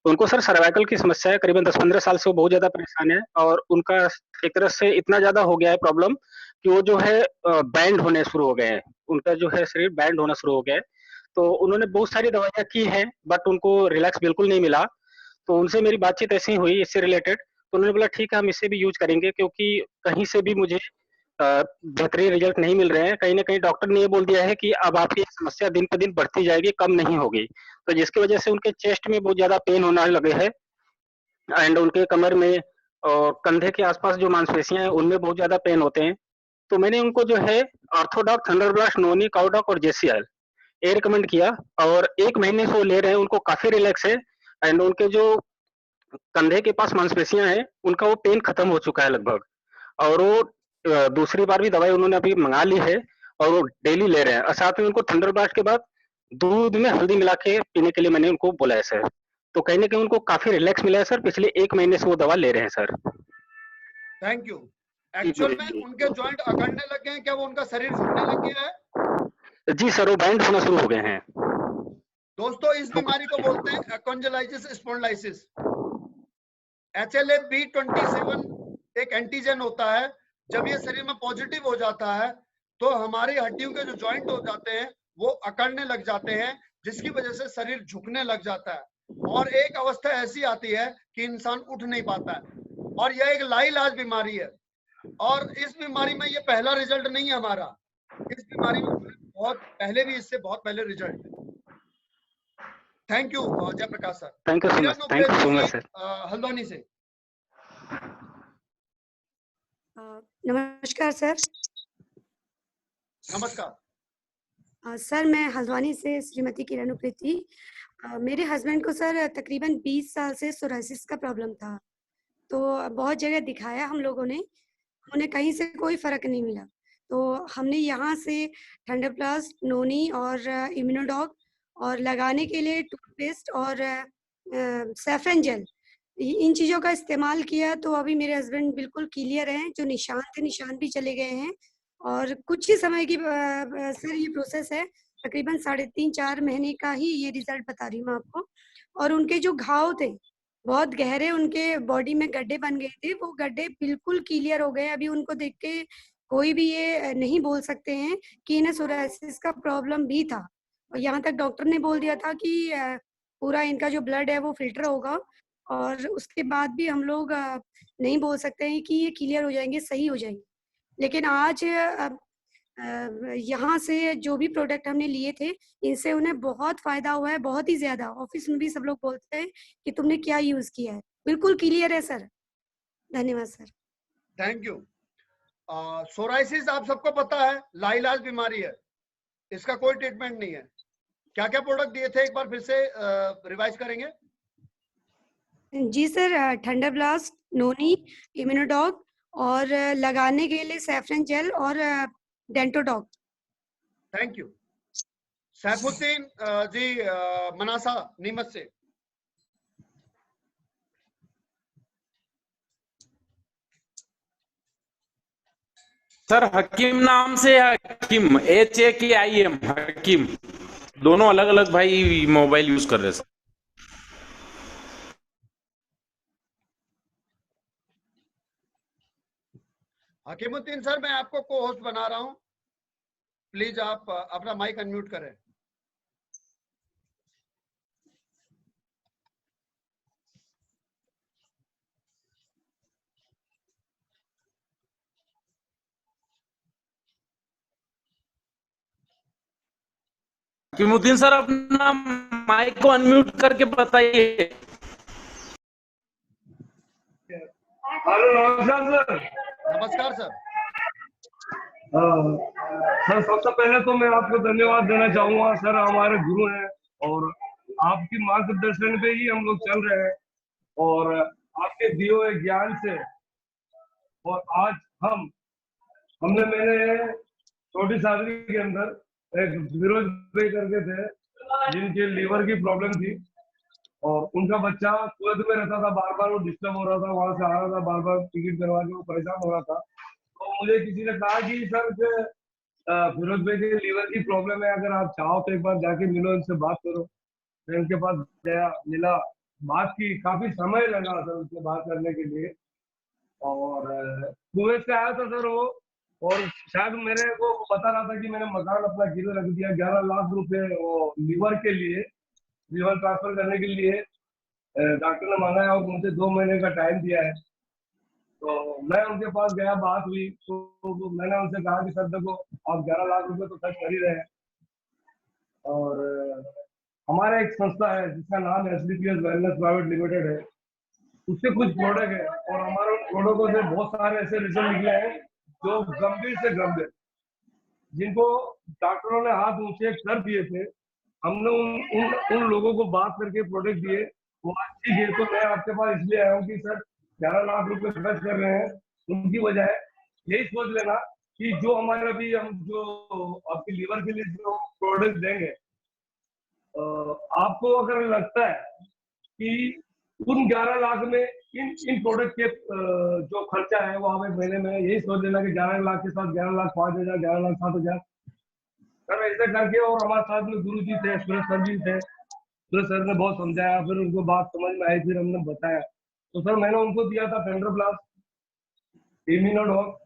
उनको सर सर्वाइकल की समस्या है, करीबन 10-15 साल से वो बहुत ज्यादा परेशान है, और उनका एक तरह से इतना ज्यादा हो गया है प्रॉब्लम कि वो जो है बैंड होने शुरू हो गए हैं। उनका जो है शरीर बैंड होना शुरू हो गया है। तो उन्होंने बहुत सारी दवाइयां की हैं, बट उनको रिलैक्स बिल्कुल नहीं मिला। तो उनसे मेरी बातचीत ऐसी हुई इससे रिलेटेड, तो उन्होंने बोला ठीक है हम इसे भी यूज करेंगे, क्योंकि कहीं से भी मुझे बेहतरीन रिजल्ट नहीं मिल रहे हैं। कहीं ना कहीं डॉक्टर ने ये बोल दिया है कि अब आपकी समस्या दिन पर दिन बढ़ती जाएगी, कम नहीं होगी। तो जिसकी वजह से उनके चेस्ट में बहुत ज्यादा पेन होने लगे हैं, एंड उनके कमर में और कंधे के आसपास जो मांसपेशियां हैं उनमें बहुत ज्यादा पेन होते हैं। तो मैंने उनको जो है ऑर्थोडॉक, थंडरब्लास्ट, नोनी, काउडॉक और जेसीएल ये रिकमेंड किया, और 1 महीने से वो ले रहे हैं। उनको काफी रिलैक्स है, एंड उनके जो कंधे के पास मांसपेशियां हैं उनका वो पेन खत्म हो चुका है लगभग। और वो दूसरी बार भी दवाई उन्होंने अभी मंगा ली है और वो डेली ले रहे हैं। और साथ में उनको थंडरब्लास्ट के बाद दूध में हल्दी मिला के पीने के लिए मैंने उनको बोला है सर। तो कहीं ना कहीं उनको काफी रिलैक्स मिला है सर, पिछले 1 महीने से वो दवा ले रहे हैं सर। Thank you. एक्चुअल में उनके जॉइंट अकड़ने लग गए हैं क्या? वो उनका शरीर फूलने लग गया है? जी सर, वो बैंड होना शुरू हो गए हैं। दोस्तों इस बीमारी को बोलते हैं एकोंजलाइटिस स्पॉन्डिलाइसिस। HLA-B27 एक एंटीजन होता है। जब ये शरीर में पॉजिटिव हो जाता है तो हमारी हड्डियों के जो जॉइंट हो जाते हैं वो अकड़ने लग जाते हैं, जिसकी वजह से शरीर झुकने लग जाता है और एक अवस्था ऐसी आती है कि इंसान उठ नहीं पाता है। और यह एक लाइलाज बीमारी है और इस बीमारी में ये पहला रिजल्ट नहीं है हमारा। इस बीमारी में बहुत पहले भी, इससे बहुत पहले रिजल्ट है। Thank you Jayaprakash sir. Thank you so much sir. Haldwani से। नमस्कार सर। नमस्कार सर, मैं हल्द्वानी से श्रीमती किरण उप्रेती। मेरे हस्बैंड को सर तकरीबन 20 साल से सोराइसिस का प्रॉब्लम था, तो बहुत जगह दिखाया हम लोगों ने, उन्हें कहीं से कोई फर्क नहीं मिला। तो हमने यहाँ से ठंडोप्लास्ट, नोनी और इम्यूनोडॉग और लगाने के लिए टूथपेस्ट और सैफरन जेल, इन चीज़ों का इस्तेमाल किया। तो अभी मेरे हस्बैंड बिल्कुल क्लियर हैं, जो निशान थे निशान भी चले गए हैं और कुछ ही समय की सर ये प्रोसेस है, तकरीबन 3.5-4 महीने का ही ये रिजल्ट बता रही हूँ मैं आपको। और उनके जो घाव थे बहुत गहरे, उनके बॉडी में गड्ढे बन गए थे, वो गड्ढे बिल्कुल क्लियर हो गए। अभी उनको देख के कोई भी ये नहीं बोल सकते हैं कि इन्हें सोराइसिस का प्रॉब्लम भी था। और यहाँ तक डॉक्टर ने बोल दिया था कि पूरा इनका जो ब्लड है वो फिल्टर होगा और उसके बाद भी हम लोग नहीं बोल सकते हैं कि ये क्लियर हो जाएंगे, सही हो जाएंगे। लेकिन आज यहाँ से जो भी प्रोडक्ट हमने लिए थे, इनसे उन्हें बहुत फायदा हुआ है, बहुत ही ज्यादा। ऑफिस में भी सब लोग बोलते हैं कि तुमने क्या यूज किया है, बिल्कुल क्लियर है सर। धन्यवाद सर। Thank you. सोराइसिस आप सबको पता है लाइलाज बीमारी है, इसका कोई ट्रीटमेंट नहीं है। क्या क्या प्रोडक्ट दिए थे एक बार फिर से रिवाइज करेंगे? जी सर, ठंडोप्लास्ट, नोनी, इम्यूनोडॉग और लगाने के लिए सैफरन जेल और Dentodoc. Thank you. Saifuddin ji Manasa Neemuch से। सर हकीम नाम से, हकीम HAKIM, हकीम, दोनों अलग अलग भाई मोबाइल यूज कर रहे हैं। हकीमुद्दीन सर, मैं आपको को होस्ट बना रहा हूं, प्लीज आप अपना माइक अनम्यूट करें। हकीमुद्दीन सर अपना माइक को अनम्यूट करके बताइए। हेलो, नमस्कार सर। नमस्कार सर। सर सबसे पहले तो मैं आपको धन्यवाद देना चाहूंगा। सर हमारे गुरु हैं और आपकी मार्गदर्शन पे ही हम लोग चल रहे हैं और आपके दिए हुए ज्ञान से। और आज मैंने छोटी सादरी के अंदर एक फिरोज भाई करके थे, जिनके लीवर की प्रॉब्लम थी और उनका बच्चा कुवैत में रहता था, बार बार वो डिस्टर्ब हो रहा था, वहां से आ रहा था, बार बार टिकट करवा के वो परेशान हो रहा था। तो मुझे किसी ने कहा कि सर फिरोज भाई के लीवर की प्रॉब्लम है, अगर आप चाहो तो एक बार जाके मिलो, इनसे बात करो। मैं उनके पास गया, मिला, बात की, काफी समय लगा सर उनसे बात करने के लिए। और कुवैत से आया था सर वो, और शायद मेरे को बता रहा था कि मैंने मकान अपना गिरवे रख दिया 11 लाख रुपए वो लीवर के लिए, लीवर ट्रांसफर करने के लिए डॉक्टर ने मांगा है और मुझे 2 महीने का टाइम दिया है। तो मैं उनके पास गया, बात हुई, तो मैंने उनसे कहा कि सर देखो, आप 11 लाख रुपए तो खर्च कर ही रहे हैं और हमारा एक संस्था है जिसका नाम SDPS वेलनेस प्राइवेट लिमिटेड है, उसके कुछ प्रोडक्ट है और हमारे उन प्रोडक्टों से बहुत सारे ऐसे रिजल्ट निकले हैं जो गंभीर से गंभीर, जिनको डॉक्टरों ने हाथ ऊंचे कर दिए थे, हमने उन लोगों को बात करके प्रोडक्ट दिए, वो आज ठीक है। तो मैं आपके पास इसलिए आया हूँ कि सर 11 लाख रुपए खर्च कर रहे हैं, उनकी बजाय यही सोच लेना कि जो हमारे अभी हम जो आपके लीवर के लिए जो प्रोडक्ट देंगे, आपको अगर लगता है कि उन 11 लाख में इन प्रोडक्ट के जो खर्चा है वो हमें महीने में, यही सोच लेना कि 11 लाख के साथ 11 लाख 5,000, 11 लाख 7,000 सर ऐसे करके। और हमारे साथ में गुरु जी थे, सुरेश सर जी थे, सुरेश सर ने बहुत समझाया, फिर उनको बात समझ में आई, फिर हमने बताया। तो सर मैंने उनको दिया था पेंड्रोप्लास्ट, इम्यूनोडॉक,